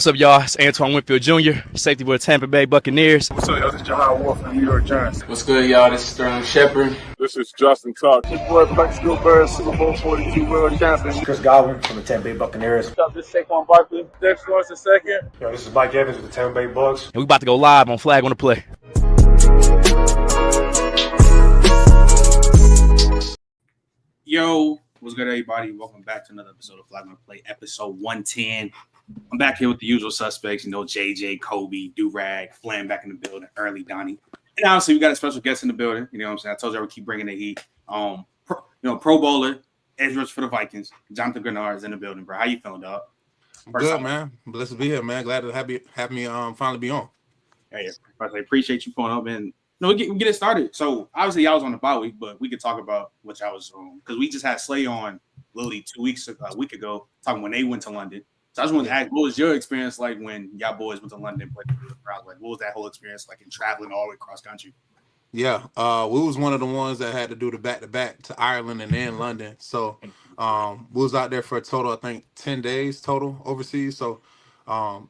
What's up, y'all? It's Antoine Winfield Jr., safety for the Tampa Bay Buccaneers. What's up, y'all? This is Jahan Wolf from the New York Giants. What's good, y'all? This is Sterling Shepard. This is Justin Tuck. This boy, Black Steel Bears, Super Bowl 42 world champion. Chris Godwin from the Tampa Bay Buccaneers. What's up? This is Saquon Barkley. Next Lawrence the second. Yo, this is Mike Evans with the Tampa Bay Bucks. And we about to go live on Flag on the Play. Yo, what's good, everybody? Welcome back to another episode of Flag on the Play, episode 110. I'm back here with the usual suspects, JJ, Kobe, Durag, Flam back in the building, Early, Donnie. And obviously, we got a special guest in the building. You know what I'm saying? I told you I would keep bringing the heat. Pro bowler, edge rusher for the Vikings, Jonathan GREENARD is in the building, bro. How you feeling, dog? Good, man. Blessed to be here, man. Glad to have me finally be on. Hey, I appreciate you pulling up, and we get it started. So obviously, y'all was on the bye week, but we could talk about what y'all was on because we just had Slay on literally a week ago, talking when they went to London. So I just wanted to ask, what was your experience like when y'all boys went to London? Like, what was that whole experience like in traveling all the way across country? Yeah, we was one of the ones that had to do the back-to-back to Ireland and then London. So we was out there for a total, I think, 10 days total overseas. So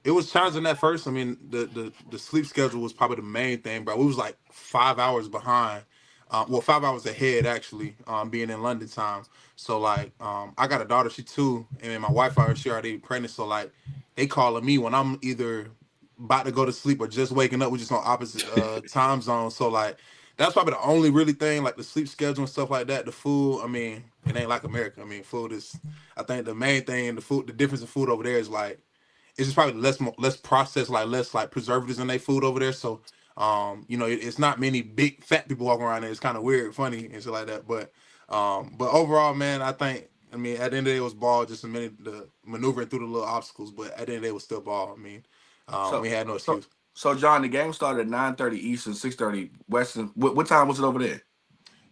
it was challenging at first. I mean, the sleep schedule was probably the main thing, bro. We was like 5 hours behind. 5 hours ahead, actually, being in London time. So, like, I got a daughter, she 2, and my wife, she already pregnant. So, like, they calling me when I'm either about to go to sleep or just waking up. We're just on opposite time zones. So, like, that's probably the only really thing, like the sleep schedule and stuff like that. The food, I mean, it ain't like America. I mean, food is, I think the main thing, the difference in food over there is, like, it's just probably less processed, like less like preservatives in their food over there. So, it's not many big fat people walking around there. It's kind of weird, funny, and shit like that. But overall, man, I think, I mean, at the end of the day, it was ball. Just a minute, the maneuvering through the little obstacles. But at the end of the day, it was still ball. I mean, we had no excuse. So, John, the game started at 9:30 Eastern, 6:30 Western. What time was it over there?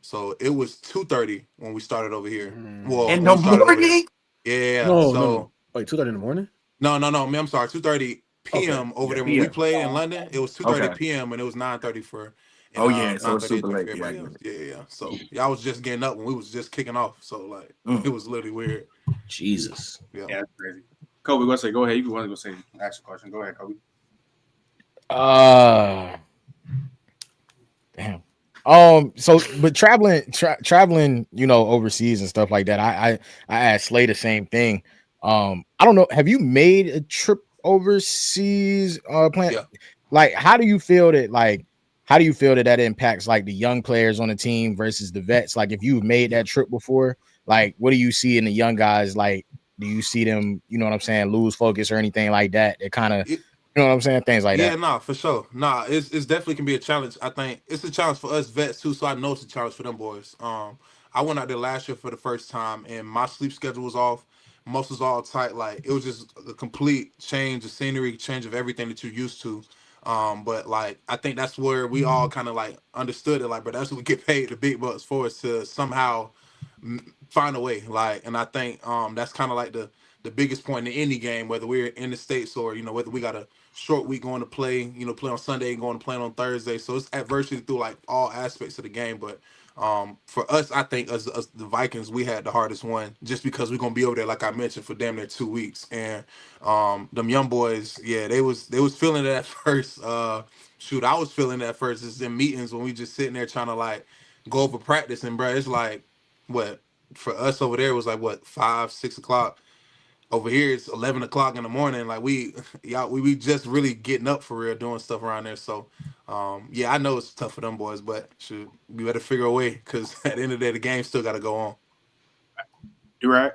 So it was 2:30 when we started over here. Well, in the morning? Yeah. No. Wait, 2:30 in the morning? No. I'm sorry. 2:30 p.m. over there when we played in London. It was 2:30 p.m. and it was 9:30 for. So it's super late. Yeah. So y'all was just getting up when we was just kicking off. So like it was literally weird. Jesus. Yeah, that's crazy. Kobe, go ahead. You want to go say ask a question? Go ahead, Kobe. Damn. But traveling, overseas and stuff like that. I asked Slay the same thing. I don't know. Have you made a trip overseas? Plan? Yeah. Like, how do you feel that impacts like the young players on the team versus the vets? Like, if you've made that trip before, like, what do you see in the young guys? Like, do you see them, lose focus or anything like that? It kind of, things like that. Yeah, nah, for sure. Nah, it's definitely can be a challenge. I think it's a challenge for us vets too, so I know it's a challenge for them boys. I went out there last year for the first time, and my sleep schedule was off. Most was all tight. Like, it was just a complete change of scenery, change of everything that you're used to. But like, I think that's where we all kind of like understood it. Like, but that's what we get paid the big bucks for, is to somehow find a way. Like, and I think that's kind of like the biggest point in any game, whether we're in the States or, whether we got a short week going to play, play on Sunday and going to play on Thursday. So it's adversity through like all aspects of the game. But for us, I think as the Vikings, we had the hardest one just because we're going to be over there, like I mentioned, for damn near 2 weeks. And them young boys, yeah, they was feeling it at first. I was feeling it at first. It's in meetings when we just sitting there trying to like go over practice. And bro, it's like, what, for us over there, it was like, what, 5, 6 o'clock. Over here, it's 11 o'clock in the morning. Like we just really getting up for real, doing stuff around there. So, I know it's tough for them boys, but we better figure a way because at the end of the day, the game still got to go on. You right?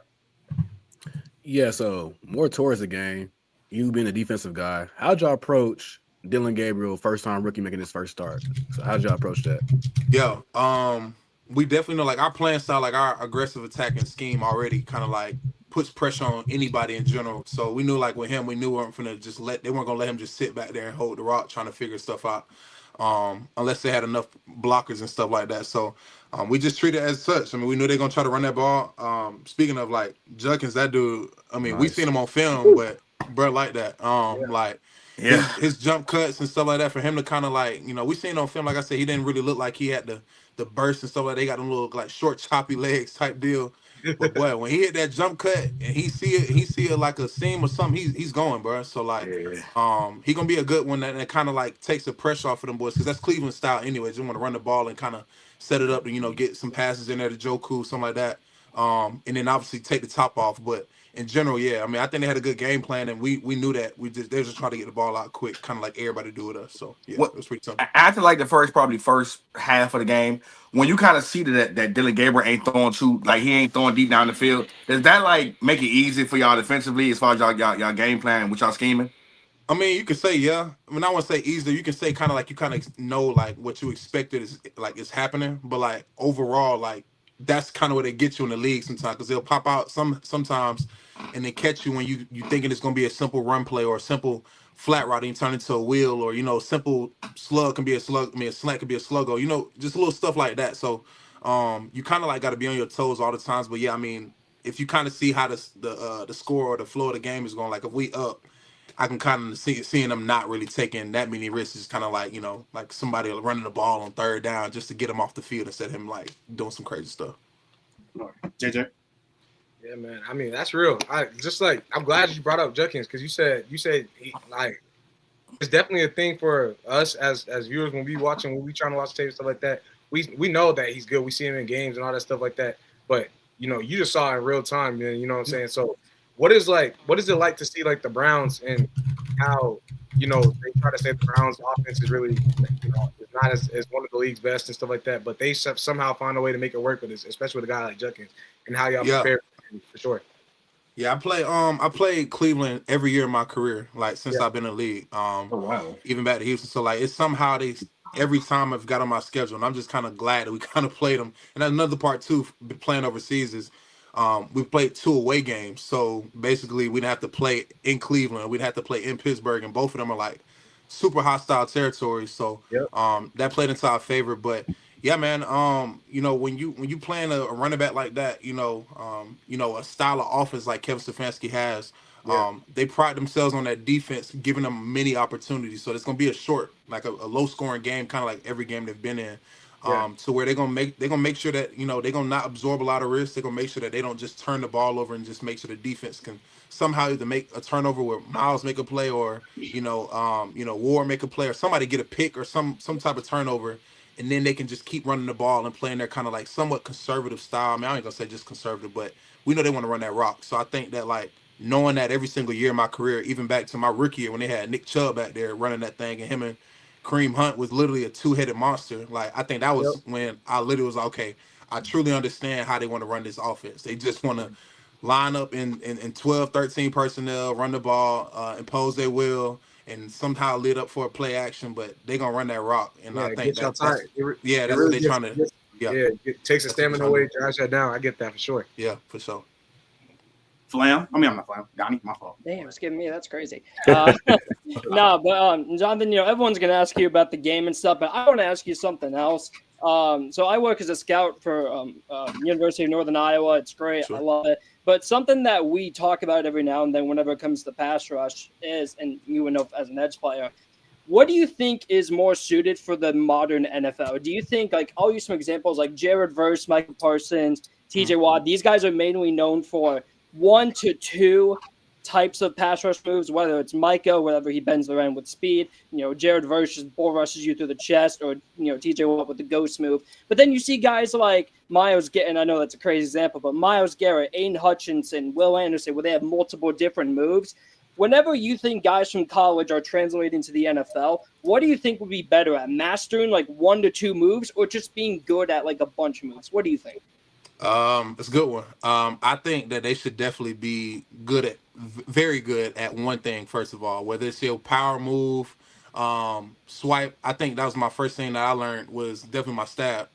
Yeah. So more towards the game, you being a defensive guy, how'd y'all approach Dylan Gabriel, first time rookie making his first start? So how'd y'all approach that? Yeah. We definitely know like our playing style, like our aggressive attacking scheme already kind of like puts pressure on anybody in general. So we knew like with him, we knew we weren't going to they weren't going to let him just sit back there and hold the rock trying to figure stuff out unless they had enough blockers and stuff like that. So we just treated it as such. I mean, we knew they're going to try to run that ball. Speaking of like Judkins, that dude, I mean, we seen him on film, but bro, like that. Like Yeah. his jump cuts and stuff like that, for him to kind of like, we seen on film, like I said, he didn't really look like he had the burst and stuff like that. They got them little like short choppy legs type deal. But boy, when he hit that jump cut and he see it like a seam or something, he's going, bro. So like, Yeah. he gonna be a good one that kind of like takes the pressure off of them boys, because that's Cleveland style anyway. Just want to run the ball and kind of set it up to get some passes in there to Joku, something like that. And then obviously take the top off. But in general, yeah, I mean, I think they had a good game plan, and we knew that they were just trying to get the ball out quick, kind of like everybody do with us. So yeah, What it was pretty simple. after like the first half of the game, when you kind of see that Dylan Gabriel ain't throwing he ain't throwing deep down the field, does that like make it easy for y'all defensively as far as y'all game plan and what y'all scheming? I mean, you could say, yeah. I mean, I want to say easy. You can say kind of like you kind of know like what you expected is happening, but like overall, like that's kind of what they get you in the league sometimes, because they'll pop out sometimes and they catch you when you thinking it's gonna be a simple run play or a simple flat route and turn into a wheel, or simple slug can be a slug. I mean, a slant can be a sluggo. Just little stuff like that. So, you kind of like got to be on your toes all the times. But yeah, I mean, if you kind of see how the score or the flow of the game is going, like if we up, I can kind of seeing them not really taking that many risks. Is kind of like like somebody running the ball on third down just to get him off the field instead of him like doing some crazy stuff. JJ. Yeah, man. I mean, that's real. I'm glad you brought up Judkins, because you said like it's definitely a thing for us as viewers when we trying to watch tape and stuff like that. We know that he's good. We see him in games and all that stuff like that. But you just saw it in real time, man. You know what I'm saying? So what is it like to see like the Browns and how they try to say the Browns offense is really it's not as one of the league's best and stuff like that, but they somehow find a way to make it work with this, especially with a guy like Judkins, and how y'all prepare for sure. Yeah, I played Cleveland every year in my career, like since I've been in the league. Even back to Houston. So like it's somehow every time I've got on my schedule, and I'm just kind of glad that we kind of played them. And another part too, playing overseas is we played 2 away games. So basically we'd have to play in Cleveland, we'd have to play in Pittsburgh, and both of them are like super hostile territories. So that played into our favor. But yeah, man, when you playing a running back like that, a style of offense like Kevin Stefanski has, they pride themselves on that defense, giving them many opportunities. So it's gonna be a low scoring game, kind of like every game they've been in. To where they're gonna make sure that they're gonna not absorb a lot of risk. They're gonna make sure that they don't just turn the ball over and just make sure the defense can somehow either make a turnover where Miles make a play, or Ward make a play, or somebody get a pick or some type of turnover, and then they can just keep running the ball and playing their kind of like somewhat conservative style. I mean, I ain't gonna say just conservative, but we know they want to run that rock. So I think that like knowing that every single year in my career, even back to my rookie year when they had Nick Chubb back there running that thing, and him and Kareem Hunt was literally a 2-headed monster. Like I think that was when I literally was like, okay, I truly understand how they want to run this offense. They just want to line up in 12, 13 personnel, run the ball, impose their will, and somehow lit up for a play action, but they're going to run that rock. And I think that's what they're trying to. Yeah, it takes a stamina away, drives that down. I get that for sure. Yeah, for sure. Flam? I mean, I'm not Flam. Donnie, my fault. Damn, it's giving me. That's crazy. No, but Jonathan, everyone's gonna ask you about the game and stuff, but I want to ask you something else. So I work as a scout for University of Northern Iowa. It's great. Sure. I love it. But something that we talk about every now and then whenever it comes to pass rush is, and you would know as an edge player, what do you think is more suited for the modern NFL? Do you think, like, I'll use some examples like Jared Verse, Michael Parsons, TJ Watt. These guys are mainly known for 1 to 2 types of pass rush moves, whether it's Micah, whether he bends the end with speed, Jared Verse just bull rushes you through the chest, or, TJ Watt with the ghost move. But then you see guys like Myles Garrett, and I know that's a crazy example, but Myles Garrett, Aiden Hutchinson, Will Anderson, where they have multiple different moves. Whenever you think guys from college are translating to the NFL, what do you think would be better at? Mastering like 1 to 2 moves, or just being good at like a bunch of moves? What do you think? It's a good one. I think that they should definitely be very good at one thing, first of all, whether it's your power move, swipe. I think that was my first thing that I learned, was definitely my stab.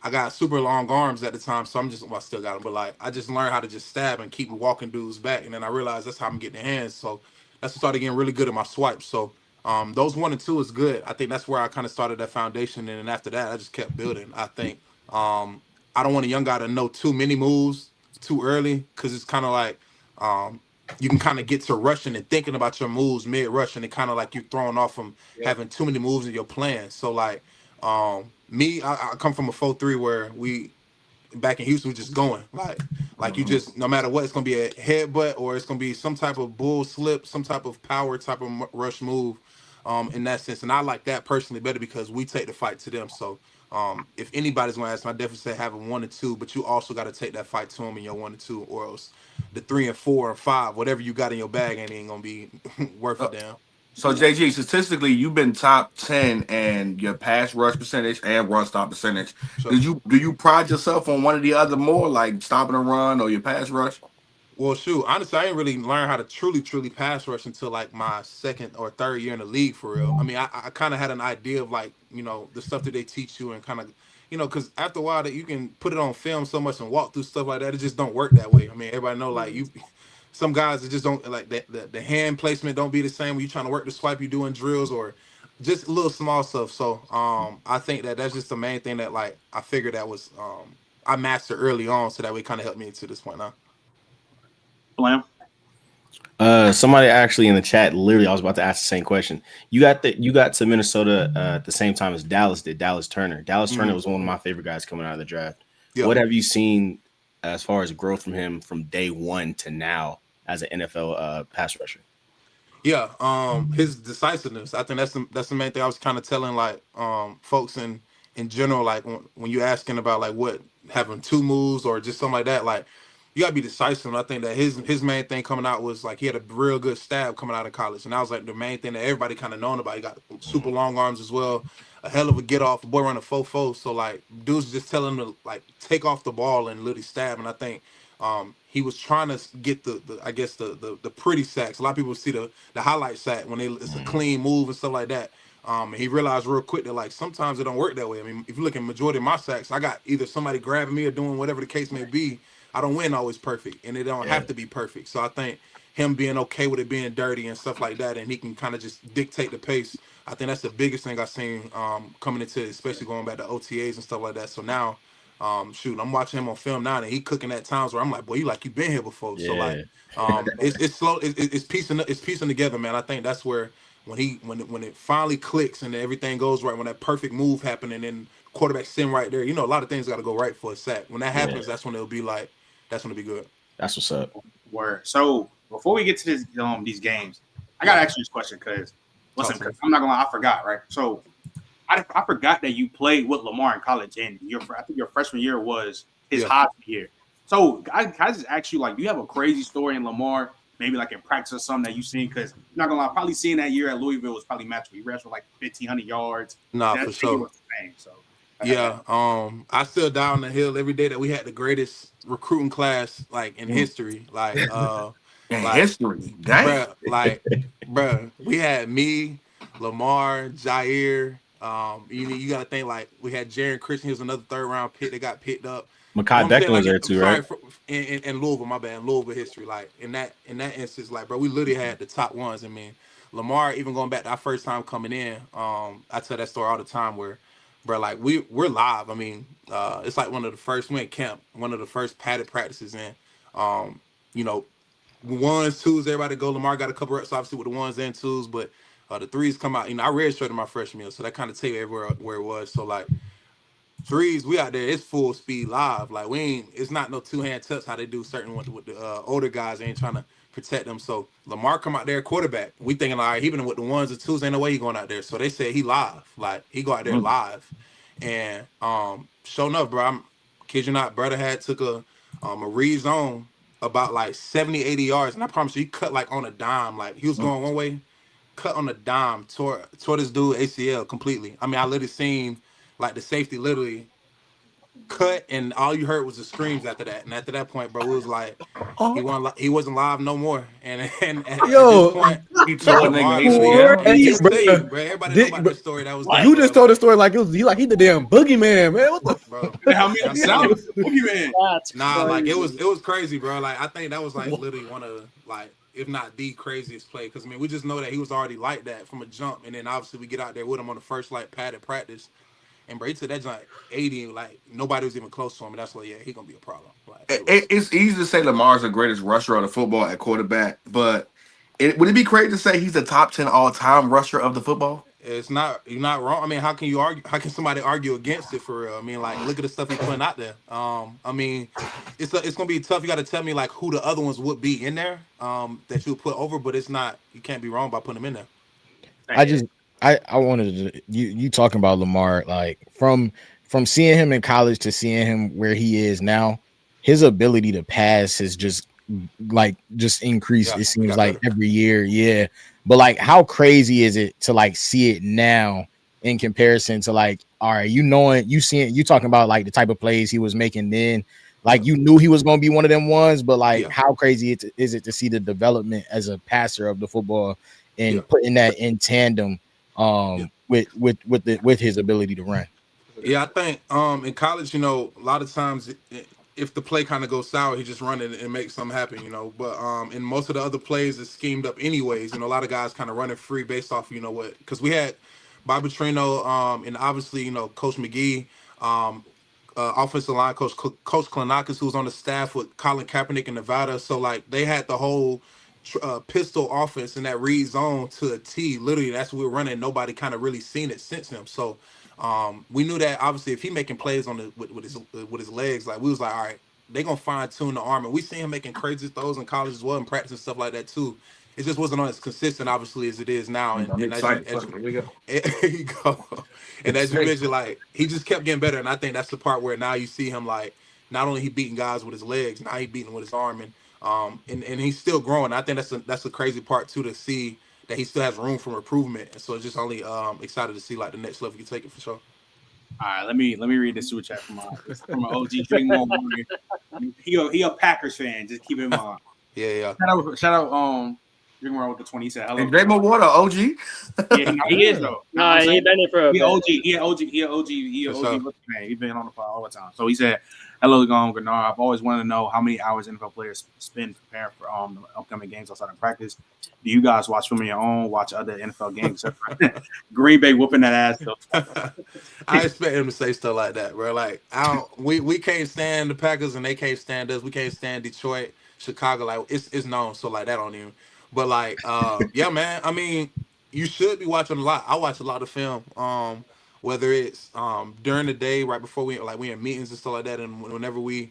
I got super long arms at the time, so I still got them, but like I just learned how to just stab and keep walking dudes back, and then I realized that's how I'm getting the hands. So that's when I started getting really good at my swipes. So those 1 and 2 is good. I think that's where I kind of started that foundation, and then after that, I just kept building. I think I don't want a young guy to know too many moves too early, because it's kind of like you can kind of get to rushing and thinking about your moves mid rushing, and kind of like you're thrown off from having too many moves in your plan. So like me, I come from a 4-3 where we back in Houston, we're just going like you just, no matter what, it's gonna be a headbutt or it's gonna be some type of bull slip, some type of power type of rush move, in that sense. And I like that personally better because we take the fight to them. So if anybody's gonna ask me, I definitely say have a 1 and 2, but you also got to take that fight to them in your 1 and 2, or else the 3 and 4 and 5, whatever you got in your bag, ain't gonna be worth a damn. So JG, statistically, you've been top 10 and your pass rush percentage and run stop percentage. Sure. Do you pride yourself on one or the other more, like stopping a run or your pass rush? Well, shoot, honestly, I didn't really learn how to truly pass rush until like my 2nd or 3rd year in the league for real. I mean, I kind of had an idea of like, you know, the stuff that they teach you and kind of, you know, because after a while that you can put it on film so much and walk through stuff like that, it just don't work that way. I mean, everybody know like some guys that just don't like the hand placement don't be the same when you're trying to work the swipe, you doing drills or just little small stuff. So I think that's just the main thing that like I figured that was I mastered early on, so that way kind of helped me to this point now. Blam. Somebody actually in the chat, literally, I was about to ask the same question. You got to Minnesota at the same time as Dallas did. Dallas Turner was one of my favorite guys coming out of the draft. Yeah. What have you seen as far as growth from him from day one to now as an NFL pass rusher? Yeah, his decisiveness. I think that's the main thing I was kind of telling like folks in general, like when you're asking about like what having 2 moves or just something like that, like you gotta be decisive. And I think that his main thing coming out was like he had a real good stab coming out of college, and that was like the main thing that everybody kind of known about. He got super long arms as well, a hell of a get off. The boy running 4.4, so like dudes just telling him to like take off the ball and literally stab. And I think he was trying to get the pretty sacks. A lot of people see the highlight sack when it's a clean move and stuff like that. And he realized real quick that like sometimes it don't work that way. I mean, if you look at majority of my sacks, I got either somebody grabbing me or doing whatever the case may be. I don't win always perfect, and it don't have to be perfect. So I think him being okay with it being dirty and stuff like that, and he can kind of just dictate the pace. I think that's the biggest thing I've seen coming into it, especially going back to OTAs and stuff like that. So now, shoot, I'm watching him on film now, and he cooking at times where I'm like, boy, you been here before. So like, it's slow, it's piecing together, man. I think that's where when it finally clicks and everything goes right, when that perfect move happened, and then quarterback sitting right there, you know, a lot of things got to go right for a sack. When that happens, that's when it'll be like. That's going to be good. That's what's up. Word. So before we get to this, these games, I got to ask you this question because, listen, I'm not going to lie, I forgot, right? So I forgot that you played with Lamar in college, and I think your freshman year was his Heisman year. So I just ask you, like, do you have a crazy story in Lamar, maybe like in practice or something that you've seen? Because I'm not going to lie, probably seeing that year at Louisville was probably magical. He rushed for like 1,500 yards. Nah, for sure. So. Yeah, I still die on the hill every day that we had the greatest recruiting class like in history. Like history. Dang. Bruh, we had me, Lamar, Jair. You gotta think like we had Jaron Christian, he was another 3rd round pick that got picked up. Makai Becton was there too, right? In Louisville, my bad, in Louisville history. Like in that instance, like bro, we literally had the top ones. I mean, Lamar, even going back to our first time coming in, I tell that story all the time where bro, like we're live. I mean, it's like one of the first one of the first padded practices, and you know, 1s, 2s, everybody go. Lamar got a couple reps obviously with the 1s and 2s, but the 3s come out. You know, I redshirted my freshman year, so that kind of tell you everywhere where it was. So like 3s, we out there, it's full speed live. Like it's not no 2-hand touch how they do certain ones with the older guys. They ain't trying to protect them. So Lamar come out there quarterback. We thinking like even with the 1s and 2s, ain't no way he going out there. So they said he live, like he go out there live. And sure enough, bro, I'm kid you not, brother had took a read zone about like 70-80 yards, and I promise you he cut like on a dime. Like he was going one way, cut on a dime, tore this dude ACL completely. I mean, I literally seen like the safety literally cut, and all you heard was the screams after that. And after that point, bro, it was like he wasn't live no more. And at this point, he told nigga, bro. Everybody know about this story. That was you just told the story like he the damn boogeyman, man. What the bro? How many sounds boogeyman? Nah, like it was crazy, bro. Like I think that was like literally one of like if not the craziest play, because I mean we just know that he was already like that from a jump, and then obviously we get out there with him on the first like padded practice. And bro, he took that joint 80, like nobody was even close to him. And that's why, yeah, he gonna be a problem. Like, It's easy to say Lamar's the greatest rusher of the football at quarterback, but would it be crazy to say he's the top 10 all-time rusher of the football? it's not, you're not wrong. I mean, how can you argue? How can somebody argue against it for real? I mean, like, look at the stuff he's putting out there. I mean, it's gonna be tough. You got to tell me like who the other ones would be in there that you would put over, but it's not. You can't be wrong by putting them in there. I wanted to you talking about Lamar, like from seeing him in college to seeing him where he is now, his ability to pass has just increased. Yeah, it seems like every year. Yeah. But like, how crazy is it to like see it now in comparison to like, all right, you talking about like the type of plays he was making then, like you knew he was going to be one of them ones, but like how crazy is it to see the development as a passer of the football and putting that in tandem with his ability to run. Yeah, I think in college, a lot of times if the play kind of goes sour, he just run it and make something happen, But in most of the other plays, it's schemed up anyways. A lot of guys kind of running free based off, what, because we had Bobby Trino and obviously, Coach McGee, offensive line coach Klanakis, who was on the staff with Colin Kaepernick in Nevada. So like they had the whole pistol offense in that read zone to a T. Literally, that's what we're running. Nobody kind of really seen it since him. So we knew that obviously if he making plays on the with his legs, like we was like, all right, they gonna fine tune the arm. And we seen him making crazy throws in college as well and practice and stuff like that too. It just wasn't on as consistent, obviously, as it is now. And as you go. And as you mentioned, like he just kept getting better. And I think that's the part where now you see him like not only he beating guys with his legs, now he beating with his arm, and he's still growing. I think that's the crazy part too, to see that he still has room for improvement. And so it's just only excited to see like the next level you take it for sure. All right, let me read this super chat from an OG Drinkwell Warrior. He a Packers fan. Just keep it in mind. Yeah. Shout out Drinkwell with the 20. He said, "Hello." And Draymond Water, OG. Yeah, he is though. Nah, he been here for a he bit. OG. He OG man. He been on the file all the time. So he said, "Hello, GREENARD. I've always wanted to know how many hours NFL players spend preparing for the upcoming games outside of practice. Do you guys watch film on your own? Watch other NFL games? Green Bay whooping that ass though." I expect him to say stuff like that, bro. Like we can't stand the Packers and they can't stand us. We can't stand Detroit, Chicago. Like it's known. So like that on him. But like, yeah, man. I mean, you should be watching a lot. I watch a lot of film. Whether it's during the day, right before we in meetings and stuff like that, and whenever we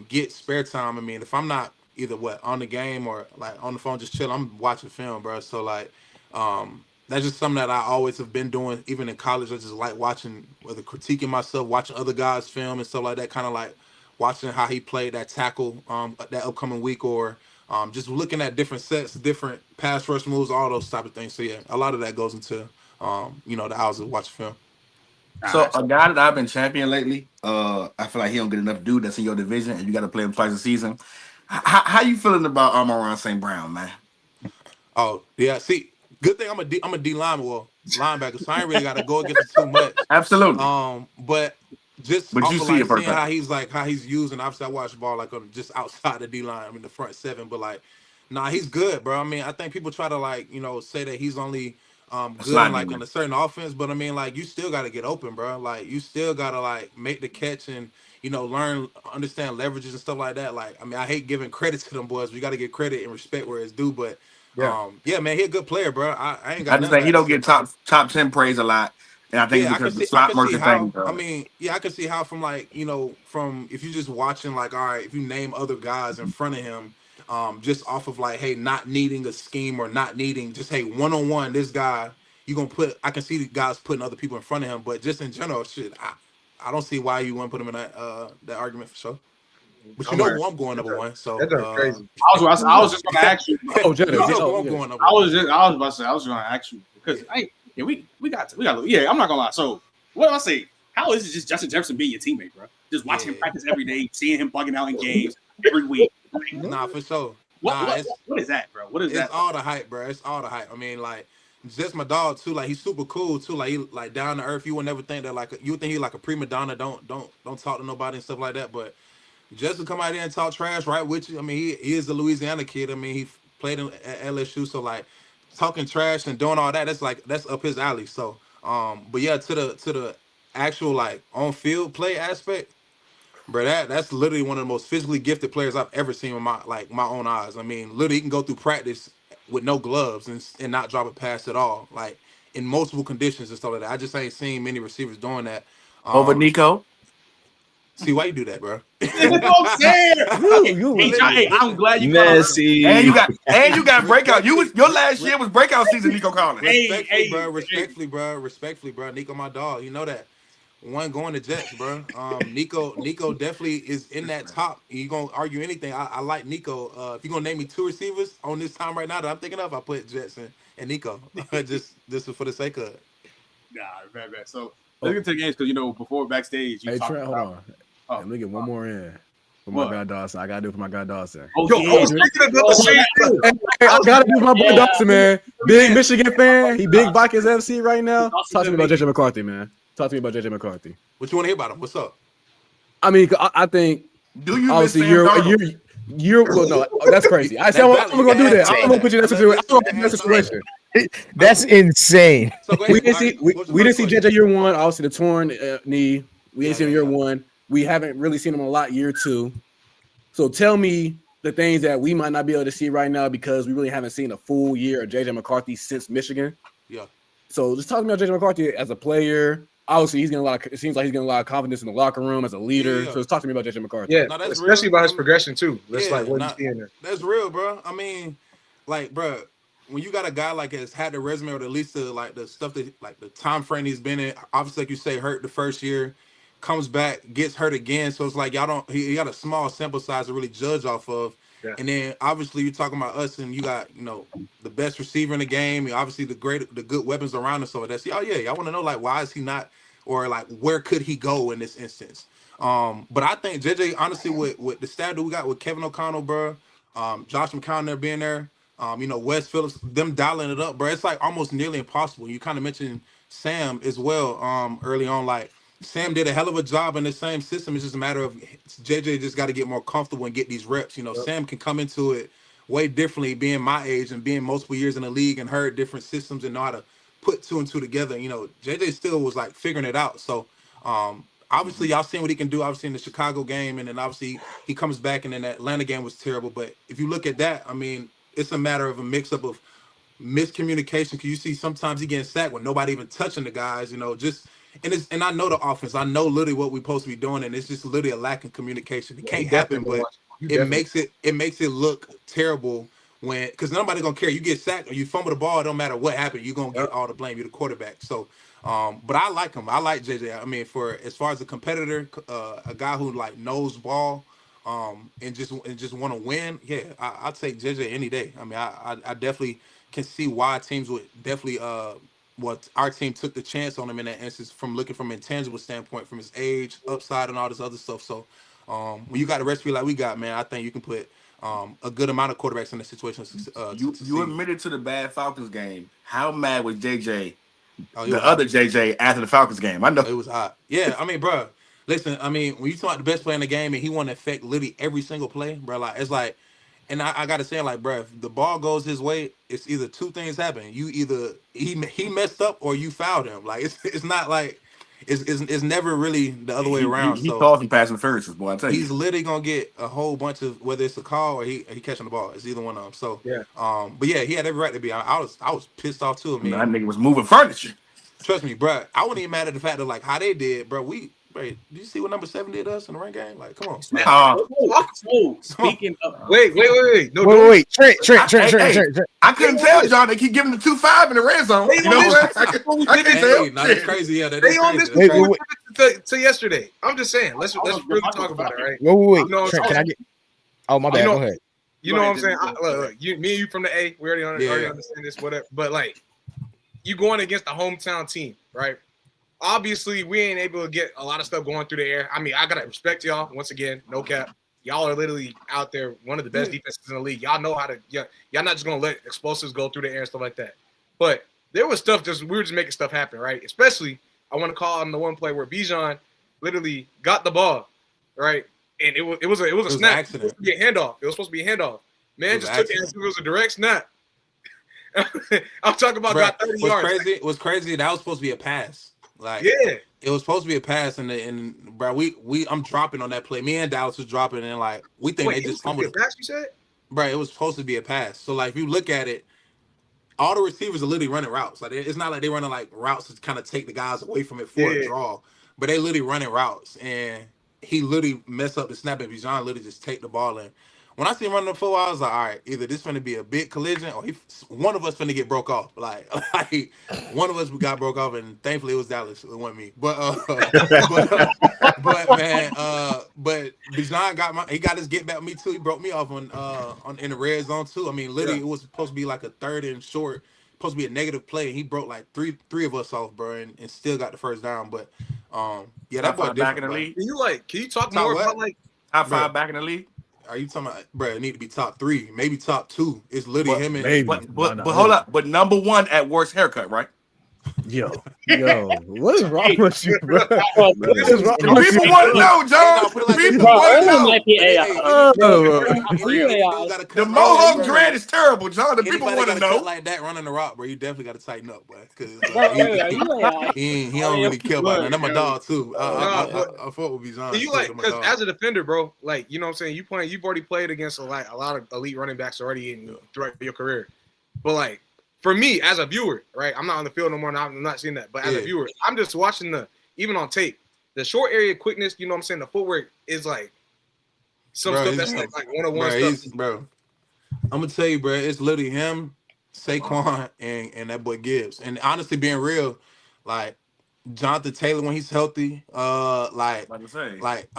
get spare time. I mean, if I'm not either on the game or like on the phone just chilling, I'm watching film, bro. So like, that's just something that I always have been doing. Even in college, I just like watching, whether critiquing myself, watching other guys film and stuff like that. Kind of like watching how he played that tackle that upcoming week, or just looking at different sets, different pass rush moves, all those type of things. So yeah, a lot of that goes into the hours of watching film. So a guy that I've been champion lately, I feel like he don't get enough due that's in your division, and you got to play him twice a season. How you feeling about Amon-Ra St. Brown, man? Oh yeah, see, good thing I'm a D linebacker, so I ain't really got to go against it too much. Absolutely. But you see it seeing how he's using. Obviously, I watch the ball like on just outside the D line. I mean the front seven, but like, nah, he's good, bro. I mean, I think people try to like say that he's only good like on a certain offense, but I mean like you still got to get open, bro. Like you still got to like make the catch and understand leverages and stuff like that. Like I mean, I hate giving credit to them boys. We got to get credit and respect where it's due, but yeah, man, he a good player, bro. I ain't got. I just think he don't get top 10 praise a lot. And I think it's because the slot merchant thing. I mean, yeah, I can see how from like, from if you're just watching, like, all right, if you name other guys in front of him, just off of like, hey, not needing a scheme or not needing just, hey, one-on-one, this guy, I can see the guys putting other people in front of him, but just in general, shit, I don't see why you wouldn't put him in that argument for sure. But who I'm going number one. So crazy. I was just gonna ask you. I'm going number one. I was about to say I was gonna ask you because we got yeah, I'm not gonna lie. So what do I say? How is it just Justin Jefferson being your teammate, bro? Just watching him practice every day, seeing him bugging out in games every week. Nah, for sure. What is that, bro? What is that? It's all the hype, bro. It's all the hype. I mean, like, just my dog too. Like, he's super cool too. Like, he like down to earth. You would never think that you would think he's like a prima donna. Don't talk to nobody and stuff like that. But just to come out here and talk trash right with you. I mean, he is a Louisiana kid. I mean, he played at LSU, so like talking trash and doing all that. That's up his alley. So, but yeah, to the actual like on field play aspect, bro, that's literally one of the most physically gifted players I've ever seen with my own eyes. I mean, literally, he can go through practice with no gloves and not drop a pass at all, like in multiple conditions and stuff like that. I just ain't seen many receivers doing that. Over Nico. See why you do that, bro? That's what I'm saying. Hey, I'm glad you called Messi. And you got breakout. Your last year was breakout season, Nico Collins. Respectfully, bro. Nico, my dog. You know that. One going to Jets, bro. Nico definitely is in that top. You gonna argue anything? I like Nico. If you're gonna name me 2 receivers on this time right now that I'm thinking of, I put Jets and Nico. just for the sake of it. Nah, man. So let's get to the games because before backstage, you Trent, hold on. Oh, let me get one more in. For my god Dawson. I gotta do it for my god Dawson. I gotta do my boy Dawson, man. Big Michigan fan. He big Vikings FC right now. Talk to me about JJ McCarthy, man. Talk to me about JJ McCarthy. What you want to hear about him? What's up? I mean, I think do you obviously you're well, no, that's crazy. I said I'm gonna do that. I'm gonna put you in that situation. That's insane. So we didn't see JJ year 1. Obviously the torn knee. We ain't seen him year 1. We haven't really seen him a lot year 2. So tell me the things that we might not be able to see right now because we really haven't seen a full year of JJ McCarthy since Michigan. Yeah. So just talk to me about JJ McCarthy as a player. Obviously, it seems like he's getting a lot of confidence in the locker room as a leader. Yeah. So just talk to me about JJ McCarthy. Yeah, no, especially about his progression too. That's what you see in there. That's real, bro. I mean, like, bro, when you got a guy like has had the resume or at least the stuff that like the time frame he's been in, obviously, like you say, hurt the first year. Comes back, gets hurt again. So it's like he got a small sample size to really judge off of. Yeah. And then obviously you're talking about us and you got, the best receiver in the game, obviously the good weapons around us over there. See, y'all want to know like why is he not, or like where could he go in this instance? But I think JJ, honestly, with the stat that we got with Kevin O'Connell, bro, Josh McCown there being there, Wes Phillips, them dialing it up, bro. It's like almost nearly impossible. You kind of mentioned Sam as well early on, like Sam did a hell of a job in the same system. It's just a matter of JJ just got to get more comfortable and get these reps. Yep. Sam can come into it way differently, being my age and being multiple years in the league and heard different systems and know how to put 2 and 2 together. JJ still was like figuring it out. So obviously y'all seen what he can do, obviously in the Chicago game, and then obviously he comes back and then that Atlanta game was terrible. But if you look at that, I mean, it's a matter of a mix-up of miscommunication because you see sometimes he getting sacked with nobody even touching the guys, And I know the offense. I know literally what we're supposed to be doing, and it's just literally a lack of communication. It can't happen, but it makes it look terrible because nobody's gonna care. You get sacked or you fumble the ball, it don't matter what happened. You're gonna get all the blame. You're the quarterback. So, but I like him. I like JJ. I mean, for as far as a competitor, a guy who like knows ball, and just want to win. Yeah, I take JJ any day. I mean, I definitely can see why teams would definitely what our team took the chance on him in that instance from looking from an intangible standpoint, from his age, upside, and all this other stuff. So when you got a recipe like we got, man, I think you can put a good amount of quarterbacks in the situation. You admitted to the bad Falcons game. How mad was JJ, other JJ, after the Falcons game? I know. It was hot. Yeah, I mean, bro, listen, I mean, when you talk about the best player in the game and he want to affect literally every single play, bro, like, it's like, and I got to say, like, bro, if the ball goes his way, it's either 2 things happen. You either he messed up or you fouled him. Like, it's not like it's never really the other way around. He called some pass interferences, boy. I tell you, he's literally gonna get a whole bunch of whether it's a call or he catching the ball. It's either one of them. So yeah. But yeah, he had every right to be. I was pissed off too. Man, that nigga was moving furniture. Trust me, bro. I wasn't even mad at the fact that like how they did, bro. Did you see what number 7 did us in the run game? Like, come on. Speaking of, wait. Wait. Trent. I couldn't tell, John. They keep giving the 2-5 in the red zone. You know what? I couldn't tell. That's crazy. Yeah, they on this to yesterday. I'm just saying. Let's really talk about it, right? Wait. Trent, can I get? Oh, my bad. Go ahead. You know what I'm saying? Look, me and you from the A. We already understand this, whatever. But like, you going against the hometown team, right? Obviously, we ain't able to get a lot of stuff going through the air. I mean, I gotta respect y'all once again. No cap, y'all are literally out there, one of the best defenses in the league. Y'all know how to. Y'all not just gonna let explosives go through the air and stuff like that. But there was stuff we were just making stuff happen, right? Especially, I want to call on the one play where Bijan literally got the ball, right? And it was a snap. It was supposed to be a handoff. It was supposed to be a handoff. Man just took it as if it was a direct snap. I'm talking about got 30 yards. What's crazy? That was supposed to be a pass. Like, Yeah, it was supposed to be a pass, and bro, I'm dropping on that play. Me and Dallas was dropping, and like we think wait, they it was just supposed to be fumbled. a pass, you said? Bro, it was supposed to be a pass. So like, if you look at it, all the receivers are literally running routes. Like, it's not like they're running like routes to kind of take the guys away from it for a draw, but they literally running routes, and he literally messed up the snap, and Bijan literally just take the ball in. When I see him running the full, I was like, all right, either this finna be a big collision or one of us finna get broke off. Like one of us got broke off, and thankfully it was Dallas. It wasn't me. But man, but Bijan he got his get back with me too. He broke me off on in the red zone too. I mean, literally it was supposed to be like a 3rd and short, supposed to be a negative play, and he broke like three of us off, bro, and still got the first down. But yeah, that boy back in the bro. league. Can you talk more about like top 5 back in the league? Are you talking about, bro? It need to be top 3, maybe top 2. It's literally him and maybe. But hold up. But number 1 at worst haircut, right? Yo, what is wrong with you, bro? What is wrong People with you? want to know, John. People want to know. might be AI. The Mohawk dread is terrible, John. The people want to know. Like that running the route, bro. You definitely got to tighten up, boy. Because he don't really care about that. I'm a dog too. I fought with Bijan. You like, because as a defender, bro, like, you know what I'm saying, you've already played against a lot of elite running backs already throughout your career. But like, for me as a viewer, right, I'm not on the field no more, and I'm not seeing that. But as a viewer, I'm just watching even on tape, the short area quickness, you know what I'm saying, the footwork is like some stuff that's like one-on-one stuff. Bro, I'm gonna tell you, bro, it's literally him, Saquon, and that boy Gibbs. And honestly, being real, like Jonathan Taylor when he's healthy, I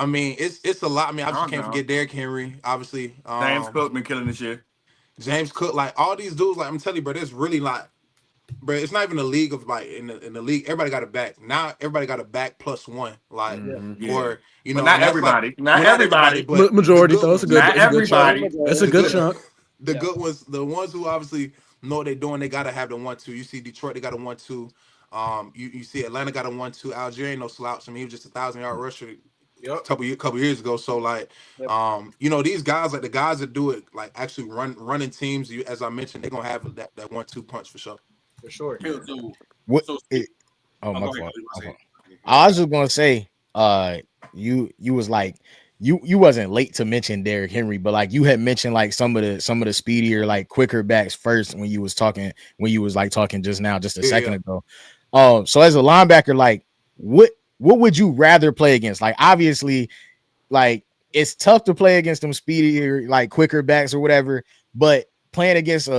mean, it's a lot. I mean, I just can't forget Derrick Henry, obviously. James Cook been killing this year. James Cook, like all these dudes, like I'm telling you, bro, there's really like, bro, it's not even a league of like in the league. Everybody got a back now. Everybody got a back plus 1, like or you know, not everybody, like, not everybody, but majority though. It's a good, not everybody. It's a good chunk. The good ones, the ones who obviously know what they're doing, they gotta have the 1-2. You see Detroit, they got a 1-2. You see Atlanta got a 1-2. Algier ain't no slouch. I mean, he was just a 1,000-yard rusher. A couple years ago. So like, you know, these guys, like the guys that do it, like actually running teams. As I mentioned, they're gonna have that 1-2 punch for sure. For sure. My fault. I was just gonna say, you was like, you wasn't late to mention Derrick Henry, but like you had mentioned like some of the speedier, like quicker backs first when you was talking just now, just a second ago. So as a linebacker, like what would you rather play against? Like, obviously, like it's tough to play against them speedier, like quicker backs or whatever, but playing against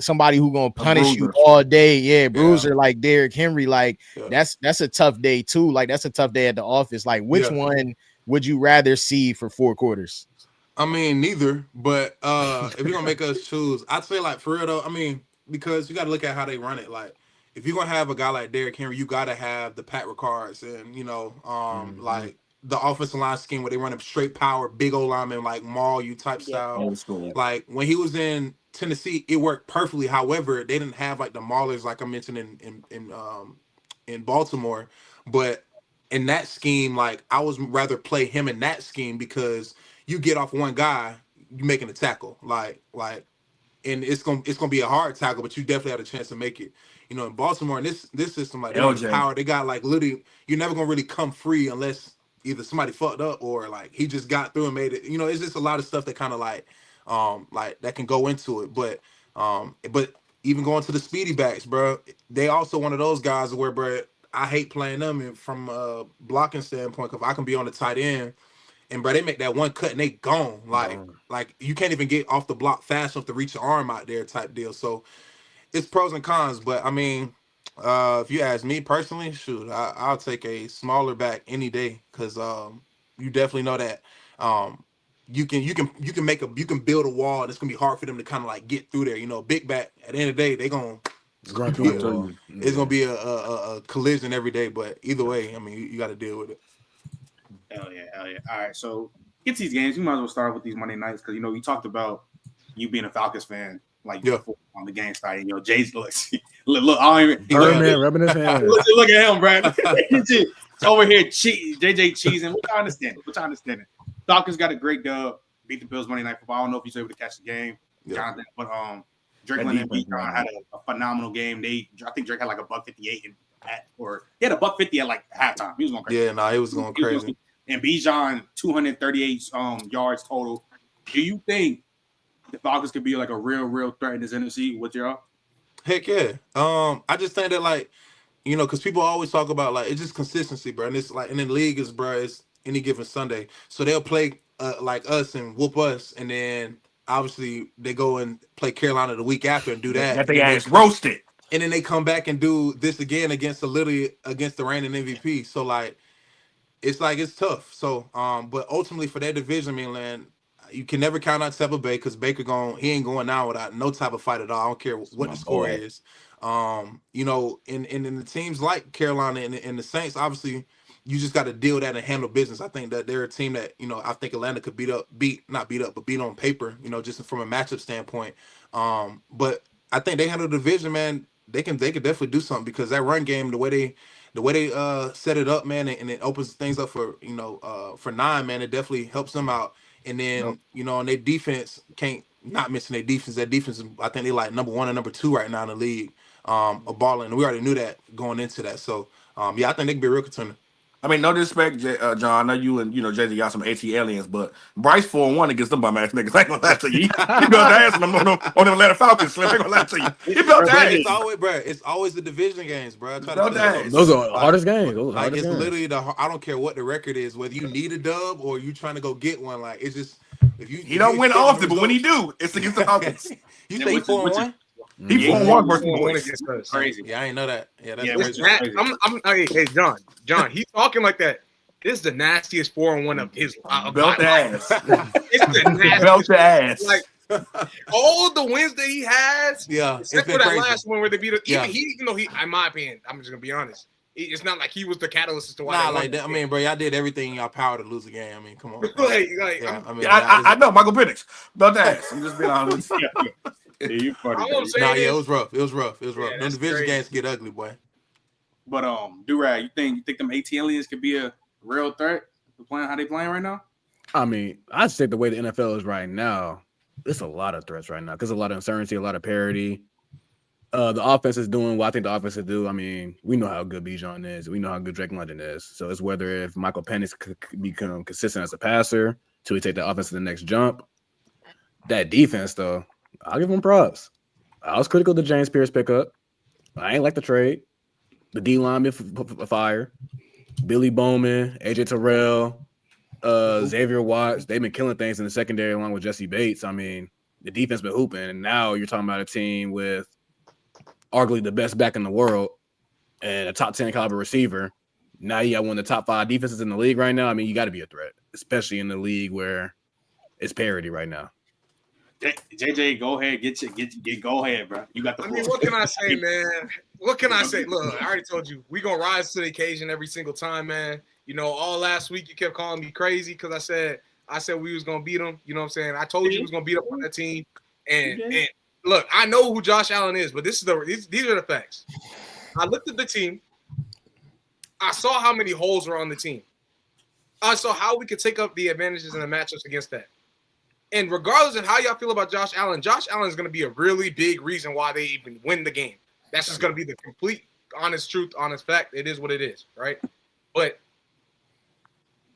somebody who gonna punish you all day, bruiser like Derrick Henry, like that's a tough day too. Like that's a tough day at the office. Like, which one would you rather see for 4 quarters? I mean, neither. But if you're gonna make us choose, I'd say like for real though. I mean, because you got to look at how they run it. Like, if you're gonna have a guy like Derrick Henry, you gotta have the Pat Ricards and you know, like the offensive line scheme where they run a straight power, big old lineman like maul you type style. Like when he was in Tennessee, it worked perfectly. However, they didn't have like the maulers like I mentioned in Baltimore. But in that scheme, like I was rather play him in that scheme because you get off one guy, you making a tackle. Like, and it's gonna be a hard tackle, but you definitely have a chance to make it. You know, in Baltimore, in this system, like they power, they got like literally, you're never gonna really come free unless either somebody fucked up or like he just got through and made it. You know, it's just a lot of stuff that kind of like that can go into it. But even going to the speedy backs, bro, they also one of those guys where, bro, I hate playing them from a blocking standpoint because I can be on the tight end. And bro, they make that one cut and they gone. Like you can't even get off the block fast enough to reach your arm out there type deal. So it's pros and cons. But I mean, if you ask me personally, shoot, I'll take a smaller back any day because you definitely know that you can build a wall and it's gonna be hard for them to kind of like get through there. You know, big back at the end of the day, it's gonna be a collision every day. But either way, I mean, you got to deal with it. Hell yeah. All right, so get to these games. You might as well start with these Monday nights because you know you talked about you being a Falcons fan, like before on the game started. You know, Jay's look. I don't even Birdman rubbing his hands. Look at him, Brad. Over here, JJ cheesing. Which I understand it. Falcons got a great dub, beat the Bills Monday Night Football. I don't know if he's able to catch the game, Jonathan, but Drake and Bijan had a phenomenal game. I think Drake had like $158 and he had a $150 at like halftime. He was going crazy. Yeah, no, he was going crazy. And Bijan 238 yards total. Do you think the Falcons could be like a real threat in this NFC with y'all? Heck yeah. I just think that like, you know, because people always talk about like it's just consistency, bro. And it's like in the league is, bro, it's any given Sunday. So they'll play like us and whoop us, and then obviously they go and play Carolina the week after and do that. That they ass roasted. And then they come back and do this again against the reigning MVP. So like it's tough. So but ultimately for that division, man, you can never count out Tampa Bay because Baker he ain't going down without no type of fight at all. I don't care what the score is. You know, in the teams like Carolina and the Saints, obviously you just got to deal with that and handle business. I think that they're a team that, you know, I think Atlanta could beat on paper, you know, just from a matchup standpoint. But I think they handle the division, man. They could definitely do something because that run game, the way they set it up, man, and it opens things up for, you know, for 9, man, it definitely helps them out. And then, you know, on their defense, can't not mention their defense. That defense, I think they like number 1 and number 2 right now in the league, of balling. And we already knew that going into that. So, yeah, I think they can be a real contender. I mean, no disrespect, John. I know you and Jay-Z got some AT aliens, but Bryce 4-1 against them bum ass niggas. I ain't gonna lie to you. He built the ass on them Atlanta Falcons. Slim. I ain't gonna lie to you. He built the ass. It's always the division games, bro. Those are the hardest games. Literally I don't care what the record is, whether you need a dub or you trying to go get one. Like it's just he don't win often, but when he do, it's against the Falcons. You say 4-1? He 4-1 versus the boys. Against us. Crazy. Yeah, I ain't know that. Yeah, that's crazy. Hey, John, he's talking like that. This is the nastiest 4-1 of his belt ass. It's the nastiest. Belt ass. Like all the wins that he has. Yeah, except for that crazy. last one where they beat him. Yeah. Even though he, in my opinion, I'm just gonna be honest. It's not like he was the catalyst as to why. Nah, like that. I mean, bro, y'all did everything in y'all power to lose the game. I mean, come on. I know Michael Penix. Belt ass. I'm just being honest. Yeah, you funny. It was rough. It was rough. Yeah, Them division games get ugly, boy. But Durag, you think them AT aliens could be a real threat to playing how they playing right now? I mean, I think the way the NFL is right now, there's a lot of threats right now because a lot of uncertainty, a lot of parity. The offense is doing what I think the offense will do. I mean, we know how good Bijan is. We know how good Drake London is. So it's whether if Michael Penix could become consistent as a passer till we take the offense to the next jump. That defense, though, I'll give them props. I was critical to James Pierce pickup. I ain't like the trade. The D lineman fire. Billy Bowman, AJ Terrell, Xavier Watts. They've been killing things in the secondary along with Jesse Bates. I mean, the defense been hooping. And now you're talking about a team with arguably the best back in the world and a top 10 caliber receiver. Now you got one of the top 5 defenses in the league right now. I mean, you got to be a threat, especially in the league where it's parity right now. JJ, go ahead, go ahead, bro. You got the. I mean, what can I say, man? What can I say? Look, I already told you, we gonna rise to the occasion every single time, man. You know, all last week you kept calling me crazy because I said we was gonna beat them. You know what I'm saying? I told you we was gonna beat up on that team. And look, I know who Josh Allen is, but these are the facts. I looked at the team. I saw how many holes were on the team. I saw how we could take up the advantages and the matchups against that. And regardless of how y'all feel about Josh Allen is going to be a really big reason why they even win the game. That's just going to be the complete, honest truth, honest fact. It is what it is, right? But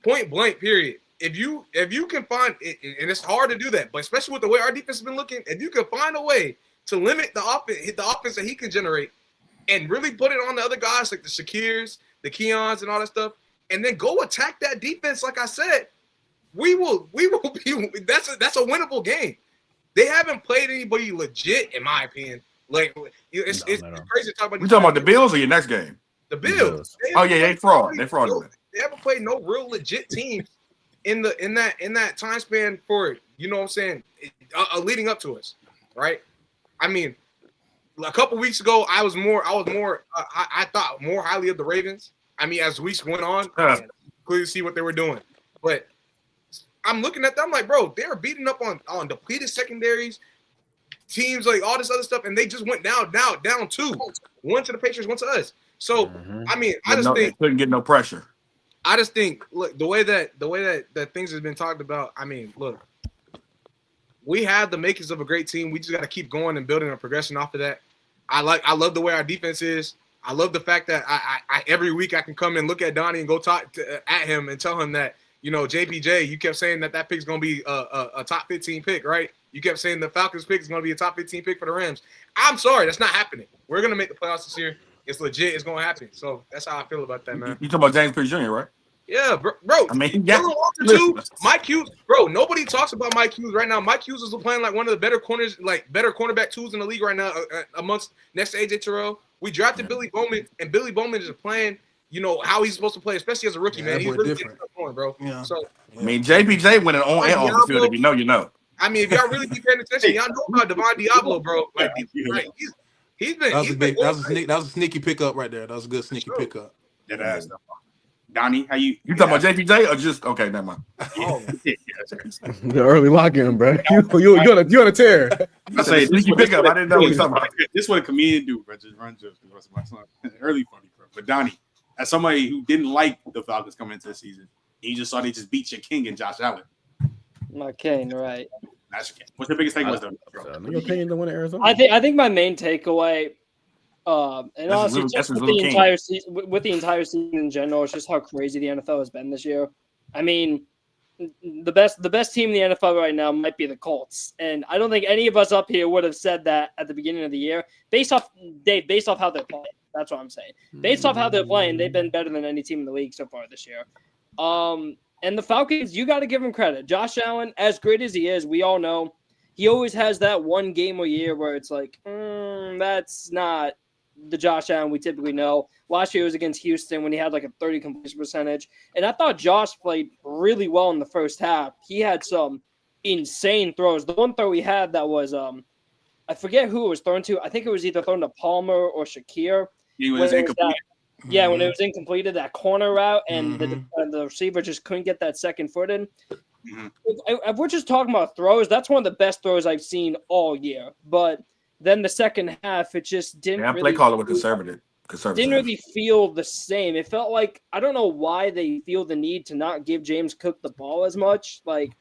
point blank, period. If you can find it, and it's hard to do that, but especially with the way our defense has been looking, if you can find a way to limit the offense that he can generate, and really put it on the other guys like the Shakirs, the Keons, and all that stuff, and then go attack that defense, like I said. We will be. That's a winnable game. They haven't played anybody legit, in my opinion. Like it's crazy to talk about. You talking about the Bills or your next game? The Bills. They fraud. They fraud. They haven't played no real legit teams in that time span for, you know what I'm saying, leading up to us, right? I mean, a couple weeks ago, I thought more highly of the Ravens. I mean, as weeks went on, clearly see what they were doing, but. I'm looking at them like, bro, they're beating up on depleted secondaries, teams like all this other stuff, and they just went down 2. One to the Patriots, one to us. So I mean, I just think couldn't get no pressure. I just think, look, the way that things have been talked about. I mean, look, we have the makings of a great team. We just got to keep going and building a progression off of that. I love the way our defense is. I love the fact that I every week I can come and look at Donnie and go talk at him and tell him that, JPJ, you kept saying that pick's going to be a top 15 pick, right? You kept saying the Falcons pick is going to be a top 15 pick for the Rams. I'm sorry, that's not happening. We're going to make the playoffs this year. It's legit. It's going to happen. So that's how I feel about that, man. You talking about James Pierce Jr., right? Yeah, bro. I mean, Dylan Walker too. Mike Hughes, bro. Nobody talks about Mike Hughes right now. Mike Hughes is playing like one of the better corners, like better cornerback twos in the league right now, amongst next to AJ Terrell. We drafted Billy Bowman, and Billy Bowman is playing. How he's supposed to play, especially as a rookie, man. He's really different, bro. Yeah. So I mean, JPJ winning on and off the field. If you know, you know. I mean, if y'all really be paying attention, y'all know about Devon Diablo, bro. Like he's been. That was a sneaky pickup right there. That was a good sneaky pickup. That ass. Donnie, how you talking about JPJ or just okay? Never mind. The early lock-in, bro. You on a tear. I say sneaky pickup. I didn't know what you talking about. This is what a comedian do, bro. Just run jokes because my son early funny, bro. But Donnie, as somebody who didn't like the Falcons coming into the season, you just saw they just beat your king and Josh Allen. My king, right? That's your king. What's the biggest takeaway, though? Your opinion to win at Arizona? I think my main takeaway. And honestly, just with the entire season in general, it's just how crazy the NFL has been this year. I mean, the best team in the NFL right now might be the Colts, and I don't think any of us up here would have said that at the beginning of the year. Based off how they're playing, that's what I'm saying. Based off how they're playing, they've been better than any team in the league so far this year. And the Falcons, you got to give them credit. Josh Allen, as great as he is, we all know he always has that one game a year where it's like, that's not the Josh Allen we typically know. Last year was against Houston when he had like a 30 completion percentage. And I thought Josh played really well in the first half. He had some insane throws. The one throw he had that was, I forget who it was thrown to. I think it was either thrown to Palmer or Shakir. He was incomplete. When it was incompleted, that corner route, and the receiver just couldn't get that second foot in. If we're just talking about throws, that's one of the best throws I've seen all year. But then the second half, it just didn't really play caller with conservative. Didn't really feel the same. It felt like, I don't know why they feel the need to not give James Cook the ball as much. Like,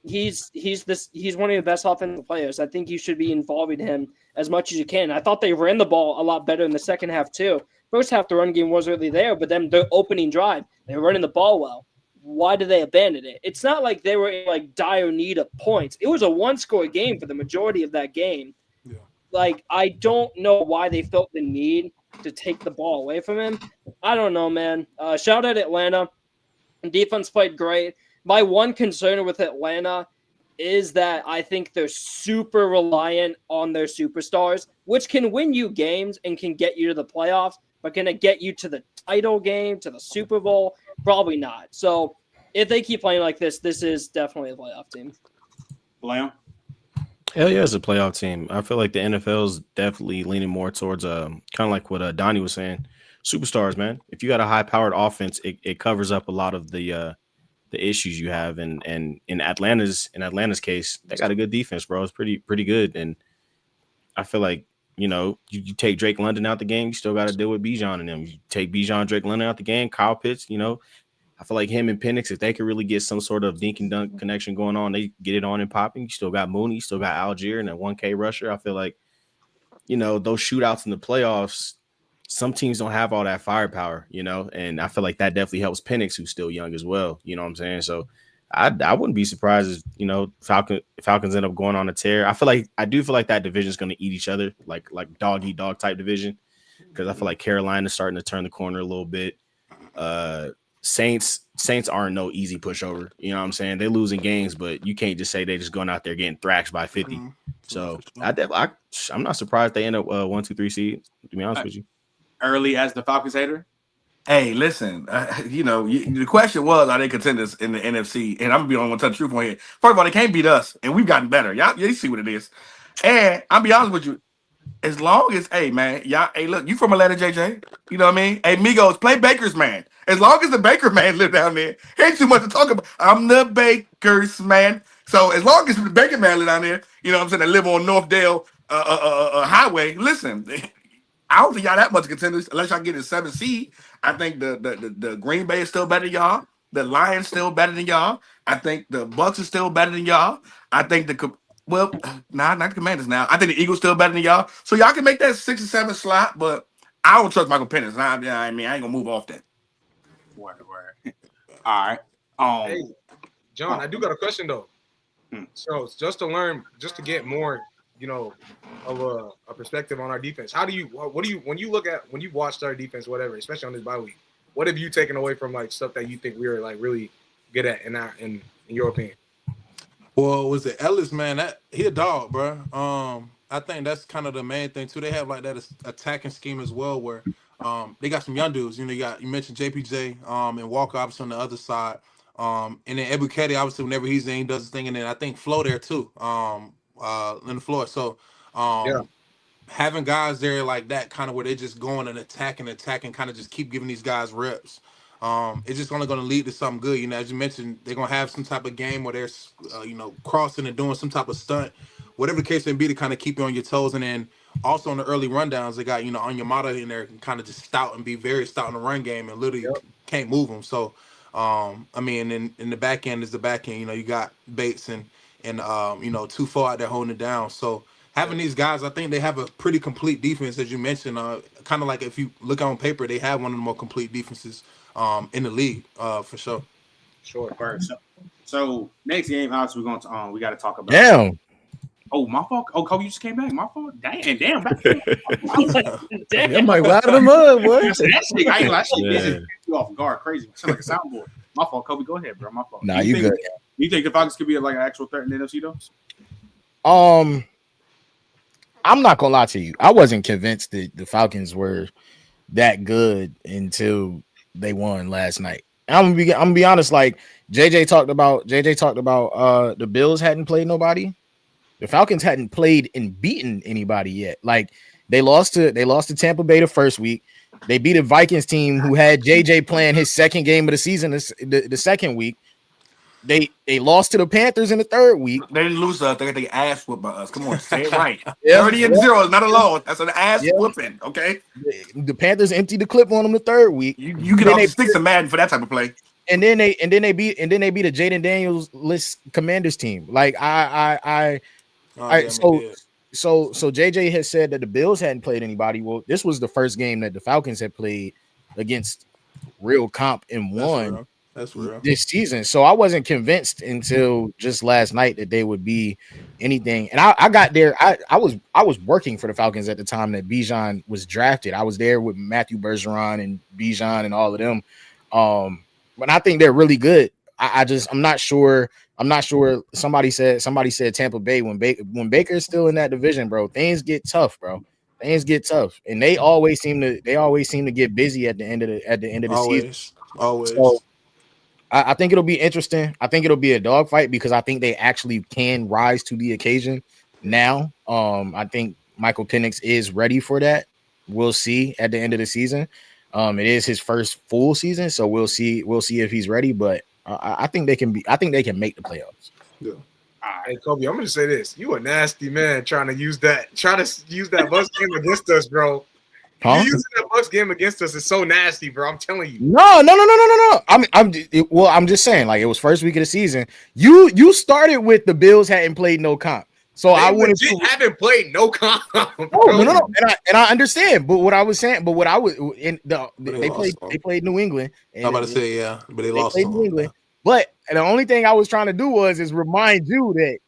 he's one of the best offensive players. I think you should be involving him as much as you can. I thought they ran the ball a lot better in the second half too. First half, the run game wasn't really there, but then the opening drive, they were running the ball well. Why did they abandon it? It's not like they were in like dire need of points. It was a one-score game for the majority of that game. Yeah. Like, I don't know why they felt the need to take the ball away from him. I don't know, man. Shout out Atlanta. Defense played great. My one concern with Atlanta is that I think they're super reliant on their superstars, which can win you games and can get you to the playoffs, but can it get you to the title game, to the Super Bowl? Probably not. So if they keep playing like this is definitely a playoff team. Blam? Hell yeah, it's a playoff team. I feel like the NFL is definitely leaning more towards kind of like what Donnie was saying. Superstars, man. If you got a high-powered offense, it covers up a lot of the issues you have. And in Atlanta's case, they got a good defense, bro. It's pretty good. And I feel like, you take Drake London out the game, you still got to deal with Bijan and them. You take Bijan, Drake London out the game, Kyle Pitts, I feel like him and Penix, if they could really get some sort of dink and dunk connection going on, they get it on and popping. You still got Mooney, you still got Algier and a 1K rusher. I feel like, those shootouts in the playoffs, some teams don't have all that firepower, and I feel like that definitely helps Penix, who's still young as well. You know what I'm saying? So I wouldn't be surprised if, Falcons end up going on a tear. I do feel like that division is going to eat each other, like dog eat dog type division, because I feel like Carolina's starting to turn the corner a little bit. Saints aren't no easy pushover. You know what I'm saying? They're losing games, but you can't just say they're just going out there getting thrashed by 50. So I'm not surprised they end up 1, 2, 3 seed, to be honest with you. Early as the Falcons hater? Hey, listen, the question was, are they contenders in the NFC? And I'm going to be on one touch truth on here. First of all, they can't beat us, and we've gotten better. Y'all see what it is. And I'll be honest with you. As long as, look, you from Atlanta, JJ. You know what I mean? Hey, Migos, play Baker's Man. As long as the Baker Man live down there, ain't too much to talk about. I'm the Baker's Man. So as long as the Baker Man live down there, you know what I'm saying, they live on Northdale Highway, listen, I don't think y'all that much contenders unless y'all get a 7 seed. I think the Green Bay is still better than y'all. The Lions still better than y'all. I think the Bucks are still better than y'all. I think not the Commanders now. I think the Eagles still better than y'all. So y'all can make that 6 or 7 slot, but I don't trust Michael Penix. I mean, I ain't gonna move off that. Word. All right. Hey, John, I do got a question though. So just to get more, of a perspective on our defense. What do you when you watched our defense, whatever, especially on this bye week, what have you taken away from like stuff that you think we were like really good at in your opinion? Well, was it Ellis, man? He a dog, bro. I think that's kind of the main thing too. They have like that attacking scheme as well, where they got some young dudes. You mentioned JPJ and Walker obviously on the other side. And then Ebuketi, obviously, whenever he's in, he does his thing. And then I think Flo there too, in the floor. So having guys there like that, kind of where they just going and attacking, kind of just keep giving these guys reps. It's just only going to lead to something good. As you mentioned, they're going to have some type of game where they're, crossing and doing some type of stunt, whatever the case may be, to kind of keep you on your toes. And then also on the early rundowns, they got, Onyemata in there can kind of just stout and be very stout in the run game and literally can't move them. So, I mean, in the back end is the back end. You got Bates and Tufo out there holding it down. So having these guys, I think they have a pretty complete defense, as you mentioned. Kind of like if you look on paper, they have one of the more complete defenses in the league, for sure. Sure. So next game, obviously, we got to talk about. Damn. Oh, my fault. Oh, Kobe, you just came back. My fault. Damn. Damn. I'm like, out of the mud, boy. That shit busy you off guard, crazy. Sound like a soundboard. My fault, Kobe. Go ahead, bro. My fault. Nah, you good. You think the Falcons could be like an actual threat in the NFC though? I'm not gonna lie to you. I wasn't convinced that the Falcons were that good until they won last night. I'm gonna be honest. Like JJ talked about the Bills hadn't played nobody. The Falcons hadn't played and beaten anybody yet. Like they lost to Tampa Bay the first week. They beat a Vikings team who had JJ playing his second game of the season the second week. They lost to the Panthers in the third week. They didn't lose us. They got their ass whooped by us. Come on, say it right. 30-0 is not a loss. That's an ass whooping. Okay. The Panthers emptied the clip on them the third week. You get off the sticks of Madden for that type of play. And then they beat a Jaden Daniels list Commanders team. Like so JJ has said that the Bills hadn't played anybody. Well, this was the first game that the Falcons had played against real comp and won. That's real. This season. So I wasn't convinced until just last night that they would be anything. And I got there. I was working for the Falcons at the time that Bijan was drafted. I was there with Matthew Bergeron and Bijan and all of them. But I think they're really good. I'm not sure. Somebody said Tampa Bay when Baker's still in that division, bro. Things get tough, bro. Things get tough, and they always seem to get busy at the end of the season. Always. So, I think it'll be interesting. I think it'll be a dogfight because I think they actually can rise to the occasion now. I think Michael Penix is ready for that. We'll see at the end of the season. It is his first full season, so we'll see if he's ready. But I think they can make the playoffs. Yeah. Hey Kobe, I'm gonna say this: you a nasty man trying to use that Bucks game against us, bro. Huh? You using that Bucks game against us is so nasty, bro. I'm telling you. No. I'm just saying, like it was first week of the season. You started with the Bills hadn't played no comp, so I wouldn't haven't played no comp. No. And I understand, but they played New England. I'm about to say but they lost played New England. But the only thing I was trying to do is remind you that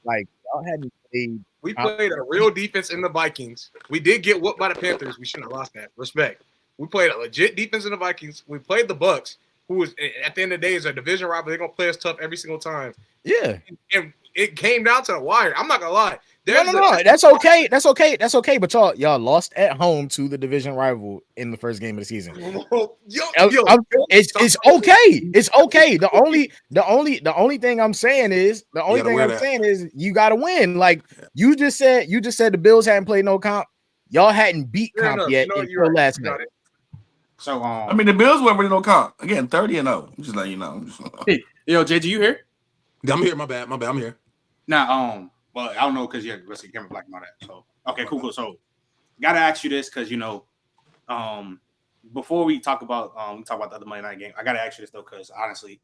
like y'all hadn't played. We played a real defense in the Vikings. We did get whooped by the Panthers. We shouldn't have lost that. Respect. We played a legit defense in the Vikings. We played the Bucks, who was at the end of the day is a division rival. They're gonna play us tough every single time. Yeah. And it came down to the wire. I'm not gonna lie. No. That's okay. That's okay. But y'all lost at home to the division rival in the first game of the season. It's okay. It's okay. The only thing I'm saying is you gotta win. Like you just said the Bills hadn't played no comp. Y'all hadn't beat comp yet until last night. So I mean the Bills weren't really no comp. Again, 30-0. I'm just letting you know. Hey, yo, JJ, you here? I'm here. My bad. I'm here. Now, well, I don't know because let's see, camera black and all that. So, okay, cool. So, gotta ask you this because before we talk about the other Monday night game, I gotta ask you this though because obviously,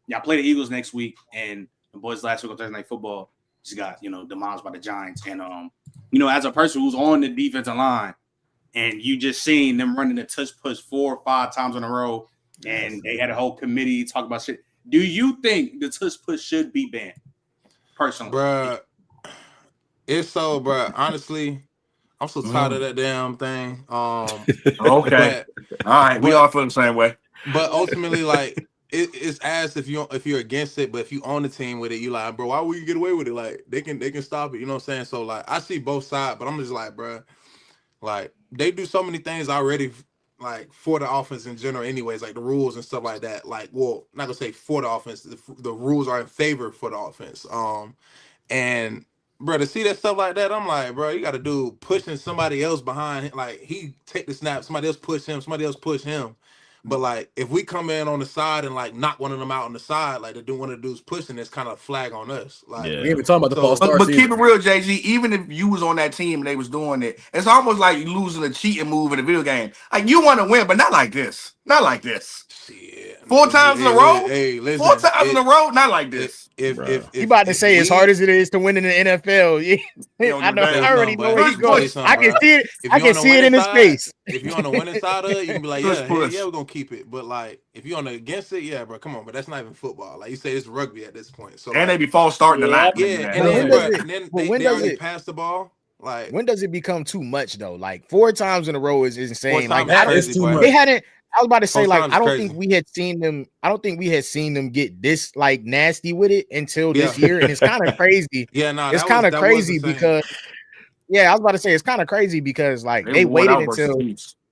y'all play the Eagles next week, and the boys last week on Thursday Night Football just got demolished by the Giants, and as a person who's on the defensive line, and you just seen them running the tush push 4 or 5 times in a row, and they had a whole committee talk about shit. Do you think the tush push should be banned? Personally, Bruh, it's so, bruh. Honestly, I'm so tired of that damn thing. Okay, all right, we all feel the same way. But ultimately, like, it's as if you're against it, but if you own the team with it, you like, bro, why would you get away with it? Like, they can stop it. You know what I'm saying? So like, I see both sides, but I'm just like, bruh, like they do so many things already, like for the offense in general, anyways, like the rules and stuff like that. Like, well, not gonna say for the offense, the rules are in favor for the offense. And bro, to see that stuff like that, I'm like, bro, you got to do pushing somebody else behind. Like he take the snap, somebody else push him, somebody else push him. But like, if we come in on the side and like knock one of them out on the side, like one of the dudes pushing, it's kind of a flag on us. Like, we ain't even talking about the false start. But keep it real, JG. Even if you was on that team and they was doing it, it's almost like you losing a cheating move in a video game. Like you want to win, but not like this. Not like this. Shit. 4 times in a row. Hey, listen, 4 times in a row, not like this. If you about to say as hard as it is to win in the NFL, I know. I already know where he's going. I can see it. I can see it in his face. If you're on the winning side of it, you can be like, yeah, we're gonna keep it. But like, if you're on the against it, yeah, bro, come on, but that's not even football. Like you say, it's rugby at this point. So and they be false starting the line. Yeah, and then they already passed the ball. Like, when does it become too much though? Like 4 times in a row is insane. Like that is too much. They hadn't. I was about to say, 4 like, times I don't crazy. think we had seen them. I don't think we had seen them get this like nasty with it until this year, and it's kind of crazy. Yeah, no, it's kind of crazy because, I was about to say it's kind of crazy because like they waited until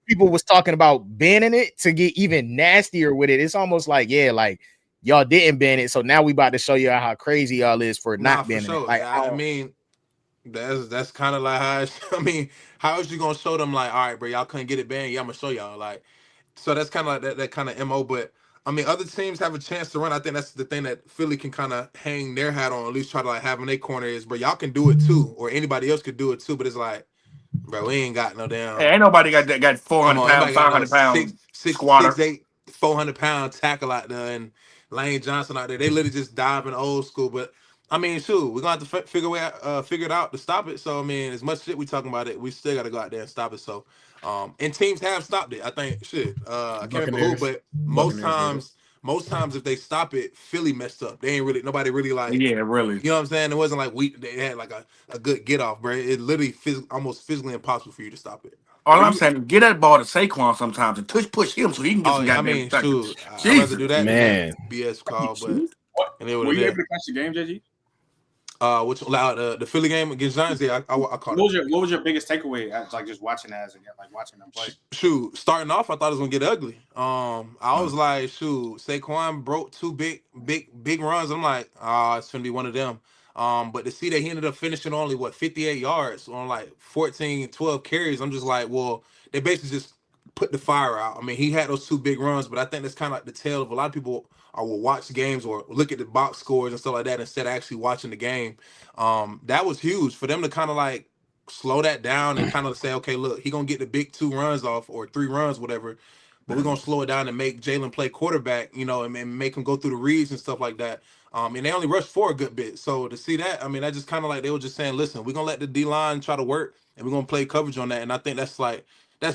people was talking about banning it to get even nastier with it. It's almost like like y'all didn't ban it, so now we about to show you how crazy y'all is for not banning it. Like, I mean, that's kind of like how I mean, how is you gonna show them like, all right, bro, y'all couldn't get it banned? Yeah, I'm gonna show y'all like. So that's kind of like that kind of MO. But I mean, other teams have a chance to run. I think that's the thing that Philly can kind of hang their hat on, at least try to like have in their corner is, bro, y'all can do it too, or anybody else could do it too. But it's like, bro, we ain't got no damn. Hey, ain't nobody got 400 pounds, 500 pounds, 6'8", 400-pound tackle out there, and Lane Johnson out there. They literally just dive in old school. But I mean, shoot, we're gonna have to figure it out to stop it. So I mean, as much shit we talking about it, we still got to go out there and stop it. So. And teams have stopped it. I think I can't remember who, but most times if they stop it, Philly messed up. They ain't nobody really like. Yeah, really. You know what I'm saying? It wasn't like they had like a good get off, bro. It literally almost physically impossible for you to stop it. All I'm saying, get that ball to Saquon sometimes and push him so he can get some goddamn shoot, I'd rather do that, man. BS call, but were you able to catch the game, JG? Which allowed the Philly game against Giants? Yeah, I caught it. What was your biggest takeaway? Like just watching that as like watching them play. Shoot, starting off, I thought it was gonna get ugly. I was like, shoot, Saquon broke 2 big runs. I'm like, it's gonna be one of them. But to see that he ended up finishing only 58 yards on like 12 carries, I'm just like, well, they basically just put the fire out. I mean, he had those 2 big runs, but I think that's kind of like the tale of a lot of people will watch games or look at the box scores and stuff like that instead of actually watching the game. That was huge for them to kind of like slow that down and kind of say, okay, look, he gonna get the big 2 runs off or 3 runs, whatever, but we're gonna slow it down and make Jalen play quarterback, and make him go through the reads and stuff like that. And they only rushed 4 a good bit. So to see that, I mean, that just kind of like they were just saying, listen, we're gonna let the D-line try to work and we're gonna play coverage on that. And I think that's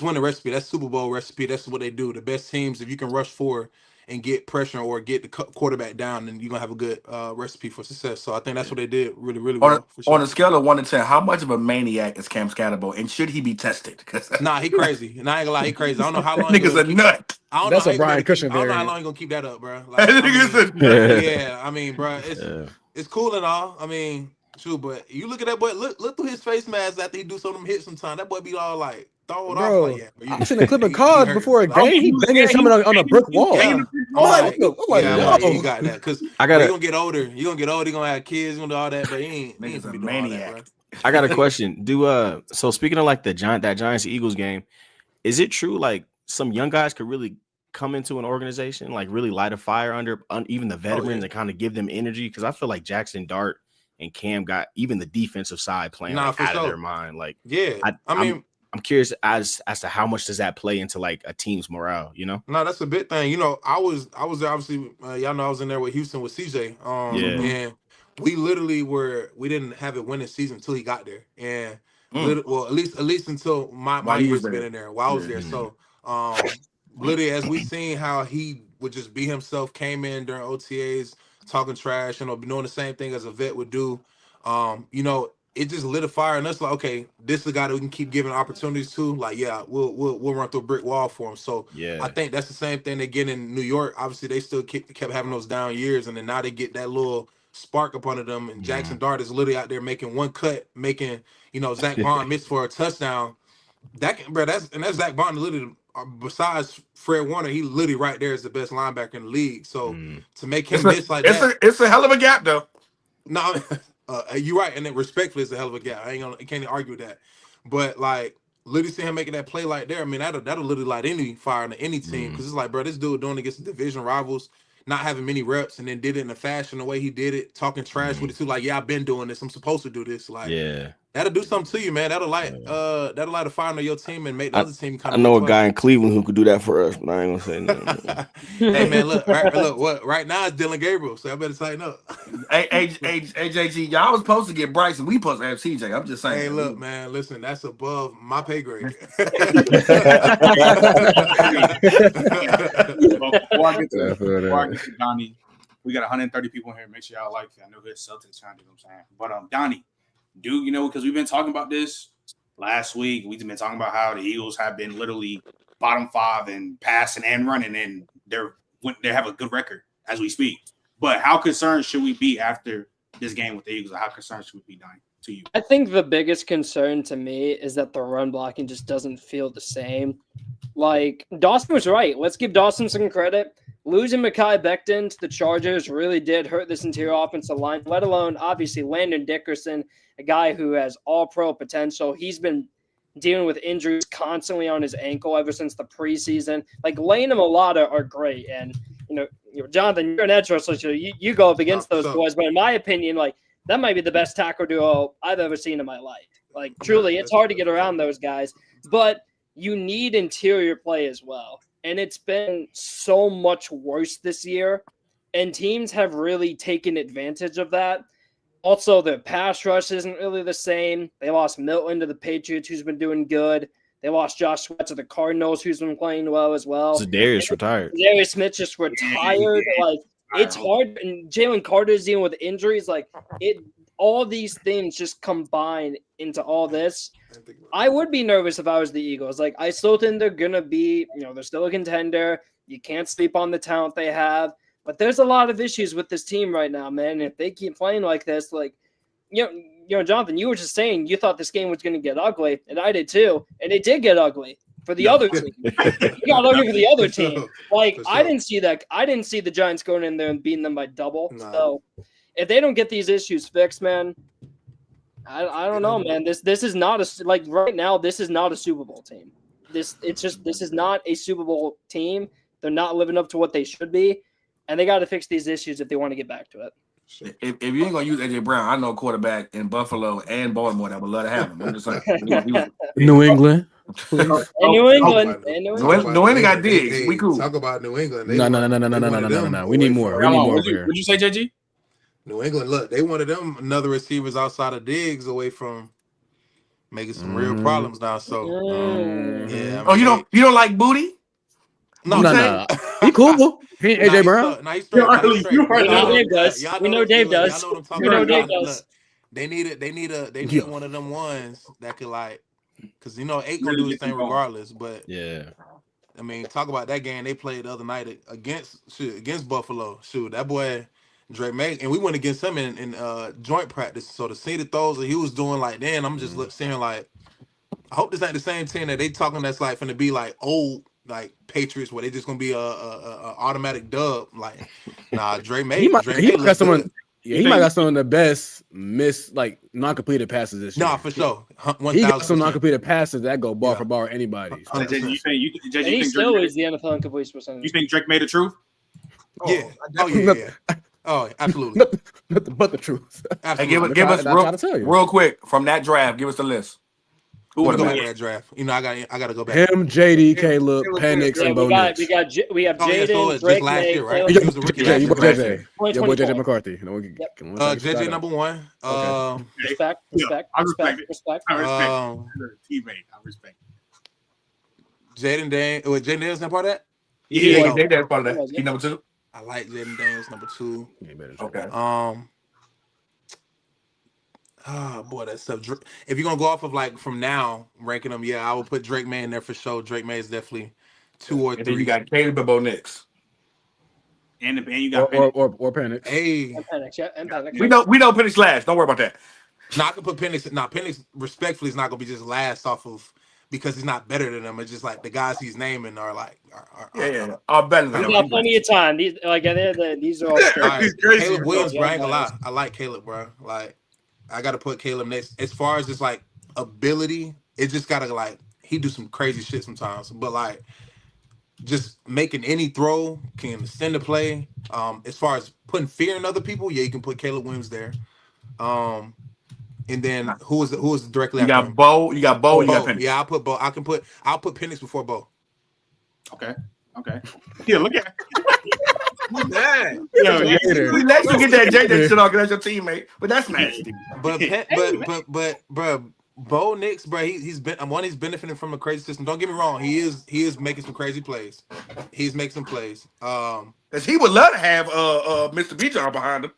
winning recipe. That's Super Bowl recipe. That's what they do. The best teams, if you can rush 4 and get pressure or get the quarterback down, then you're gonna have a good recipe for success. So I think that's what they did really, really well. On a scale of 1 to 10, how much of a maniac is Cam Scatterbo, and should he be tested? Nah, he crazy. And I ain't gonna lie, he crazy. I don't know how long. Nigga's a nut. That's a Brian Cushing I don't know how variant. long he gonna keep that up, bro. Like, I mean, bro, it's cool and all. I mean, true, but you look at that boy. Look through his face mask after he do some of them hits. Sometimes that boy be all like. Bro, I've seen a clip of cards before a game. He banging something on a brick wall. You got that because you're gonna get older. You're gonna have kids. You're gonna do all that, but he ain't a maniac. That, I got a question. So speaking of like that Giants Eagles game, is it true like some young guys could really come into an organization, like really light a fire under even the veterans and kind of give them energy? Because I feel like Jackson Dart and Cam got even the defensive side playing out of their mind. Like, I'm curious as to how much does that play into like a team's morale, No, that's a big thing. I was there obviously. Y'all know I was in there with Houston with CJ. And we literally we didn't have it winning season until he got there. And Well, at least until my years been in there, while I was there. So, literally, as we seen how he would just be himself, came in during OTAs, talking trash, doing the same thing as a vet would do. It just lit a fire in us. Like, okay, this is a guy that we can keep giving opportunities to. Like, yeah, we'll run through a brick wall for him. So, yeah, I think that's the same thing they get in New York. Obviously, they still kept having those down years, and then now they get that little spark up under them. And Jackson Dart is literally out there making one cut, making Zach Bond miss for a touchdown. That's Zach Bond literally. Besides Fred Warner, he literally right there is the best linebacker in the league. So to make him miss like that, it's a hell of a gap, though. No, you're right, and then respectfully, it's a hell of a gap. I can't even argue with that. But like, literally see him making that play like there. I mean, that'll literally light any fire in any team, because it's like, bro, this dude doing against the division rivals, not having many reps, and then did it in a fashion the way he did it, talking trash with it too. Like, yeah, I've been doing this. I'm supposed to do this. Like, yeah. That'll do something to you, man. That'll light a fire under your team and make the other team kind of. I know a guy in Cleveland who could do that for us, but I ain't gonna say nothing. Hey man, look, right now it's Dylan Gabriel, so I better tighten up. AJG, y'all was supposed to get Bryson. We supposed to have CJ. I'm just saying. Hey, look, man, listen, that's above my pay grade. Before I get to Donnie, we got 130 people in here. Make sure y'all like it. I know his Celtics fan, you know what I'm saying? But Donnie, because we've been talking about this last week. We've been talking about how the Eagles have been literally bottom 5 and passing and running, and they have a good record as we speak. But how concerned should we be after this game with the Eagles? Or how concerned should we be, Donnie, to you? I think the biggest concern to me is that the run blocking just doesn't feel the same. Like, Dawson was right. Let's give Dawson some credit. Losing Mekhi Becton to the Chargers really did hurt this interior offensive line, let alone, obviously, Landon Dickerson, a guy who has all-pro potential. He's been dealing with injuries constantly on his ankle ever since the preseason. Like, Lane and Mulata are great. And, Jonathan, you're an edge rusher, so you go up against those boys. But in my opinion, like, that might be the best tackle duo I've ever seen in my life. Like, truly, it's hard to get around those guys. But you need interior play as well. And it's been so much worse this year. And teams have really taken advantage of that. Also, their pass rush isn't really the same. They lost Milton to the Patriots, who's been doing good. They lost Josh Sweat to the Cardinals, who's been playing well as well. Darius retired. Darius Smith just retired. Like, it's hard. And Jalen Carter's dealing with injuries. Like, all these things just combine into all this. I would be nervous if I was the Eagles. Like, I still think they're going to be, they're still a contender. You can't sleep on the talent they have. But there's a lot of issues with this team right now, man. If they keep playing like this, like, Jonathan, you were just saying you thought this game was going to get ugly, and I did too. And it did get ugly for the other team. It got ugly for the other team. Like, I didn't see that. I didn't see the Giants going in there and beating them by double. No. So if they don't get these issues fixed, man, I don't know, man. This is not right now. This is not a Super Bowl team. This is not a Super Bowl team. They're not living up to what they should be, and they got to fix these issues if they want to get back to it. If you ain't gonna use AJ Brown, I know a quarterback in Buffalo and Baltimore that would love to have him. I'm just like New England. New England got digs. We cool. Talk about New England. No. We need more. What'd you say, JG? New England, look, they wanted them another receivers outside of Diggs away from making some real problems now. So, yeah. I mean, you don't like Booty? No. He cool. He ain't AJ Brown. We know Dave does. We know Dave does. They need one of them ones that could, like, because Ake gonna do his thing regardless. But yeah, I mean, talk about that game they played the other night against Buffalo. Shoot, that boy Drake May, and we went against him in joint practice. So to see the throws that he was doing, like, then I'm just sitting here like, I hope this ain't the same team that they talking that's like finna be like old like Patriots where they just gonna be a automatic dub. Like, nah, Drake May. He might got some of the best non-completed passes this year. Nah, for sure. He got some non-completed passes that go ball for ball with anybody. He still is the NFL incompletion percentage. You think Drake made the truth? Yeah. Yeah. Oh, absolutely. Nothing but the truth. Hey, give us real quick from that draft. Give us the list. Who was Quarterback. going that draft? You know, I got to go back. Him, JD, Caleb, Penix, and Bo we have Nix. Jaden, just Drake, last May, year, right? Caleb. He was a rookie Yeah, last you year. boy JJ. Your boy JJ 2024. McCarthy. JJ number 1. Respect. I respect it. Respect. I respect it. Teammate. I respect it. Jaden Daniels. Jaden Daniels not part of that? Yeah, that's part of that. He number 2. I like Jaden Daniels number 2. Okay. Oh boy, that stuff. If you're gonna go off of like from now ranking them, yeah, I would put Drake May in there for sure. Drake May is definitely 2 or 3. And then you got Caleb and Bo Nix. And you got or Penix. Hey, And Penix. We know Penix last. Don't worry about that. no, I can put Penix. No, Penix respectfully is not gonna be just last off of because he's not better than them. It's just like the guys he's naming are like Are better than We him. got plenty of time. These these are all Right. crazy. Caleb Williams, bro, I ain't gonna lie. guys. I like Caleb, bro. Like, I gotta put Caleb next. As far as just like ability, it just gotta like he do some crazy shit sometimes. But like, just making any throw can extend the play. As far as putting fear in other people, yeah, you can put Caleb Williams there. And then who was directly You after got him? Bo. You got Bo. You got Bo. Penix. Yeah, I'll put Bo. I'll put Penix before Bo. Okay. Yeah, look at Who's that? We let you get that JJ shit off because that's your teammate, but that's nasty. But bro, Bo Nix, bro, he's benefiting from a crazy system. Don't get me wrong, he is making some crazy plays. He's making some plays. Because he would love to have Mr. Bijan behind him.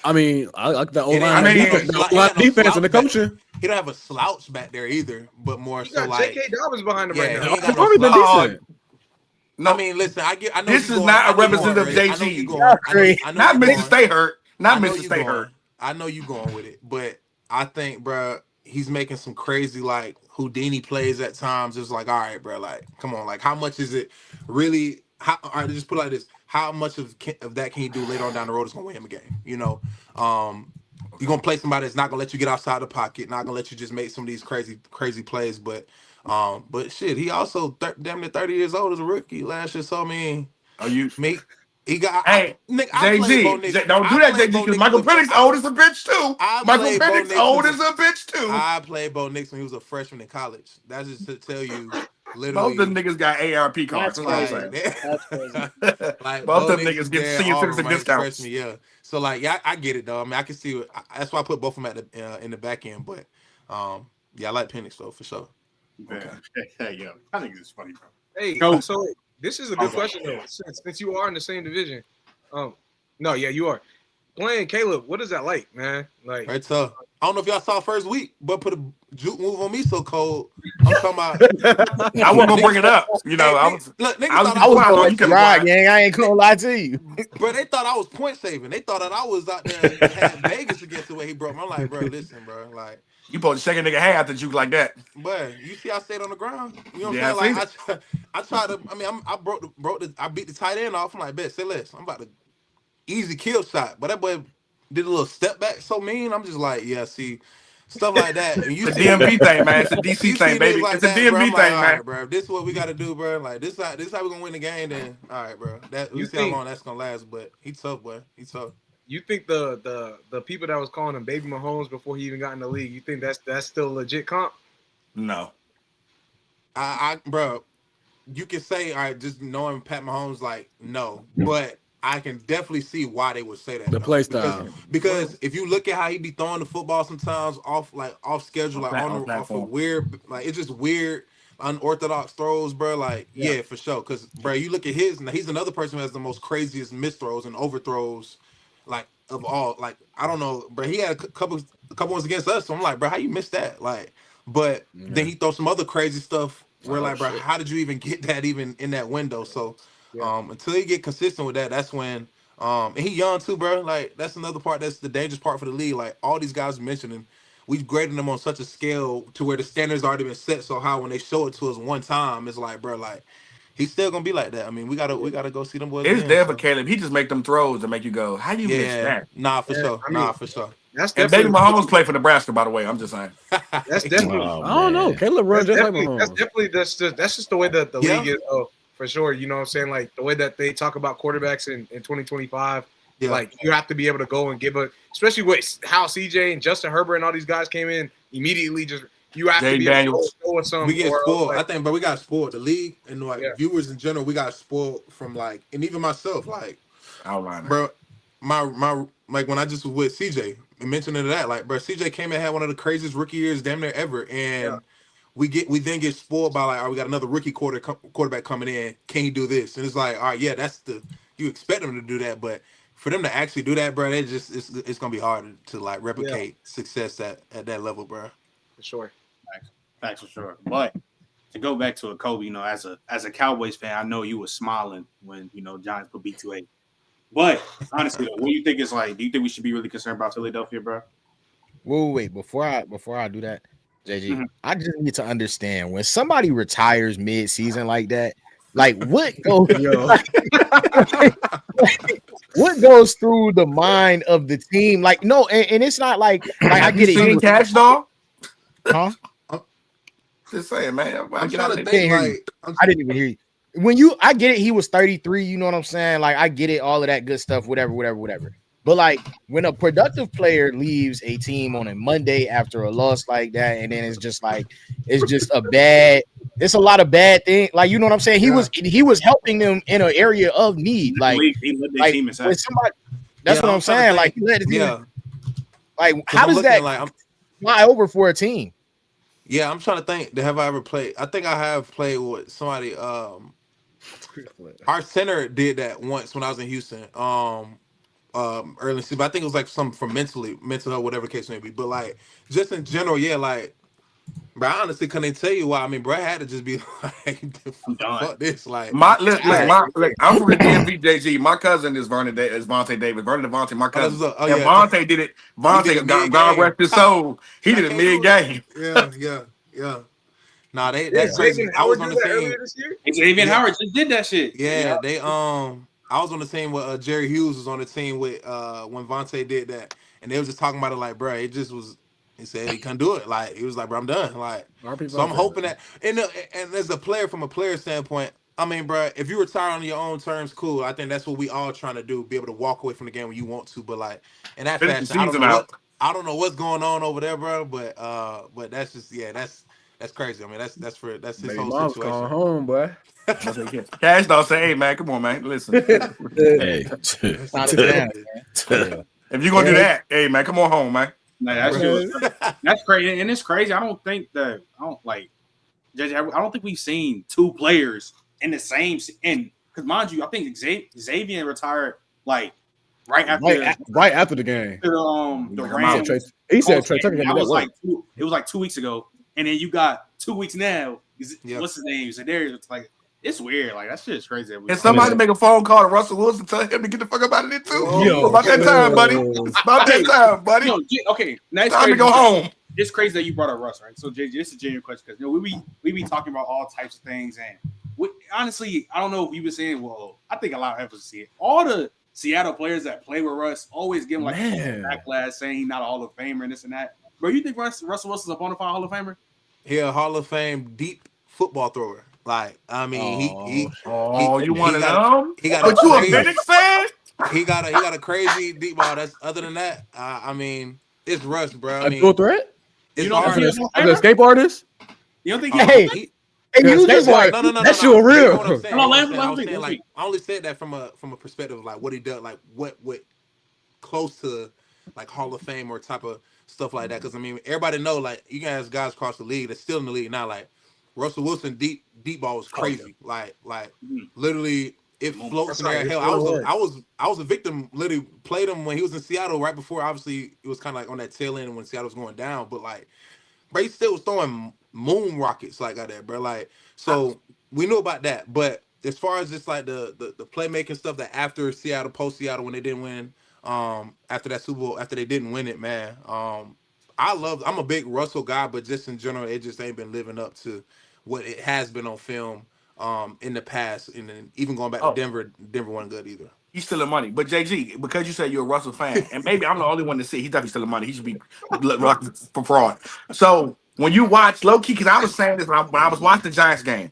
I mean, I like the O-line. I mean, defense and the coaching. He don't have a slouch back there either, but more You so got like J.K. Dobbins behind him yeah, right he now. ain't got He's probably been decent. No, I mean, listen, I know this you is going- not I a know you representative going, of Ray. I know you JG. going. I know Not you Mr. going. Stay Hurt. Not I know Mr. you Stay going. Hurt. I know you going with it, but I think, bro, he's making some crazy like Houdini plays at times. It's like, all right, bro, like, come on, like, how much is it really? All right, just put it like this: how much of that can he do later on down the road? Is going to win him a game, you know? You're gonna play somebody that's not gonna let you get outside the pocket, not gonna let you just make some of these crazy plays, but shit, he also damn near 30 years old as a rookie last year. So I mean, he got Nick, JG. Don't do that, JG, because Michael Penix old as a bitch too. Michael Penix old as a bitch too. I played Bo Nix when he was a freshman in college. That's just to tell you, Both literally. them niggas got ARP cards. That's crazy. That's crazy. Like both them Bo Nix niggas get there, senior Auburn, citizen right, discounts. freshman, yeah. So like, yeah, I get it though. I mean, I can see it. That's why I put both of them at the in the back end. But yeah, I like Penix though for sure. Okay. Hey, yo, I think this is funny, bro. Hey, Go. so this is a good question though. Since you are in the same division, no, yeah, you are playing Caleb. What is that like, man? Like, Right, so I don't know if y'all saw first week, but put a juke move on me so cold. I'm talking about. I wasn't gonna bring it up. You know, Hey, I was going right, gang. I ain't gonna lie to you. Bro, they thought I was point saving. They thought that I was out there and had Vegas against the way he broke me. I'm like, bro, listen, bro, like. You supposed to shake a nigga hand after juke like that. But you see, I stayed on the ground. You know what Yeah, I'm saying? Like I tried to. I mean, I beat the tight end off. I'm like, bet, say less. I'm about to easy kill shot. But that boy did a little step back so mean. I'm just like, yeah, see, stuff like that. And you It's a see, DMV thing, man. It's a DC you thing, see baby. niggas like It's a that, DMV bro. I'm thing, like, all man. right, bro. If this is what we got to do, bro. Like this how we gonna win the game. Then all right, bro. We see how long that's gonna last. But he tough, boy. He tough. you think the people that was calling him Baby Mahomes before he even got in the league, you think that's still a legit comp? No. Bro, you can say, all right, just knowing Pat Mahomes, like, no, but I can definitely see why they would say that. The play style. Because if you look at how he be throwing the football sometimes off schedule, like off of weird, like it's just weird, unorthodox throws, bro. Like, yeah, for sure. Because, bro, you look at he's another person who has the most craziest misthrows and overthrows, like, of all. Like, I don't know, bro. He had a couple ones against us. So I'm like, bro, how you missed that? Like, but then he throws some other crazy stuff. We're like, bro, how did you even get that even in that window? So until you get consistent with that, that's when and he young too, bro. Like that's another part that's the dangerous part for the league. Like all these guys mentioning, we've graded them on such a scale to where the standards already been set so high when they show it to us one time, it's like, bro, like he's still gonna be like that. I mean, we gotta go see them boys. It's again, there so. for Caleb. He just make them throws to make you go, how you miss that? Nah, for sure. I mean, For sure. That's And definitely Baby Mahomes played for Nebraska, by the way. I'm just saying. That's definitely. I don't know. Caleb runs just like Mahomes. That's just the way that the league is. Oh, for sure. You know what I'm saying? Like the way that they talk about quarterbacks in 2025. Yeah. Like you have to be able to go and give especially with how CJ and Justin Herbert and all these guys came in immediately, just you have to be Daniels. able to some. We get or spoiled. like, I think, but we got spoiled. The league and like Yeah. viewers in general, we got spoiled from like, and even myself, like, Outline. bro, my like when I just was with CJ and mentioning that, like, bro, CJ came and had one of the craziest rookie years damn near ever, and we then get spoiled by like, oh, we got another rookie quarterback coming in. Can he do this? And it's like, all right, yeah, you expect them to do that, but for them to actually do that, bro, it's gonna be hard to like replicate success at that level, bro. For sure. Facts for sure. But to go back to a Kobe, as a Cowboys fan, I know you were smiling when Giants put B2A. But honestly, what do you think is like? Do you think we should be really concerned about Philadelphia, bro? Wait, before I do that, JG, I just need to understand when somebody retires mid-season like that, like what goes what goes through the mind of the team? Like, no, and it's not like I get it. Seen Cash Dog? Huh? Just saying, man. I'm trying to think. I didn't even hear you. I get it. He was 33. You know what I'm saying? Like, I get it. All of that good stuff. Whatever. But like, when a productive player leaves a team on a Monday after a loss like that, and then it's just like, it's a lot of bad things. Like, you know what I'm saying? He was helping them in an area of need. Like, he led their team when somebody. That's what I'm saying. Like, he led the team. Like, how does that fly over for a team? Yeah, I'm trying to think. Have I ever played? I think I have played with somebody. Our center did that once when I was in Houston. Early season, but I think it was like something from mental health, whatever the case may be. But like, just in general, yeah, like, bro, I honestly couldn't tell you why. I mean, bro, I had to just be like, fuck this. Like, I'm from the DMV, JG. My cousin is Vontae Davis. Vontae, my cousin. Vontae did it. Vontae, God rest his soul. He did it mid-game. Yeah. Nah, that's crazy. I was on the same. Xavier Howard just did that shit. Yeah, they I was on the same with Jerry Hughes was on the team with when Vontae did that, and they was just talking about it like, bro, it just was. He said he couldn't do it. Like, he was like, bro, I'm done. Like, so I'm hoping that, and as a player, from a player standpoint, I mean, bro, if you retire on your own terms, cool. I think that's what we all trying to do, be able to walk away from the game when you want to. But like, in that fashion, I don't know what's going on over there, bro. But that's just that's crazy. I mean, that's his whole situation. Going home, boy. Cash Dog say, hey man, come on, man. Listen. Hey. If you're gonna do that, hey man, come on home, man. Like, that's crazy, and it's crazy. I don't think we've seen two players in the same. And because mind you, I think Xavier retired like right after the game. The Rams. He said Trey Tucker. It was like 2 weeks ago, and then you got 2 weeks now. What's his name? Zadarius. It's like, it's weird. Like, that shit is crazy. And somebody make a phone call to Russell Wilson, tell him to get the fuck up out of there too. About that time, buddy. About that time, buddy. Okay, now time to go home. It's crazy that you brought up Russ, right? So, JJ, this is a genuine question because we be talking about all types of things, and honestly, I don't know if you were saying. Well, I think a lot of emphasis see it. All the Seattle players that play with Russ always give him like backlash, saying he's not a Hall of Famer and this and that. Bro, you think Russell Wilson's a bona fide Hall of Famer? He a Hall of Fame deep football thrower. Like, I mean, he you want to know? He got you a Phoenix fan? He got a crazy deep ball. That's other than that. I mean, it's Russ, bro. I mean, dual threat. It's hard. As an escape artist. You don't think? And you just like that's your real. I only said that from a perspective of like what he does, like what close to like Hall of Fame or type of stuff like that. Because I mean, everybody know like you guys across the league that's still in the league now. Like Russell Wilson deep ball was crazy. Like literally it floats in there. Hell, I was a victim. Literally played him when he was in Seattle right before. Obviously, it was kind of like on that tail end when Seattle was going down. But like, bro, he still was throwing moon rockets like out there, bro. Like, so we knew about that. But as far as just like the playmaking stuff that after Seattle, post Seattle when they didn't win, after that Super Bowl, after they didn't win it, man. I'm a big Russell guy, but just in general, it just ain't been living up to what it has been on film in the past, and then even going back to Denver wasn't good either. He's stealing money. But JG, because you said you're a Russell fan, and maybe I'm the only one to see he's definitely stealing money. He should be locked for fraud. So when you watch low-key, because I was saying this when I was watching the Giants game,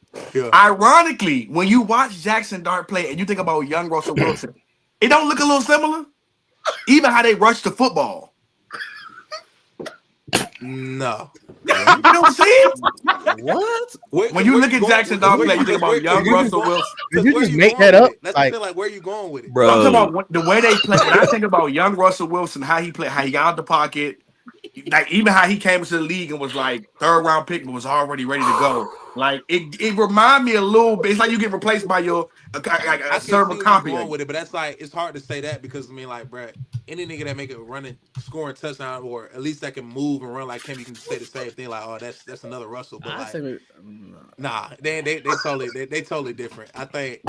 ironically, when you watch Jackson Dart play and you think about young Russell Wilson, it don't look a little similar? Even how they rush the football. No. You don't see it? What? When you look at Jackson Dog play, you think about young Russell Wilson. Did you just make that up? That's the thing. Like, where are you going with it, bro? I'm talking about the way they play. When I think about young Russell Wilson, how he played, how he got out the pocket, like even how he came into the league and was like 3rd round pick, but was already ready to go. Like it remind me a little bit. It's like you get replaced by your I cerebral copy with it, but that's like it's hard to say that because I mean, like, bro, any nigga that make it running, scoring touchdown, or at least that can move and run like him, you can say the same thing. Like, oh, that's another Russell. But like, nah, they totally different. I think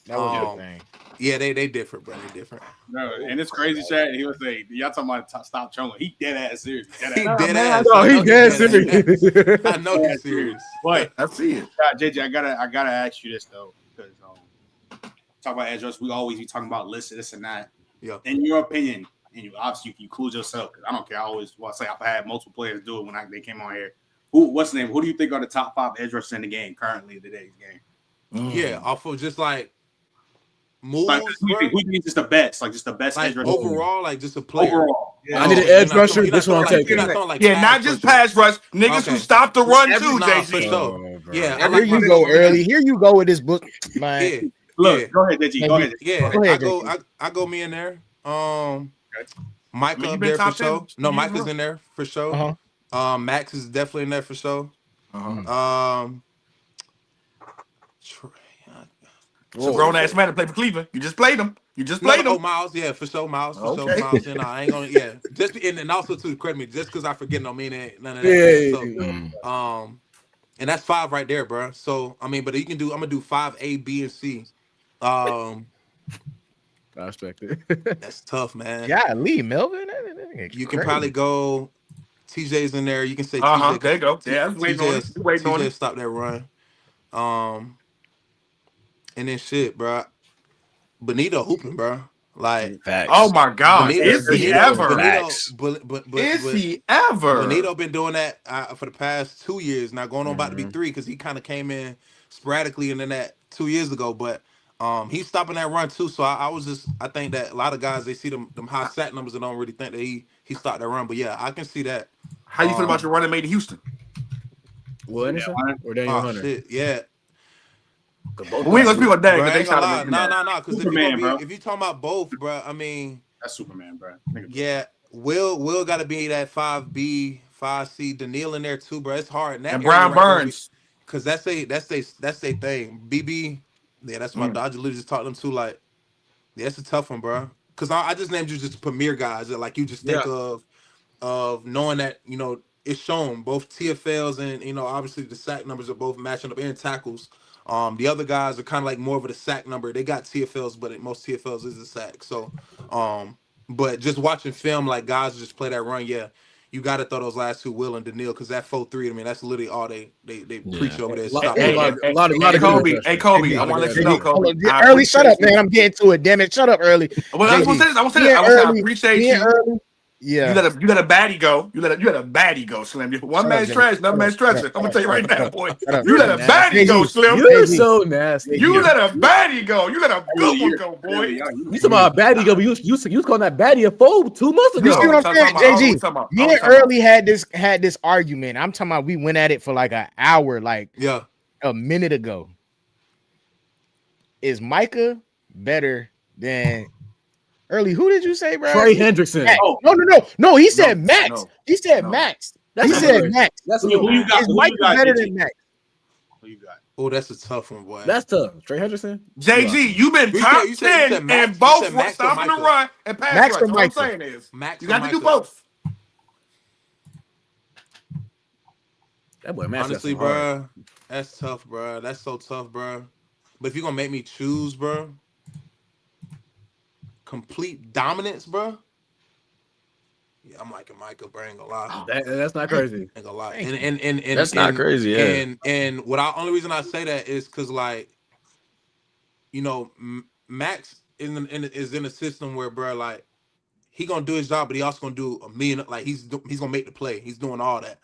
that was your thing. Yeah, they different, bro. They different. No, and it's crazy, Chad. He was say, y'all talking about stop trolling. He dead ass serious. He dead ass. No, he dead serious. I know he's serious. But I see it. JJ, I gotta ask you this though, because talk about edge rush, we always be talking about lists, this and that. Yeah. In your opinion, and you obviously you include yourself, because I don't care. I always say I've had multiple players do it when they came on here. What's the name? Who do you think are the top 5 edge rushers in the game currently in today's game? Yeah, off of just like moves. Like, who do you think is the best? Like just the best like edge rusher overall, like just a player. Overall. Yeah. I need an edge rusher. This one I'm taking. Not just pass rush. Niggas who stop the run too, JC. So, yeah, Here you go early. Here you go with this book, man. Yeah. Look, go ahead, JG. Go ahead. Yeah, Go ahead, I go me in there. Mike up been there for top sure. 10? No, Mike is in there for sure. Max is definitely in there for sure. It's a grown ass man to play for Cleveland. You just played him. Oh, Miles, yeah, for sure, Miles, for sure, Miles. And I ain't gonna, just and also to credit me, just because I forget, no meaning none of that. So, and that's 5 right there, bro. So I mean, but you can do. I'm gonna do 5 A, B, and C. I respect it. That's tough, man. Yeah, Lee Melvin. You can probably go. TJ's in there. You can say TJ. There you go. TJ stop that run. And then shit, bro. Benito hooping, bro. Like, facts. Oh my God, is he ever? Is he ever? Benito been doing that for the past 2 years now, going on about to be 3 because he kind of came in sporadically and then that 2 years ago, but he's stopping that run too. So I think that a lot of guys they see them high sack numbers and don't really think that he stopped that run. But yeah, I can see that. How you feel about your running mate in Houston? Will Anderson or Daniel Hunter? Shit, yeah. We ain't gonna speak on that because they shot him. No. Because if you talking about both, bro, I mean that's Superman, bro. Yeah, Will got to be that 5B, 5C. Daniil in there too, bro. It's hard. And Brian Burns, because that's a thing. BB, yeah, that's my Dodger literally just taught them too. Like, yeah, it's a tough one, bro. Because I just named you just premier guys that like you just think of knowing that it's shown both TFLs and obviously the sack numbers are both matching up and tackles. The other guys are kind of like more of a sack number. They got TFLs, but most TFLs is a sack. So, but just watching film, like guys just play that run. Yeah, you got to throw those last 2, Will and Daniil, because that 4-3. I mean, that's literally all they preach over there. A lot of Kobe. Hey, Kobe, I want to let you know, Kobe. Early, shut up, man. I'm getting to it. Damn it, shut up, Early. Well, I want to say this. I appreciate you. Early. Yeah, you let a baddie go. You let a baddie go, Slim. One man's trash, another man's trash. I'm gonna tell you right now, boy. You let a baddie go, Slim. You're so nasty. You let a baddie go. You let a good one go, boy. You talking about a baddie go? But you was calling that baddie a fool 2 months ago. You see what I'm saying, JG? Me and Early had this argument. I'm talking about we went at it for like an hour, like a minute ago. Is Micah better than Early? Who did you say, bro? Trey Hendrickson. No. He said Max. He said Max. He said Max. That's who you got. Is Micah better than Max? Who you got? Oh, that's a tough one, boy. That's tough. Trey Hendrickson. JG, you've been top 10 and both stopping the run and pass Max rush. or What I'm Micah? saying is, Max you got to do both. That boy Max. Honestly, bro, that's tough, bro. That's so tough, bro. But if you're gonna make me choose, bro, complete dominance, bro. Yeah, I'm liking Micah, bro. Ain't gonna lie. That's not crazy. Ain't gonna lie. And that's not crazy. Yeah. And only reason I say that is because like, Max is in a system where, bro, like he gonna do his job, but he also gonna do a million. Like he's gonna make the play. He's doing all that.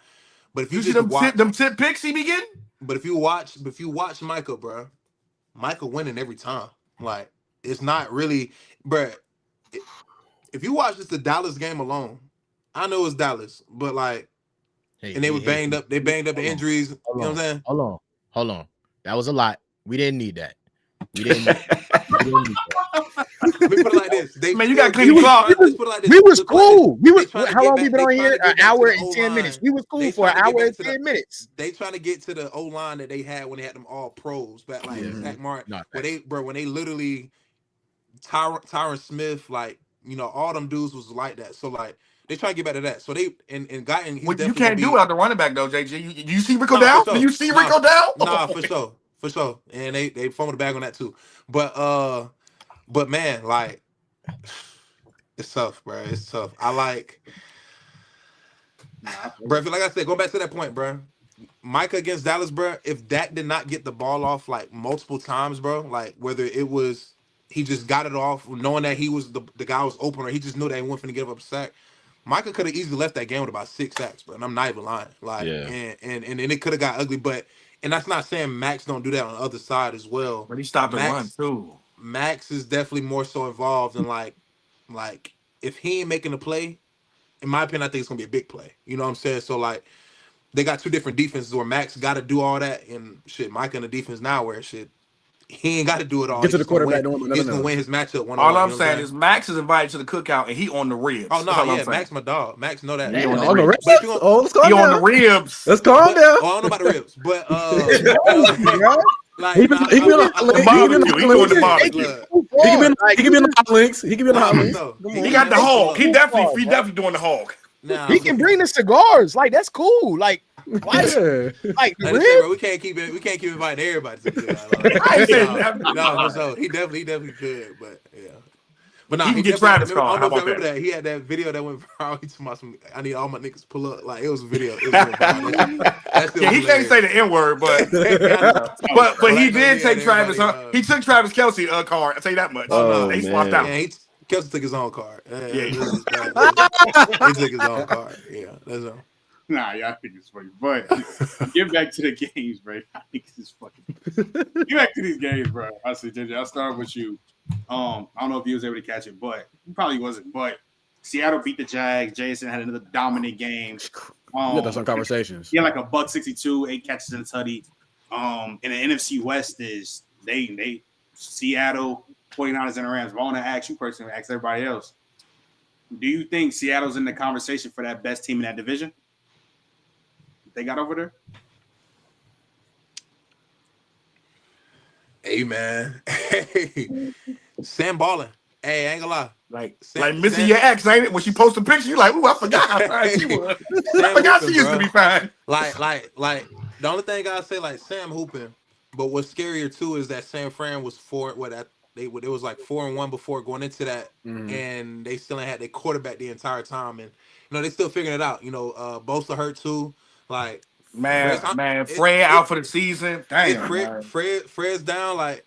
But if you see them tip picks he be getting. But if you watch Micah, bro, Micah winning every time. Like it's not really, bro. If you watch just the Dallas game alone, I know it's Dallas, but like and they were banged up. They banged up the injuries. You know what I'm saying? Hold on. That was a lot. We didn't need that. We didn't need that. Let me put it like this. Man, you got clean clock. We was cool. We was how long we been on here? An hour and 10 minutes. We was cool for an hour and 10 minutes. They trying to get to the O line that they had when they had them all pros back like Zach Martin. When they literally Tyron Smith, like, you know, all them dudes was like that. So like they try to get back to that. So they and what you can't do without the running back though, JJ. You see Rico down? Do you see Rico down? Nah, for sure. And they fumbled the bag on that too. But man, like, it's tough, bro. It's tough. I like, bro. Like I said, go back to that point, bro. Micah against Dallas, bro. If Dak did not get the ball off like multiple times, bro, like whether it was he just got it off knowing that he was the guy was open, or he just knew that he wasn't finna give up a sack, Micah could have easily left that game with about 6 sacks, bro. And I'm not even lying. Like, and it could have got ugly, but. And that's not saying Max don't do that on the other side as well. But he stopped and run too. Max is definitely more so involved in like if he ain't making a play, in my opinion, I think it's gonna be a big play. You know what I'm saying? So like they got two different defenses where Max got to do all that, and shit, Mike in the defense now where shit he ain't got to do it all. Get to the quarterback. He's gonna win his matchup. All I'm saying is Max is invited to the cookout and he on the ribs. Oh no, yeah, Max my dog. Max know that. He on the ribs. Let's calm down. He on the ribs. Let's calm down. I don't know about the ribs, but like he can be on the hot links. He can be on the hot links. He got the hog. He definitely doing the hog. He can bring the cigars. Like that's cool. Like why? Like the ribs? Bro, we can't keep inviting everybody to the no, so he definitely could, but yeah. But nah, he can get Travis called. I don't know if you remember that. He had that video that went viral. He told me, I need all my niggas to pull up. Like it was a video. It was yeah, he can't say the N-word, but he did take Travis. He took Travis Kelce card. I'll tell you that much. They swapped out. Yeah, Kelce took his own card. He took his own card. Yeah, that's all. Nah, y'all think it's funny. But get back to the games, bro. I think this is fucking. Get back to these games, bro. I said, JJ, I'll start with you. I don't know if he was able to catch it, but he probably wasn't. But Seattle beat the Jags. Jason had another dominant game. That's some conversations. He had like a $162, 8 catches in a tutty. And the NFC West is they Seattle, 49ers, and the Rams. But I want to ask you personally, ask everybody else. Do you think Seattle's in the conversation for that best team in that division? They got over there? Hey man, hey, Sam ballin'. Hey, I ain't gonna lie. Like missing your ex, ain't it? When she post a picture, you like, ooh, I forgot how fine she was. I forgot she used to be fine. Like the only thing I say, like Sam hooping, but what's scarier too is that San Fran was it was like 4-1 before going into that, and they still ain't had their quarterback the entire time, and you know they still figuring it out. You know, Bosa hurt too. Like Fred out for the season. Damn, Fred's down. Like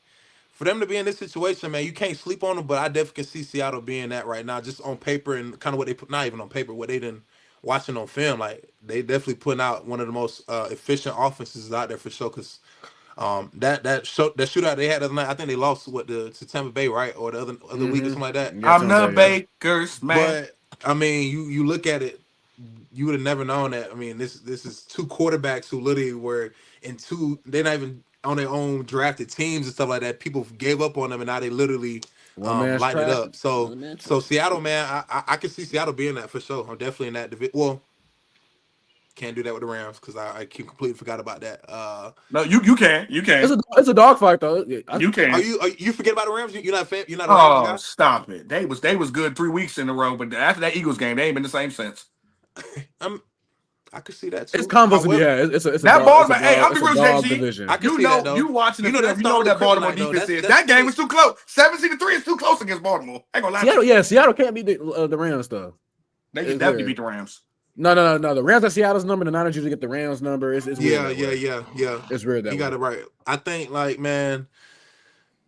for them to be in this situation, man, you can't sleep on them. But I definitely can see Seattle being that right now, just on paper and kind of what they put. Not even on paper, what they done watching on film. Like they definitely putting out one of the most efficient offenses out there for sure. Because that shootout they had the other night, I think they lost to Tampa Bay, right, or the other week or something like that. I'm the Bakers, man. But I mean, you look at it. You would have never known that. I mean, this is two quarterbacks who literally were they're not even on their own drafted teams and stuff like that. People gave up on them, and now they literally light it up. So Seattle, man, I can see Seattle being that for sure. I'm definitely in that division. Well, can't do that with the Rams because I completely forgot about that. No, you can. It's a dogfight though. You can. You forget about the Rams? You're not a fan? You're not a Rams guy? Stop it. They was good 3 weeks in a row, but after that Eagles game, they ain't been the same since. I could see that too. It's combos to be had. It's that Baltimore. Hey, I'll be real, JG. I can see that though. You watching the film, you know what that Baltimore defense is. That game was too close. 17-3 is too close against Baltimore. I ain't gonna lie. Seattle can't beat the Rams though. They can definitely beat the Rams. No. The Rams are Seattle's number. The Niners usually get the Rams number. It's weird. Yeah. It's weird that you got it right. I think like man.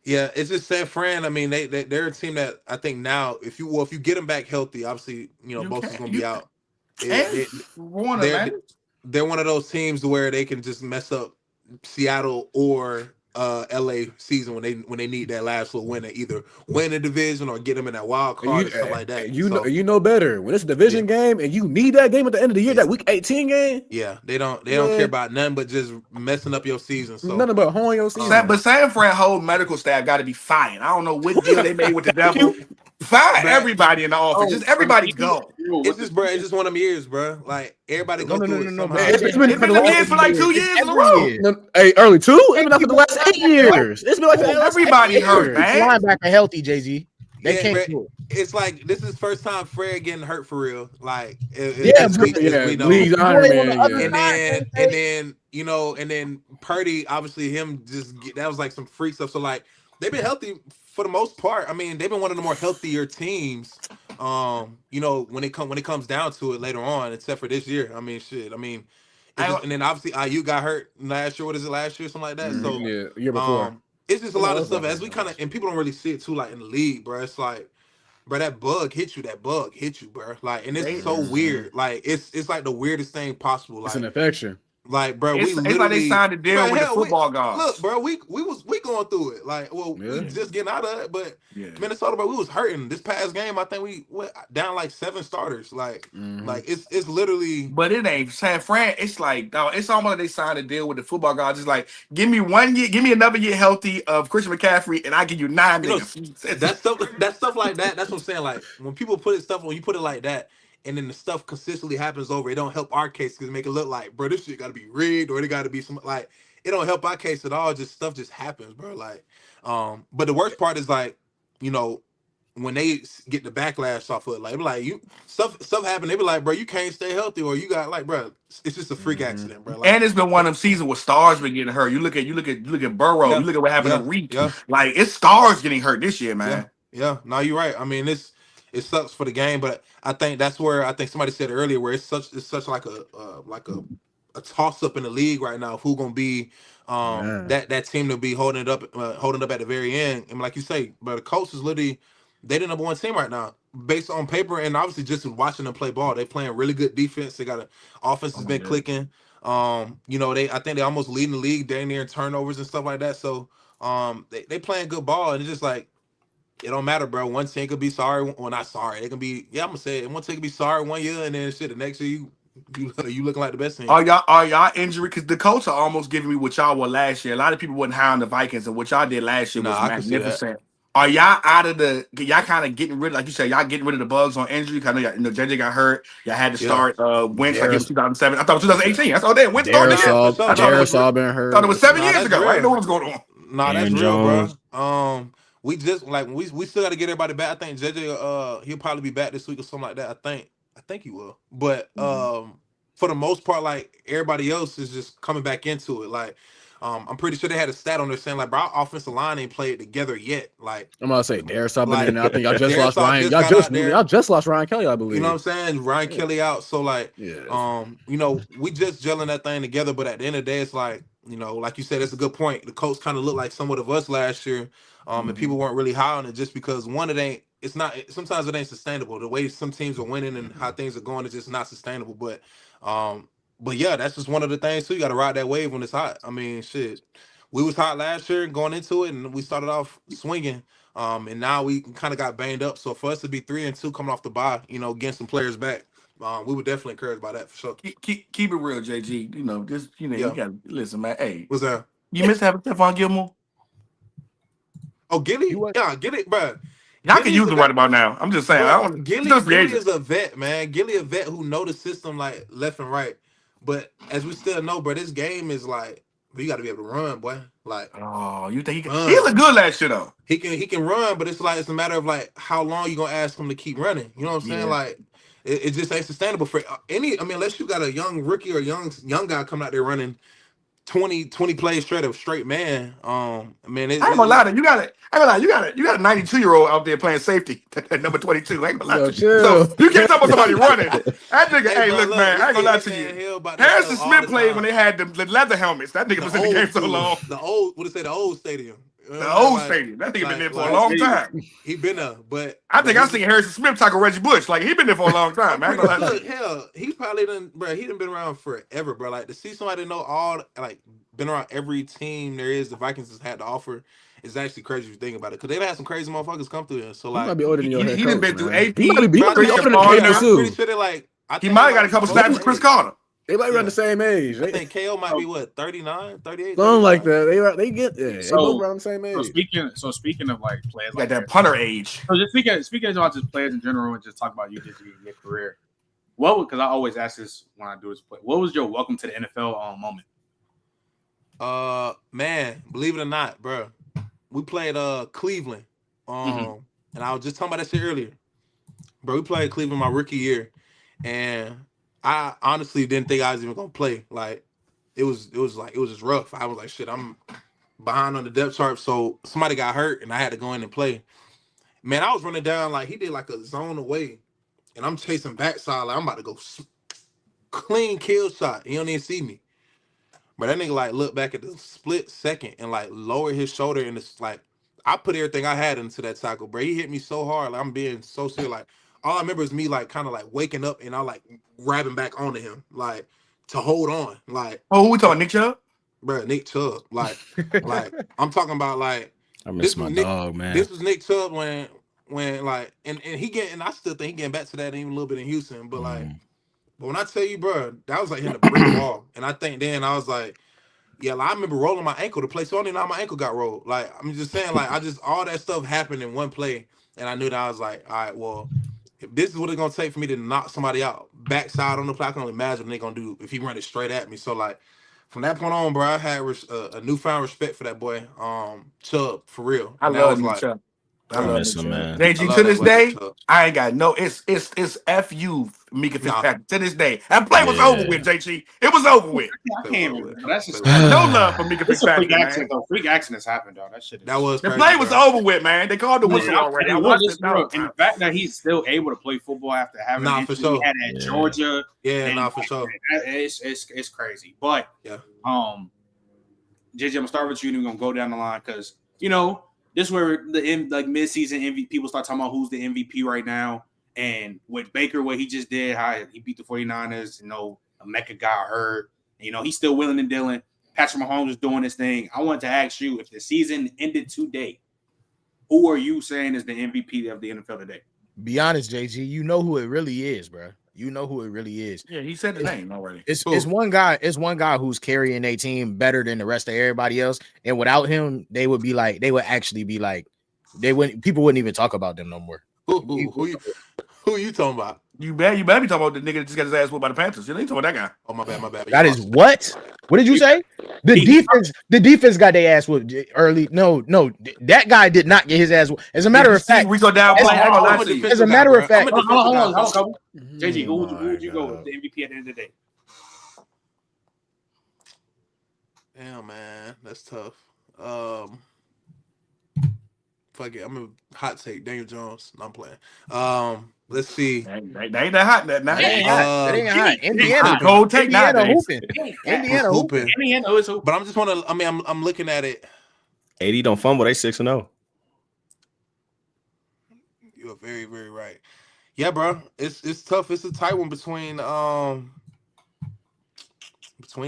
Yeah, it's just San Fran. I mean, they're a team that I think now, if you get them back healthy, obviously, both is going to be out. They're one of those teams where they can just mess up Seattle or LA season when they need that last little win to either win the division or get them in that wild card or something like that. You know better when it's a division game and you need that game at the end of the year, that week 18 game. Yeah, they don't care about nothing but just messing up your season. So nothing but holding your season. But San Fran whole medical staff got to be fired. I don't know what deal they made with the devil. Fire everybody in the office. Just everybody go. It's just one of them years, bro. Like everybody go through it somehow. It's been for like 2 years in a row. Hey, early 2? It's been for the last 8 years. It's been like everybody hurt, man. Linebacker healthy, Jay-Z. They can't do it. It's like this is first time Fred getting hurt for real. Like we know. And then Purdy, obviously that was like some freak stuff. So like they've been healthy for the most part. I mean, they've been one of the more healthier teams. When it comes down to it later on, except for this year. I mean, shit. I mean, and then obviously IU got hurt last year. What is it, last year? Something like that. So year before. It's just a lot of stuff as we kind of, and people don't really see it too, like in the league, bro. It's like, bro, that bug hit you, bro. Like, and it's so weird. Like, it's like the weirdest thing possible. Like, it's an infection. Like, bro, it's like they signed a deal with the football guys. Look, bro, we going through it. Like, we just getting out of it, but Minnesota, bro, we was hurting this past game. I think we went down like 7 starters. Like, like it's literally. But it ain't San Fran. It's like, dog, it's almost like they signed a deal with the football guys. It's like, give me 1 year, give me another year healthy of Christian McCaffrey, and I give you 9 years. That stuff like that. That's what I'm saying. Like, when people when you put it like that. And then the stuff consistently happens over. It don't help our case because it make it look like, bro, this shit got to be rigged or it got to be some like. It don't help our case at all. Just stuff just happens, bro. Like, but the worst part is like, when they get the backlash off of it, like you stuff happen. They be like, bro, you can't stay healthy, or you got like, bro, it's just a freak accident, bro. Like, and it's been one of them seasons where stars been getting hurt. You look at Burrow. You look at what happened to Reek. Like it's stars getting hurt this year, man. Yeah. No, you're right. I mean, it sucks for the game, but I think that's where somebody said earlier where it's such like a toss up in the league right now of who gonna be that team to be holding it up at the very end. And like you say, but the Colts is literally they the number 1 team right now based on paper and obviously just watching them play ball. They playing really good defense. They got offense has been clicking. I think they almost leading the league damn near in turnovers and stuff like that. So they playing good ball and it's just like. It don't matter, bro. One team could be sorry. Well, not sorry. They can be. Yeah, I'm gonna say it. One team could be sorry 1 year, and then shit. The next year, you looking like the best team. Are y'all injury? Because the Colts are almost giving me what y'all were last year. A lot of people wasn't high on the Vikings, and what y'all did last year was magnificent. Are y'all out of the? Y'all kind of getting rid, like you said, y'all getting rid of the bugs on injury? Kind of, JJ got hurt. Y'all had to start Wentz like it was 2007. I thought it was 2018. That's all day. Wentz started. Darisaw been hurt. I thought it was 7 years ago. I didn't know what was going on. Nah, that's real, bro. We just like we still got to get everybody back. I think JJ he'll probably be back this week or something like that. I think he will. But for the most part, like everybody else is just coming back into it. Like I'm pretty sure they had a stat on there saying like, bro, our offensive line ain't played together yet. Like I'm gonna say Darisaw been in there. I think y'all just lost Ryan. Y'all just lost Ryan Kelly, I believe. You know what I'm saying? Ryan Kelly out. So like, we just gelling that thing together. But at the end of the day, it's like, like you said, it's a good point. The Colts kind of looked like somewhat of us last year. And people weren't really high on it just because sometimes it ain't sustainable. The way some teams are winning and how things are going is just not sustainable. But yeah, that's just one of the things too. You got to ride that wave when it's hot. I mean, shit, we was hot last year going into it and we started off swinging. And now we kind of got banged up. So for us to be 3-2 coming off the bye, getting some players back, we were definitely encouraged by that for sure. Keep it real, JG. You got to listen, man. Hey, what's that? You missed having Stephon Gilmore? Oh, Gilly? Yeah, Gilly, bro. Y'all can use him right about now. I'm just saying. Gilly is a vet, man. Gilly a vet who know the system like left and right. But as we still know, bro, this game is like, you got to be able to run, boy. Like, you think he can? He look good last year though. He can run, but it's like it's a matter of like how long you gonna ask him to keep running. You know what I'm saying? Like, it just ain't sustainable for any. I mean, unless you got a young rookie or young guy coming out there running 20 plays straight of straight man. I ain't gonna lie to you. You got a 92-year-old out there playing safety at number 22. I ain't gonna lie to you. So you can't talk about somebody running. That nigga, hey, look, man, I ain't gonna lie to you. Harrison Smith played when they had the leather helmets. That nigga was in the game so long. The old stadium. The old stadium. That nigga been there for a long time. He been there, but I think I seen Harrison Smith tackle Reggie Bush. Like he been there for a long time. Man. Look, hell, he probably done, bro. He done been around forever, bro. Like to see somebody know all like been around every team there is the Vikings has had to offer. It's actually crazy if you think about it, because they've had some crazy motherfuckers come through here. So He like, might be older than your head He coach, done been through man. AP. He might be bro, older than Chris Candace I'm too. pretty sure they're like. He might have got a couple snaps with Chris Carter. They might run the same age. I think KO might be what 39, 38, Something like 39? that. They get there. They both around the same age. So speaking of like players, Got like that punter age. So just speaking about just players in general, and just talk about you just your career. Because I always ask this when I do this play. What was your welcome to the NFL moment? Man, believe it or not, bro, we played Cleveland. And I was just talking about that shit earlier. Bro, we played Cleveland my rookie year, and I honestly didn't think I was even gonna play. Like, it was just rough. I was like, shit, I'm behind on the depth chart, so somebody got hurt, and I had to go in and play. Man, I was running down like he did like a zone away, and I'm chasing backside like I'm about to go clean kill shot. He don't even see me. But that nigga like looked back at the split second and like lowered his shoulder, and it's like I put everything I had into that tackle, bro. He hit me so hard, like I'm being so serious. Like all I remember is me like kind of like waking up and I like grabbing back onto him, like to hold on. Like, oh, who we talking, Nick Chubb? Bro, Nick Chubb. Like I'm talking about like I miss my dog, man. This was Nick Chubb when like and I still think he getting back to that even a little bit in Houston, but like. But when I tell you, bro, that was like hitting a brick wall. And I think then I was like, yeah, like, I remember rolling my ankle to play. So I don't even know how my ankle got rolled. Like, I'm just saying, like, all that stuff happened in one play. And I knew that I was like, all right, well, if this is what it's going to take for me to knock somebody out backside on the play, I can only imagine what they're going to do if he run it straight at me. So, like, from that point on, bro, I had a newfound respect for that boy, Chubb, for real. I love Nick Chubb. I miss him, man. JG, to this day, I ain't got no. It's FU Mika Fitzpatrick to this day. That play was over with, JG. It was over with. I can't even. That's just no love for Mika It's a Fitzpatrick. freak accident, though. Freak accidents happen, though. That shit. The play was over with, man. They called the whistle already. I watched it. And the fact that he's still able to play football after having an for injury sure. he had at Georgia. Yeah, for sure. It's crazy. But JJ, I'm gonna start with you, and we're gonna go down the line because this is where the mid-season MVP people start talking about who's the MVP right now. And with Baker, what he just did, how he beat the 49ers, Mecca got hurt. He's still willing and dealing. Patrick Mahomes is doing his thing. I wanted to ask you, if the season ended today, who are you saying is the MVP of the NFL today? Be honest, JG, you know who it really is, bro. You know who it really is. Yeah, he said the name already. It's one guy. It's one guy who's carrying a team better than the rest of everybody else. And without him, they would actually be like, people wouldn't even talk about them no more. Who you talking about? You better be talking about the nigga that just got his ass whooped by the Panthers. You ain't talking about that guy. Oh, my bad. That is what? What did you say? The defense got their ass whooped early. No, that guy did not get his ass whooped. As a matter of fact, we go down. As a matter of fact, hold on. JG, who would you go with the MVP at the end of the day? Damn, man, that's tough. Fuck it, I'm a hot take. Daniel Jones. No, I'm playing. Let's see. That ain't that hot. That ain't hot. Indiana, cold take. Indiana hooping. Indiana hooping. Indiana is hooping. But I'm just want to. I mean, I'm looking at it. 80 don't fumble. They 6-0. You're very, very right. Yeah, bro. It's tough. It's a tight one between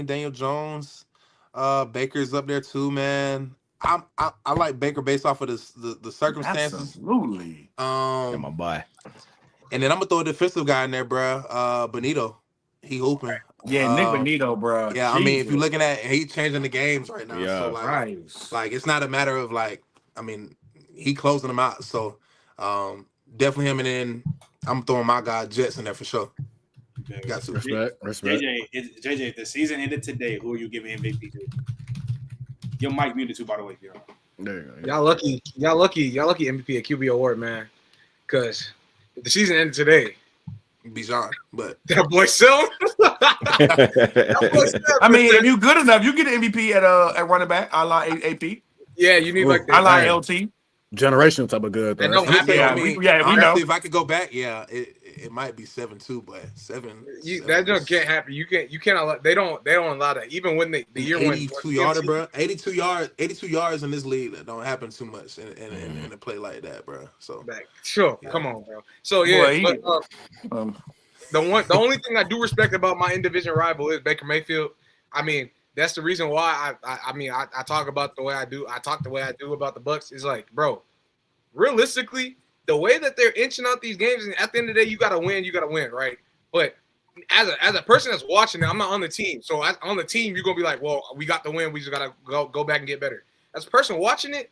Daniel Jones. Baker's up there too, man. I like Baker based off of the circumstances. Absolutely. My boy. And then I'm gonna throw a defensive guy in there, bro. Benito, he hooping. Yeah, Nick Benito, bro. Yeah, Jesus. I mean, if you're looking at, he changing the games right now. Yeah, so like it's not a matter of like, I mean, he closing them out. So definitely him, and then I'm throwing my guy Jets in there for sure. Okay. Got to respect. JJ, if the season ended today, who are you giving MVP to? Your mic muted too, by the way. There you go. Y'all lucky MVP at QB award, man. Because if the season ended today, Bijan, but that boy Self. I mean, if you good enough, you get an MVP at running back. I like AP. Yeah, you need like I like LT. Generational type of good. That don't happen. we know. If I could go back, yeah, it might be 7-2, but 7. That just can't happen. You can't allow. They don't allow that. Even when the year 82 yarder, bro. 82 yards in this league that don't happen too much in a play like that, bro. So sure, yeah. Come on, bro. So yeah, the only thing I do respect about my in-division rival is Baker Mayfield. I mean, that's the reason why I talk about the way I do. I talk the way I do about the Bucks. Is like, bro, realistically, the way that they're inching out these games, and at the end of the day, you gotta win, right? But as a person that's watching it, I'm not on the team. So on the team, you're gonna be like, well, we got the win. We just gotta go back and get better. As a person watching it,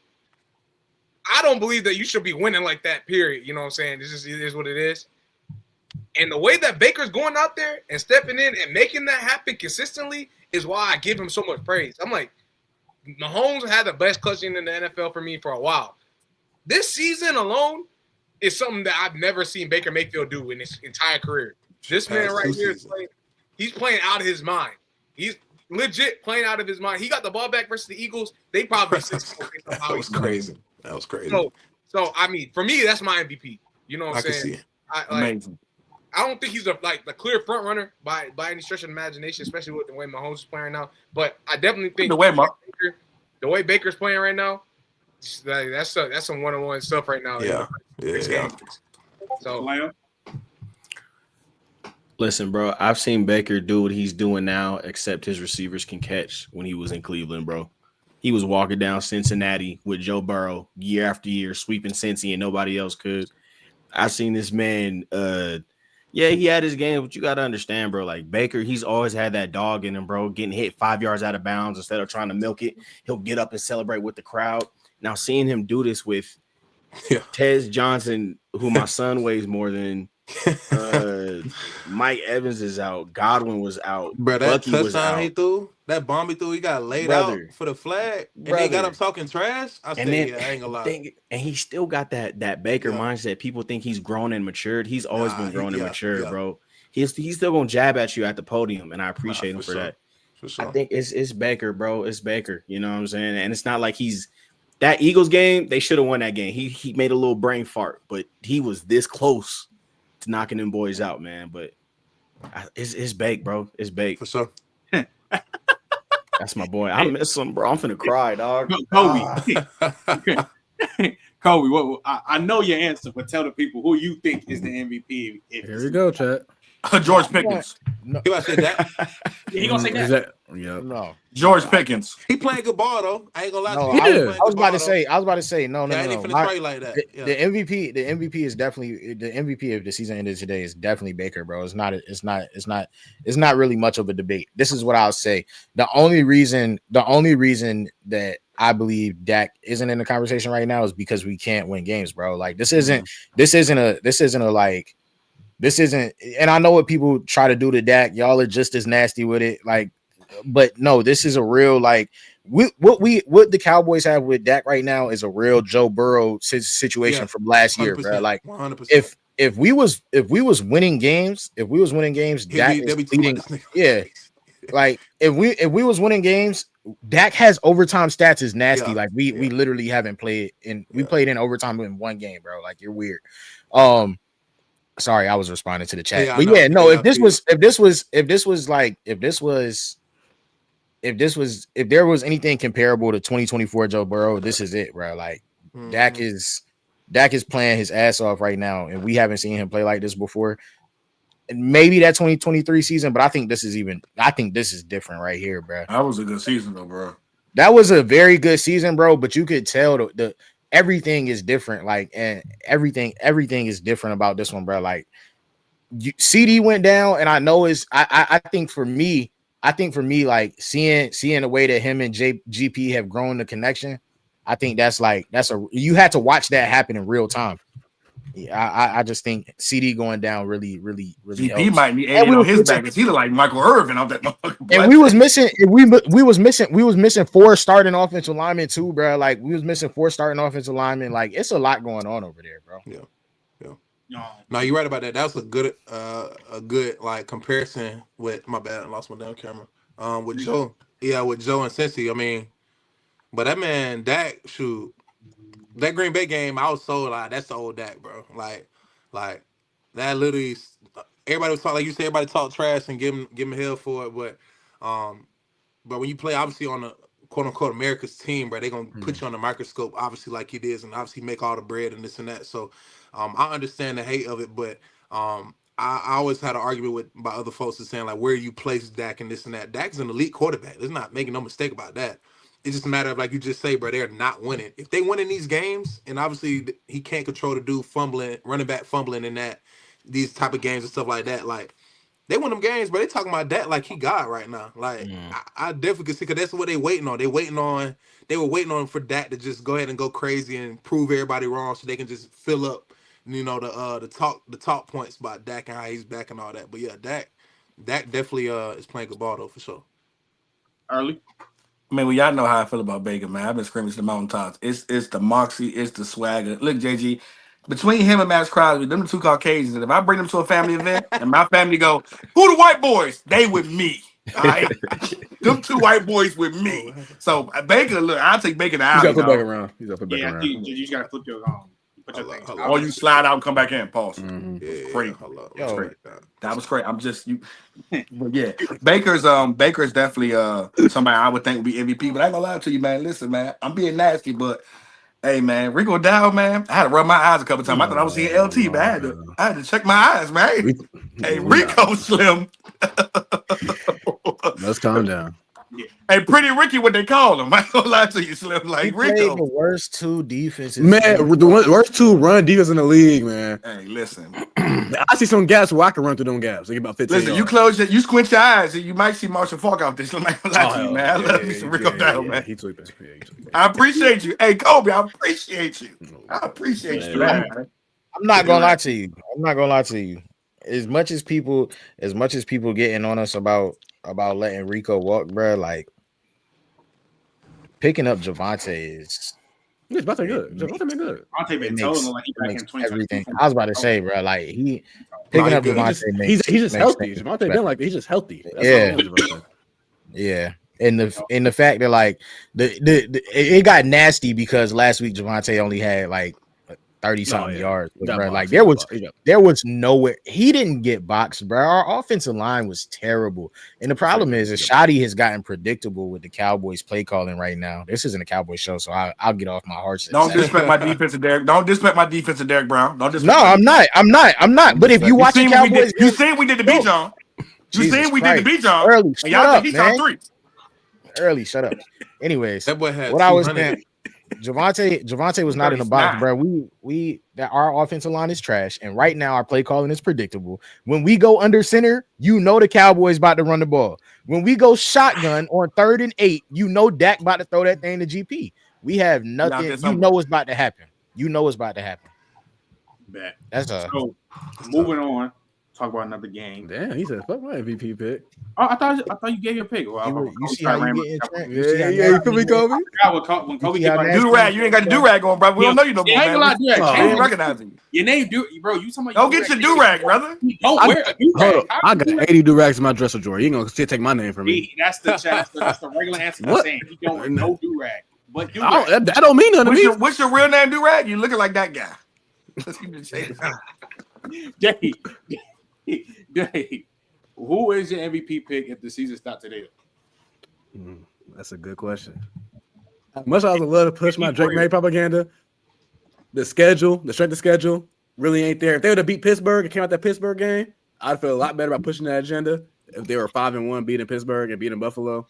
I don't believe that you should be winning like that. Period. You know what I'm saying? It is what it is. And the way that Baker's going out there and stepping in and making that happen consistently is why I give him so much praise. I'm like, Mahomes had the best clutching in the NFL for me for a while. This season alone is something that I've never seen Baker Mayfield do in his entire career. This man right here is he's playing out of his mind. He's legit playing out of his mind. He got the ball back versus the Eagles. They probably that was crazy. That was crazy. So I mean, for me, that's my MVP. You know what I'm saying? Can see it. Amazing. I don't think he's the clear front runner by any stretch of the imagination, especially with the way Mahomes is playing right now. But I definitely think the way Baker's playing right now, that's some one-on-one stuff right now. Yeah. So listen, bro, I've seen Baker do what he's doing now, except his receivers can catch when he was in Cleveland, bro. He was walking down Cincinnati with Joe Burrow year after year, sweeping Cincy, and nobody else could. I've seen this man. Yeah, he had his game, but you got to understand, bro. Like Baker, he's always had that dog in him, bro. Getting hit 5 yards out of bounds instead of trying to milk it, he'll get up and celebrate with the crowd. Now, seeing him do this with Tez Johnson, who my son weighs more than Mike Evans is out, Godwin was out, bro. That Bucky was touchdown out. he threw, that bomb he threw, he got laid out for the flag, and they got him talking trash. I ain't gonna lie. And he still got that Baker mindset. People think he's grown and matured. He's always been grown and matured, bro. He's still gonna jab at you at the podium, and I appreciate him for that. For sure. I think it's Baker, bro. It's Baker. You know what I'm saying? And it's not like he's that Eagles game. They should have won that game. He made a little brain fart, but he was this close to knocking them boys out, man. But it's Bake, bro. It's Bake for sure. That's my boy. I miss him, bro. I'm finna cry, dog. Kobe. Kobe, I know your answer, but tell the people who you think is the MVP. Here we go, chat. George Pickens. No. He gonna say that. He gonna say that. Yeah. No. George Pickens. He playing good ball though. I ain't gonna lie. No, to I was about to say, no. I ain't finna trade like that. The MVP is definitely the MVP of the season ended today is definitely Baker, bro. It's not really much of a debate. This is what I'll say. The only reason that I believe Dak isn't in the conversation right now is because we can't win games, bro. Like this isn't, and I know what people try to do to Dak. Y'all are just as nasty with it. Like, but no, this is a real, like, what the Cowboys have with Dak right now is a real Joe Burrow situation from last year, bro. Like, 100%. If we was winning games, Dak is leading. Yeah, like if we was winning games, Dak has overtime stats is nasty. Like we literally haven't played in. We played in overtime in one game, bro. Like you're weird. Sorry, I was responding to the chat. Yeah, but yeah, no, if there was anything comparable to 2024 Joe Burrow, this is it, bro. Like Dak is playing his ass off right now, and we haven't seen him play like this before. And maybe that 2023 season, but I think this is different right here, bro. That was a good season though, bro. That was a very good season, bro. But you could tell the everything is different, like, and everything is different about this one, bro. Like, CD went down, and I know I think for me, like seeing the way that him and GP have grown the connection, I think you had to watch that happen in real time. Yeah, I just think CD going down really GP helps. might need aid on his back because he look like Michael Irvin on that motherfucker. And we was missing 4 starting offensive linemen too, bro. Like we was missing 4 starting offensive linemen. Like it's a lot going on over there, bro. Yeah. No, you're right about that. That was a good like comparison with my bad. I lost my damn camera. With Joe, with Joe and Cincy. I mean, but that man Dak, shoot. That Green Bay game, I was so like, that's the old Dak, bro. Like that literally, everybody was talking, like you said, everybody talk trash and give him hell for it. But when you play, obviously on the quote unquote America's team, bro, they gonna put you on the microscope, obviously like it is, and obviously make all the bread and this and that. So I understand the hate of it, but I I always had an argument by other folks that's saying like, where you place Dak and this and that. Dak's an elite quarterback. There's not making no mistake about that. It's just a matter of, like you just say, bro, they're not winning. If they win in these games, and obviously he can't control the dude fumbling, running back fumbling in these type of games and stuff like that. Like, they win them games, but they talking about Dak like he God right now. Like, I definitely can see, because that's what they waiting on. They were waiting on for Dak to just go ahead and go crazy and prove everybody wrong, so they can just fill up, the talk points about Dak and how he's back and all that. But yeah, Dak definitely is playing good ball though, for sure. Early. I mean, well, y'all know how I feel about Baker, man. I've been screaming to the mountaintops. It's the moxie, it's the swagger. Look, JG, between him and Max Crosby, them the two Caucasians. And if I bring them to a family event and my family go, who the white boys? They with me. All right? Them two white boys with me. So Baker, look, I'll take Baker out. He's got to put back around. He's got to put back around. You just got to flip your things. Or you slide out and come back in. Pause. Yeah, great. Yo, that was great. I'm just you. But yeah, Baker's definitely somebody I would think would be MVP. But I ain't gonna lie to you, man. Listen, man, I'm being nasty, but hey, man, Rico Dow, man, I had to rub my eyes a couple times. I thought I was seeing LT, man. I had to check my eyes, man. Hey, Rico Slim. Let's calm down. Yeah. Hey, Pretty Ricky, what they call him? I ain't gonna lie to you, Slim. Like he Rico, played the worst two defenses. Man, the worst two run defense in the league, man. Hey, listen. I see some gaps where I can run through them gaps. Like about 15 listen, yards. you squint your eyes, and you might see Marshall Falk out there. So I'm not gonna lie to you, man. I love me some Rico Dow, man. He tweeted. I appreciate you. Hey, Kobe, I appreciate you. I appreciate you, man. I'm not gonna lie to you. As much as people getting on us about letting Rico walk, bro, like picking up Javonte is. He's about to good. Javonte been good. Javonte been telling him like he back in 2022. I was about to say, bro, like he picking up Javonte. He's just healthy. Javonte been like he's just healthy. That's yeah. And the fact that like it got nasty because last week Javonte only had like 30-something yards, bro. Like there was nowhere. He didn't get boxed, bro. Our offensive line was terrible. And the problem is Shotty has gotten predictable with the Cowboys play calling right now. This isn't a Cowboys show, so I'll get off my horse. Don't disrespect my defensive Derek. Don't disrespect my defensive Derek Brown. Don't disrespect. No, I'm not. But if you watch the Cowboys, you seen we did the beat John. You seen we did the beat John. Early, shut up, man. 3. Early, shut up. Anyways, that boy had what I was saying. Javonte was not in the box, bro. Our offensive line is trash, and right now our play calling is predictable. When we go under center, the Cowboys about to run the ball. When we go shotgun on 3rd and 8, Dak about to throw that thing to GP. We have nothing. It's about to happen. It's about to happen. Bet. So moving on. Talk about another game. Damn, he said, "Fuck my MVP pick." Oh, I thought you gave your pick. Well, you see how you get you feel me, Kobe? When Kobe get do-rag, you ain't got the do-rag on, bro. We don't know you no more, man. I ain't recognizing you. Your name, bro. You talking about? Go get your do-rag, brother. Don't wear a do-rag. I got 80 do-rags in my dresser drawer. You ain't gonna take my name from me. That's the regular answer to saying he don't wear no do-rag. But that don't mean nothing to me. What's your real name, do-rag? You looking like that guy. Let's keep it saying. Dave, who is your MVP pick if the season stopped today? That's a good question. As much as I would love to push my Drake May propaganda, the strength of schedule really ain't there. If they would have beat Pittsburgh and came out that Pittsburgh game, I'd feel a lot better about pushing that agenda. If they were 5-1 beating Pittsburgh and beating Buffalo,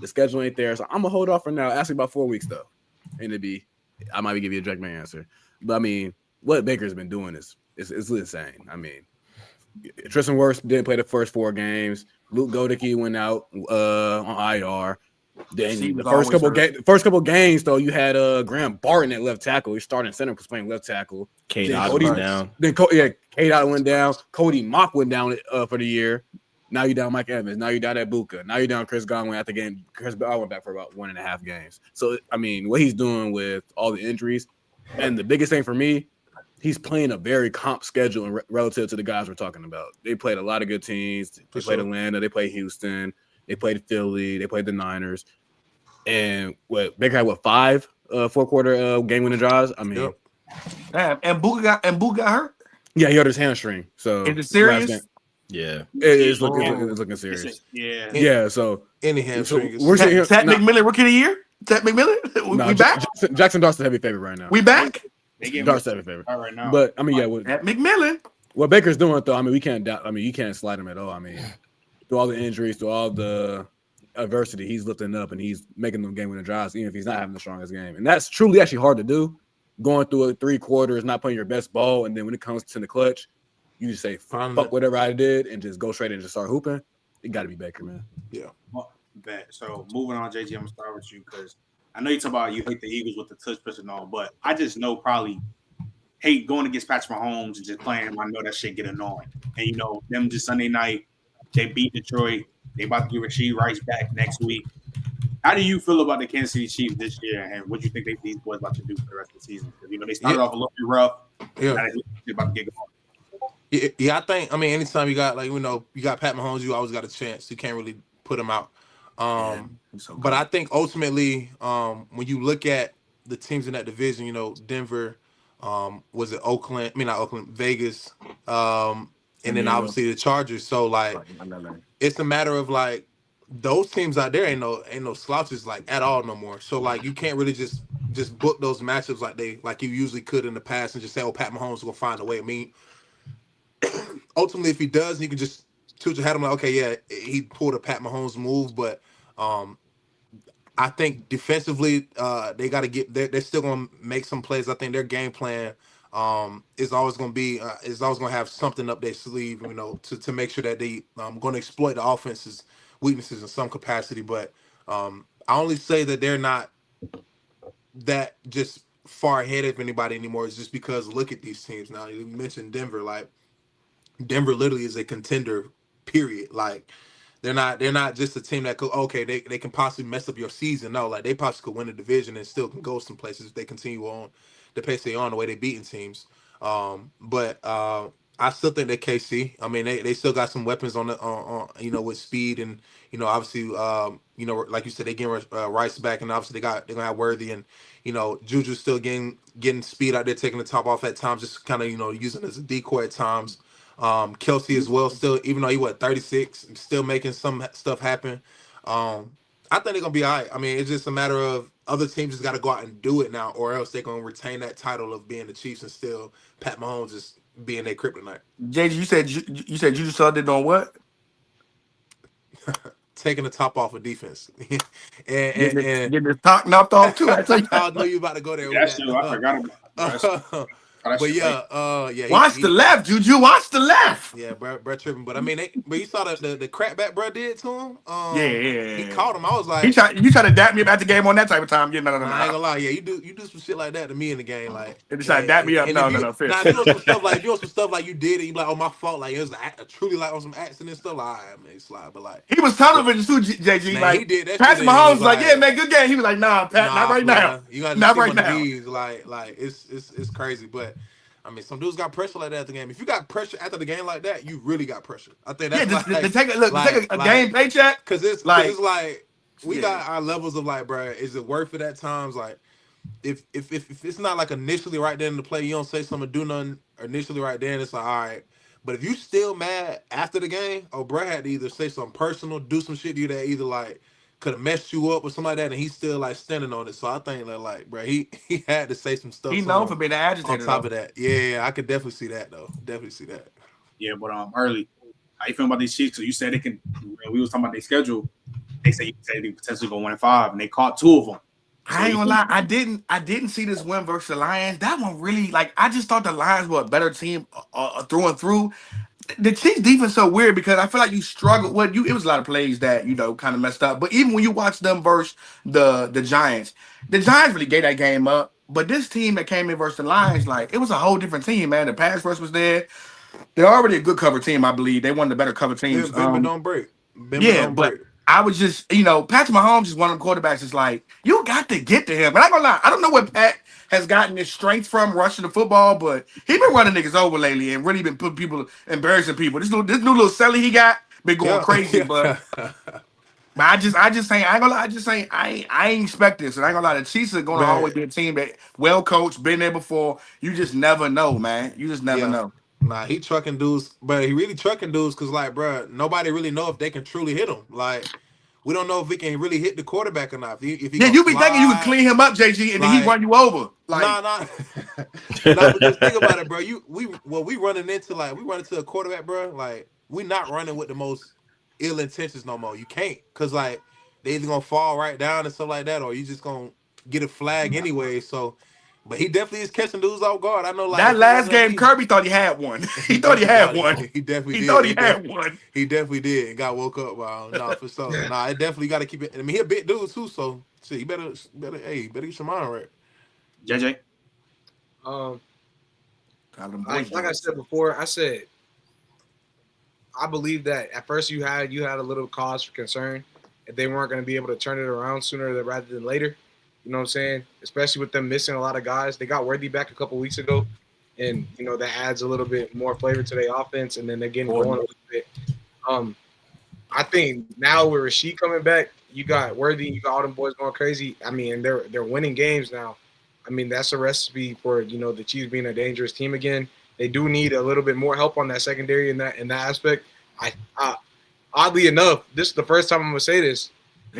the schedule ain't there. So I'm gonna hold off for now. Ask me about 4 weeks though, and I might give you a Drake May answer. But I mean, what Baker's been doing is insane. I mean. Tristan Wirfs didn't play the first 4 games. Luke Goedeke went out on IR. Then the first couple games though, you had Graham Barton at left tackle. Your starting center was playing left tackle. K-Dot went down. K-Dot went down. Cody Mock went down for the year. Now you down Mike Evans. Now you down Ibuka. Now you down Chris Godwin at the game. Chris Godwin went back for about 1.5 games. So I mean, what he's doing with all the injuries, and the biggest thing for me. He's playing a very comp schedule relative to the guys we're talking about. They played a lot of good teams. They played Atlanta. They played Houston. They played Philly. They played the Niners. And Baker had 5 4-quarter game-winning drives. I mean, and Booker got hurt. Yeah, he hurt his hamstring. So is it serious? Yeah, it's looking serious. Yeah. So any hamstring. Tat McMillan rookie of the year. Tat McMillan. We back. Jackson Dawson's a heavy favorite right now. We back. Dart's heavy favorite right now. But I mean, Tat McMillan. What Baker's doing, though, I mean, we can't doubt. I mean, you can't slide him at all. I mean, through all the injuries, through all the adversity, he's lifting up and he's making them game-winning drives, even if he's not having the strongest game. And that's truly actually hard to do. Going through a 3 quarters, not playing your best ball, and then when it comes to the clutch, you just say fuck whatever I did and just go straight and just start hooping. It got to be Baker, man. Yeah. Well, bet. So moving on, JG, I'm gonna start with you because I know you talk about you hate the Eagles with the touch push and all, but I just know probably hate going against Patrick Mahomes and just playing him. I know that shit get annoying. And you know, them just Sunday night, they beat Detroit. They about to get Rashee Rice back next week. How do you feel about the Kansas City Chiefs this year, and what do you think these boys about to do for the rest of the season? Because you know they started off a little bit rough. Yeah, they're about to get going. Yeah, I think. I mean, anytime you got you got Pat Mahomes, you always got a chance. You can't really put him out. But I think ultimately, when you look at the teams in that division, you know, Denver, was it Oakland? I mean, not Oakland, Vegas, and then obviously the Chargers. So like, it's a matter of like those teams out there ain't no slouches like at all no more. So like, you can't really just book those matchups like you usually could in the past and just say, oh, Pat Mahomes is gonna find a way. I mean, ultimately, if he does, you can just toot your head. I'm like, okay, yeah, he pulled a Pat Mahomes move, but I think defensively, they got to get. They're still gonna make some plays. I think their game plan is always gonna be is always gonna have something up their sleeve, you know, to make sure that they going to exploit the offense's weaknesses in some capacity. But I only say that they're not that just far ahead of anybody anymore. It's just because look at these teams now. You mentioned Denver, like Denver literally is a contender. Period. Like they're not just a team that could they can possibly mess up your season. No, like they possibly could win the division and still can go some places if they continue on the pace they're on, the way they're beating teams. But I still think that KC. I mean, they still got some weapons on with speed and obviously like you said they getting Rice back and obviously they're gonna have Worthy and Juju's still getting speed out there, taking the top off at times, just kind of using it as a decoy at times. Kelsey as well, still, even though he 36, still making some stuff happen. I think they're gonna be all right. I mean, it's just a matter of other teams just got to go out and do it now, or else they're gonna retain that title of being the Chiefs and still Pat Mahomes just being their kryptonite. JJ, you said Juju started on what? Taking the top off of defense and getting the top knocked off too. I know you about to go there. That's true. I forgot about. But yeah, watch the left, Juju. Watch the left. Yeah, bro tripping. But I mean, but you saw the crackback bro did to him. Yeah. He caught him. I was like, you try to dap me about the game on that type of time. Yeah, no. I ain't gonna lie. Yeah, you do some shit like that to me in the game. Like, you try to dap me up. No. If you know some stuff like some stuff like you did it, you be like, oh my fault. Like it was truly like on some accident stuff. Like, all right, man, slide. But like he was television too, JG. Man, like he did that. Patrick Mahomes was like, yeah, man, good game. He was like, nah, Pat, not right now. You got not right now. Like it's crazy, but. I mean, some dudes got pressure like that at the game. If you got pressure after the game like that, you really got pressure. I think that's to take a game paycheck. Because it's like we got our levels of like, bro, is it worth it at times? Like, if it's not like initially right there in the play, you don't say something, do nothing initially right there, and it's like, all right. But if you still mad after the game, bro had to either say something personal, do some shit to you that either like could have messed you up or something like that, and he's still like standing on it. So I think that like, bro, he had to say some stuff. He known for being an agitator. On top of that, yeah, I could definitely see that though. Definitely see that. Yeah, but early, how you feel about these Chiefs? So you said they can. We was talking about their schedule. They say they potentially go 1-5, and they caught 2 of them. I ain't gonna lie, I didn't see this win versus the Lions. That one really I just thought the Lions were a better team through and through. The Chiefs defense so weird because I feel like you struggled. It was a lot of plays that kind of messed up. But even when you watch them versus the Giants really gave that game up. But this team that came in versus the Lions, like it was a whole different team, man. The pass rush was there. They're already a good cover team, I believe. They one of the better cover teams. Bimba don't break. But I was just, Patrick Mahomes is one of them quarterbacks. It's like you got to get to him. And I'm gonna lie, I don't know what Pat has gotten his strength from rushing the football, but he been running niggas over lately and really been putting people, embarrassing people. This new little celly he got been going crazy, but I just ain't. I ain't gonna lie. I ain't expect this, and I ain't gonna lie. The Chiefs are gonna always be a team that well coached, been there before. You just never know, man. You just never know. Nah, he trucking dudes, but he really trucking dudes because, like, bro, nobody really know if they can truly hit him. Like, we don't know if we can really hit the quarterback or not. If he Yeah, gonna you be thinking you can slide. clean him up, JG, and then he Like, run you over. Like, nah. Nah, but just think about it, bro. We running into a quarterback, bro. Like, we not running with the most ill intentions no more. You can't, cause like they either gonna fall right down and stuff like that, or you just gonna get a flag anyway. So, but he definitely is catching dudes off guard. I know, like that last game, Kirby thought he had one. He thought he had one. He definitely He did. thought he had one. He definitely did and got woke up. Nah, for sure. Nah, it definitely got to keep it. I mean, he a big dude too, so shit, you better get your mind right. JJ. Like I said before, I believe that at first you had a little cause for concern if they weren't going to be able to turn it around sooner rather than later. You know what I'm saying? Especially with them missing a lot of guys. They got Worthy back a couple weeks ago, and you know that adds a little bit more flavor to their offense. And then they're getting going a little bit. I think now with Rasheed coming back, you got Worthy, you got all them boys going crazy. I mean, they're winning games now. I mean, that's a recipe for the Chiefs being a dangerous team again. They do need a little bit more help on that secondary in that aspect. Oddly enough, this is the first time I'm gonna say this.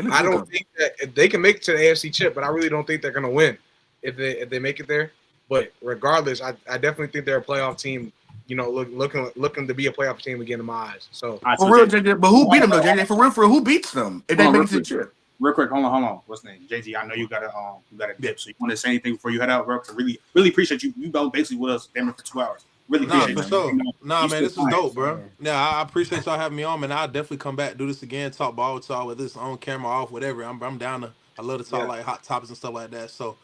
I don't think that if they can make it to the AFC chip, but I really don't think they're gonna win if they make it there. But regardless, I definitely think they're a playoff team. Looking to be a playoff team again in my eyes. So for real, JJ, but who beat them though, JJ? For real, who beats them if they make it to the chip? Real quick, hold on. What's the name? JG, I know you got a dip. So you want to say anything before you head out, bro? Cause really appreciate you. You basically with us damn it for 2 hours. Really appreciate for it. sure. Man, this is dope, bro. Yeah, I appreciate y'all having me on, man. I'll definitely come back, do this again, talk ball with y'all, whether it's on camera, off, whatever. I'm down to. I love to talk like hot topics and stuff like that. So,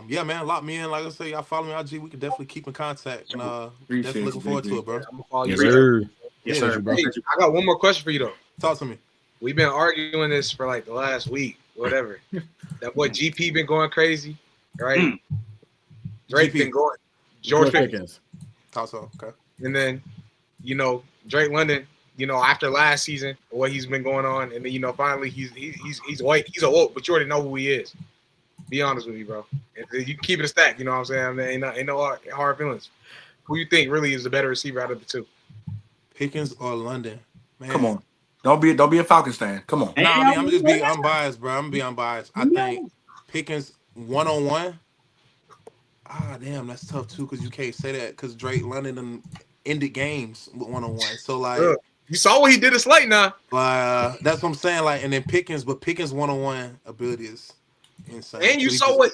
yeah, man, lock me in. Like I say, y'all follow me on IG. We can definitely keep in contact. And definitely looking forward to it, bro. I'm gonna follow you. Yes, sir. Yes, sir. Hey, I got one more question for you though. Talk to me. We've been arguing this for like the last week, whatever. That boy GP been going crazy, right? Drake been going. George Pickens. Talk so, okay. And then, Drake London, after last season, what he's been going on, and then finally he's white, he's a woke, but you already know who he is. Be honest with me, bro. If you keep it a stack, you know what I'm saying? I mean, ain't no hard feelings. Who you think really is the better receiver out of the two? Pickens or London? Man. Come on. Don't be a Falcons fan. Come on. Nah, I mean, I'm just being unbiased, bro. I'm gonna be unbiased. I think Pickens 1-on-1. Damn, that's tough too, because you can't say that because Drake London ended games with 1-on-1. So like, you saw what he did at Slate now. That's what I'm saying. Like, and then Pickens 1-on-1 ability is insane. And you saw what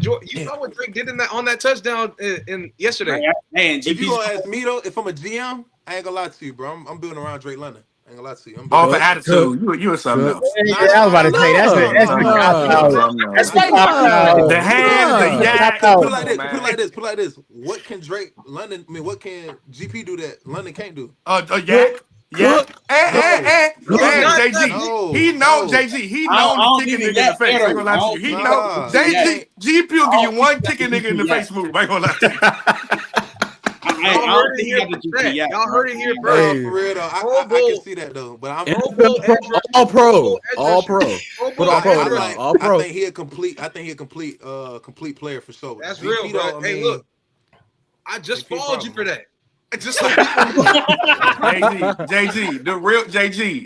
Drake did on that touchdown in yesterday. Man, if you gonna ask me though, if I'm a GM, I ain't gonna lie to you, bro. I'm building around Drake London. I ain't gonna lie to you. For attitude, you or something else. I was about to say that's the hands, the yak. Put it like this. What can Drake London? I mean, what can GP do that London can't do? Yak. Yeah. JG. He know JG. He know to kick a nigga in the face. I ain't gonna lie to you. He know JG. GP will give you one kicking nigga in the face move. I ain't gonna lie to you. Y'all heard it here first. For real though, I can see that though. But I'm all pro. I think he a complete player for sure. That's GP real, bro. Though, Hey, look, I just followed you for that. Just so JG,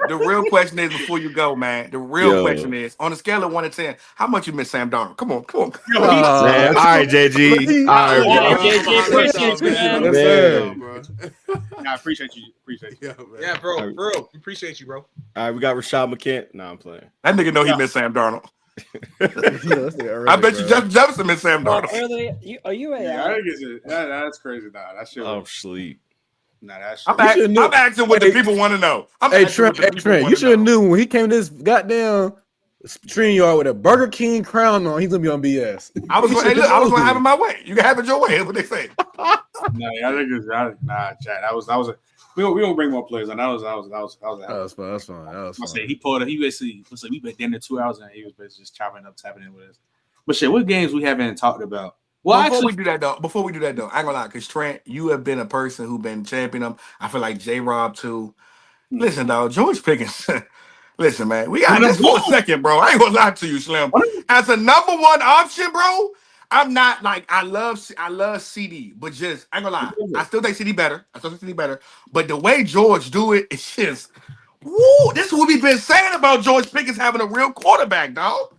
the real question is before you go, man. The real question is on a scale of 1 to 10, how much you miss Sam Darnold? Come on. All right, JG. All right, JG, appreciate you, man. Yes, sir. Bro. I appreciate you. Yeah, bro. For real. Appreciate you, bro. All right, we got Rashad McKent. No, I'm playing. That nigga know he missed Sam Darnold. I bet you Jeff Jefferson missed Sam Darnold. Are you that's crazy. Nah, that shit. Oh, sleep. Nah, that's. I'm asking what the people want to know. Trent, you should have knew when he came to this goddamn StreamYard with a Burger King crown on. He's gonna be on BS. I was gonna have it my way. You can have it your way. That's what they say. I think it's Chad. That was. We don't bring more players on. That was fun. That's fine. I said he pulled it. He basically we been down there 2 hours and he was basically just tapping in with us. But shit, what games we haven't talked about? Well, before we do that though, I ain't gonna lie, because Trent, you have been a person who been championing them. I feel like J-Rob too. Listen, dog, George Pickens. Listen, man, we got this for a second, bro. I ain't gonna lie to you, Slim. As a number one option, bro, I'm not like I love CD, but just I ain't gonna lie. I still think CD better. But the way George do it, it's just Woo, this is what we've been saying about George Pickens having a real quarterback, dog.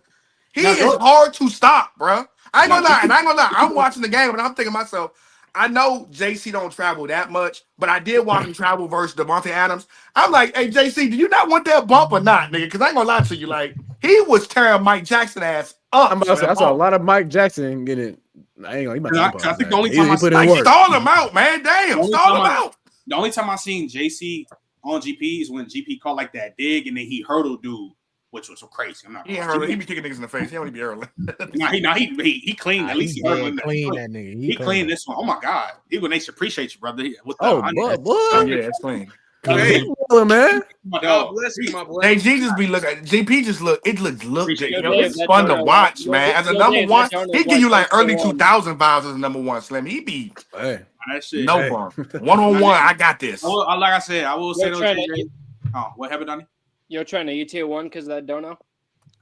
He Now, is George- hard to stop, bro. I ain't gonna Now, lie, and I ain't gonna lie. I'm watching the game and I'm thinking to myself, I know JC don't travel that much, but I did watch him travel versus Devontae Adams. I'm like, hey, JC, do you not want that bump or not, nigga? Because I ain't gonna lie to you. Like, he was tearing Mike Jackson ass up. I'm about to say, I saw a lot of Mike Jackson getting it. I ain't gonna. He might I think the only time he I put like, in work. Stall him out, man. Damn, stall him out. The only time I seen JC on GP is when GP called like that dig and then he hurdled dude, which was so crazy. I'm not. He ain't hurling. He be kicking niggas in the face. He don't be hurling. He cleaned. At least he hurling. Clean that nigga. He cleaned this one. Oh my god, even they should appreciate you, brother. Oh, yeah, it's clean. Hey, man. God bless you, my boy. Hey, Jesus be looking. GP just look. It looks Appreciate good. it. It's fun to watch, man. As a number one, he give you like early 2000 2000 vibes as a number one. Slim. He be Hey, that shit. no fun. 1-on-1. I got this. Like I said, I will say those. Trying to- Oh, what happened, Donnie? You're trying to tier 1 because of that dono?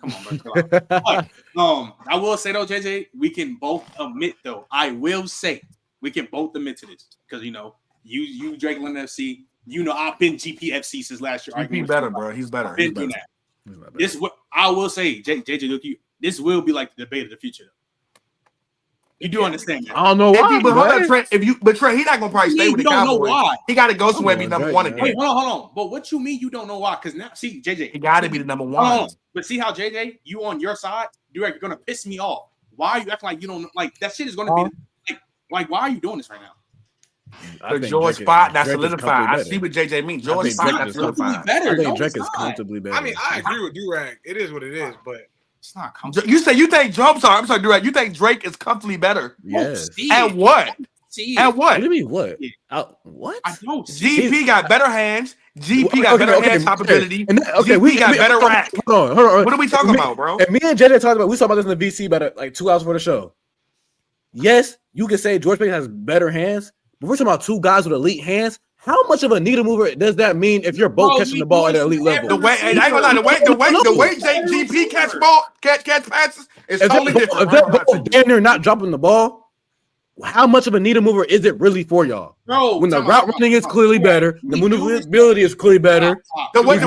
Come on, bro. But, I will say though, JJ, we can both admit though. I will say we can both admit to this because you Drake Lynn FC. I've been GPFC since last year. GP better, bro. He's better. I've been doing that. This what I will say, JJ. Look, this will be like the debate of the future. You do understand that? I don't know why. But hold on, Trent. Trent, he not gonna probably stay with the don't know Cowboys. why. He got to go somewhere and be number one again. Wait, hold on. But what you mean you don't know why? Because now, see, JJ, He got to be the number one. But see how JJ, you on your side, you're gonna piss me off. Why are you acting like you don't like that shit is gonna be like why are you doing this right now? The George spot that's solidified. I see what JJ means. George spot that's solidified. I think Drake is comfortably better. I mean, I agree with Durag. It is what it is, but it's not comfortable. You say you think I'm sorry, Durag. You think Drake is comfortably better? Yes. And what? And what? What do you mean what? What? I don't. GP got better hands. GP got better hand top ability. Okay, we got better rack. Hold on. What are we talking about, bro? And me and JJ talked about. We talked about this in the VC about like 2 hours before the show. Yes, you can say George Pickens has better hands, but we're talking about two guys with elite hands. How much of a needle mover does that mean if you're both catching the ball at an elite level? The way, I ain't gonna lie, the way GP catch passes is totally different. If they're both damn near not dropping the ball, how much of a needle mover is it really for y'all? Bro, when the route running is clearly better, the maneuverability is clearly better. The what?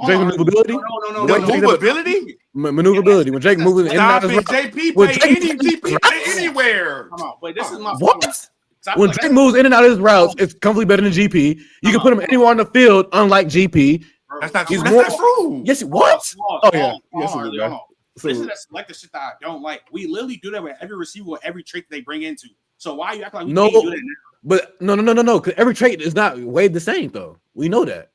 Jake maneuverability. No. Maneuverability. Maneuverability. When Jake moves in and out of his route. JP play anywhere. Come on, but this is my what? When Drake moves in and out of his routes, it's comfortably better than GP. You can put him anywhere on the field, unlike GP. That's not He's true. more, That's not true. Yes, what? Oh yeah. Yes, it is, bro. This is like the shit that I don't like. We literally do that with every receiver, with every trick they bring into. So why you act like we can't do that now? But no. Because every trait is not weighed the same, though. We know that.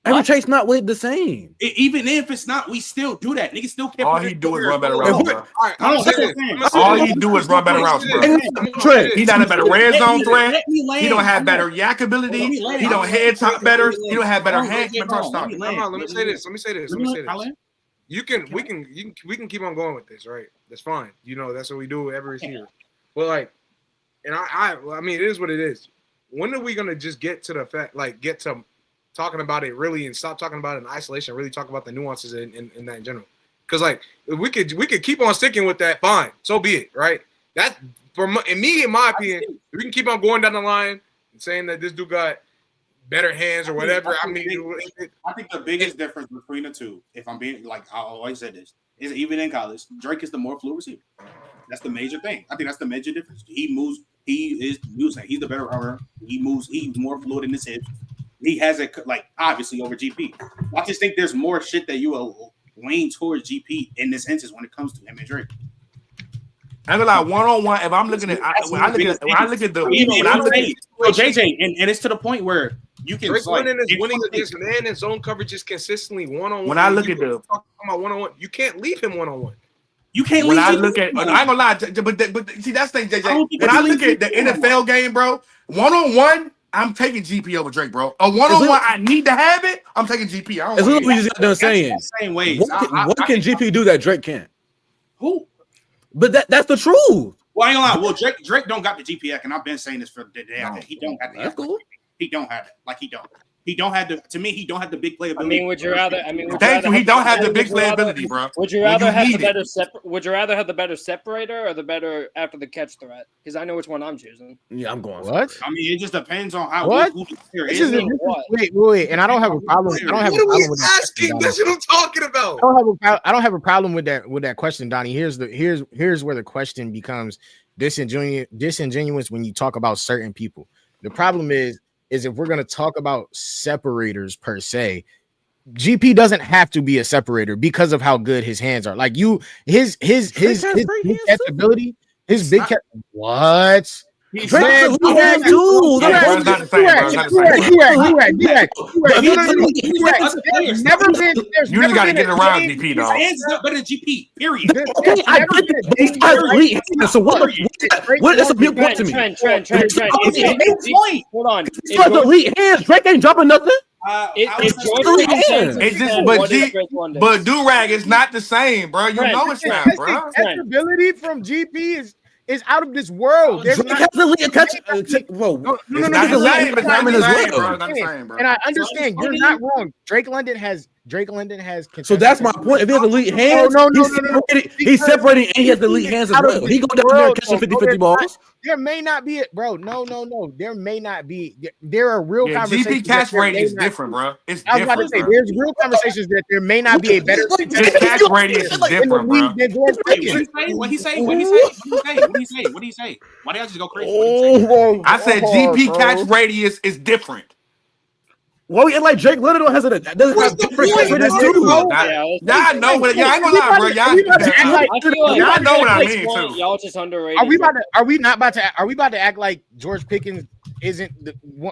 Every trait's not weighed the same. Even if it's not, we still do that. Niggas still can't. All he do is run better routes, bro. All he do is run better routes, bro. He not a better red zone threat. He don't have better yak ability. He don't head top better. He don't have better hand. Let me say this. We can keep on going with this, right? That's fine. That's what we do with every receiver. But like, and I mean, it is what it is. When are we gonna just get to the fact, like, get to talking about it really and stop talking about it in isolation, really talk about the nuances in that in general? Because like, if we could keep on sticking with that, fine, so be it, right? That for me, in my opinion, we can keep on going down the line and saying that this dude got better hands or whatever. I think the biggest difference between the two, if I'm being like, I always said this, is even in college, Drake is the more fluid receiver. That's the major thing. I think that's the major difference. He moves. He's the better runner. He moves. He's more fluid in his hips. He has it like obviously over GP. I just think there's more shit that you will lean towards GP in this instance when it comes to him and Drake. I'm gonna lie, 1-on-1. If I'm looking at, when I look at JJ, and it's to the point where you can Drake winning against man and zone coverages consistently 1-on-1. When I look at the talking about 1-on-1, you can't leave him 1-on-1. You can't. When I look at, I ain't gonna lie, but see that's the thing, JJ. When I look at the NFL game, bro, 1-on-1, I'm taking GP over Drake, bro. A 1-on-1, I need to have it. I'm taking GP. I don't. As we just got done saying, same way. What can GP do that Drake can't? Who? But that's the truth. Well, I ain't gonna lie. Well, Drake don't got the GPX, and I've been saying this for the day. He don't got the. That's cool. He don't have it. Like he don't. He don't have the. To me, he don't have the big playability. I mean, would you rather? I mean, Thank you. He don't have the big playability, bro. Would you rather have the better Would you rather have the better separator or the better after the catch threat? Because I know which one I'm choosing. Yeah, I'm going. What? I mean, it just depends on how. What? Who the player This is. is wait, and I don't have a problem. I don't have a problem with that. Asking, that's what I'm talking about. I don't have a problem with that question, Donnie. Here's where the question becomes disingenuous when you talk about certain people. The problem is if we're going to talk about separators per se, GP doesn't have to be a separator because of how good his hands are. Like his big catchability, his big catch. What? Drake never been. You just got to get around GP, though. His hands is not better than GP. Period. I get that. So what? That's a big point to me. Trent. Hold on. It's not the elite hands. Drake ain't dropping nothing. But Durag is not the same, bro. You know it's not, bro. Catchability from GP is out of this world. There's not no, and I understand you're not wrong. Drake London has. So that's my point. If he has elite hands, he's separating and he has the elite hands as well. He go down there and catching 50-50 balls. There may not be it, bro. No. There may not be. There are real conversations. GP catch rating is different, bro. It's different. I was about to say there's real conversations that there may not be a better catch rating is different, bro. What he say? Why did I just go crazy? I said GP catch radius is different. Well, we like Drake London has a doesn't have different for this too. Y'all know what? Y'all ain't gonna lie, bro. Y'all know what I mean too. Y'all just underrated. Are we about to act like George Pickens isn't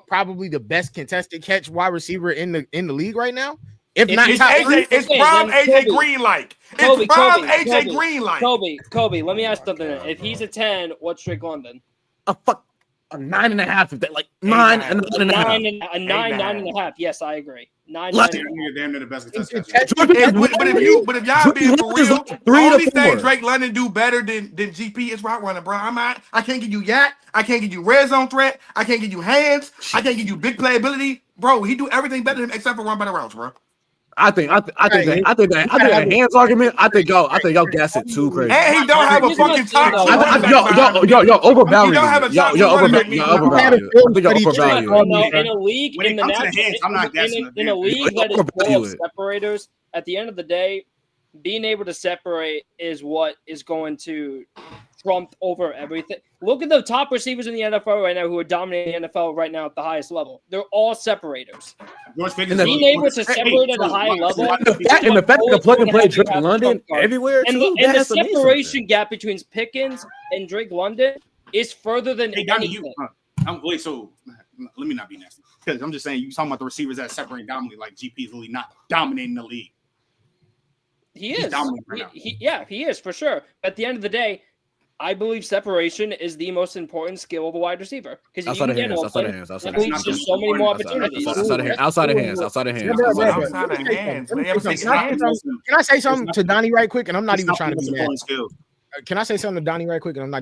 probably the best contested catch wide receiver in the league right now? If not, it's prime AJ Green like. It's prime AJ Green like. Kobe, let me ask something. If he's a 10, what's Drake London? A 9.5. If that like 9 and 9.5. A 9.5. Yes, I agree. 9. Damn near the best contestant. But if y'all being for real, only thing Drake London do better than GP is route running, bro. I can't give you yak. I can't give you red zone threat. I can't give you hands. I can't give you big playability, bro. He do everything better than except for run better routes, bro. I think that hands argument. I think y'all gas it too crazy. And he don't have a fucking top. Yo, overvalued. Yo, overvalued. In a league, in a league that is full of separators, at the end of the day, being able to separate is what is going to trump over everything. Look at the top receivers in the NFL right now who are dominating the NFL right now at the highest level. They're all separators. Being able to separate at a high level, and the fact that plug and play Drake London everywhere, and the separation gap between Pickens and Drake London is further than anything. So let me not be nasty because I'm just saying you talking about the receivers that separate dominantly, like GP is really not dominating the league. He is. He is for sure. But at the end of the day, I believe separation is the most important skill of a wide receiver because outside of hands, it leads to so many more opportunities. Outside of hands. Can I say something to Donnie right quick? And I'm not even trying to be nasty. Can I say something to Donnie right quick? And I'm not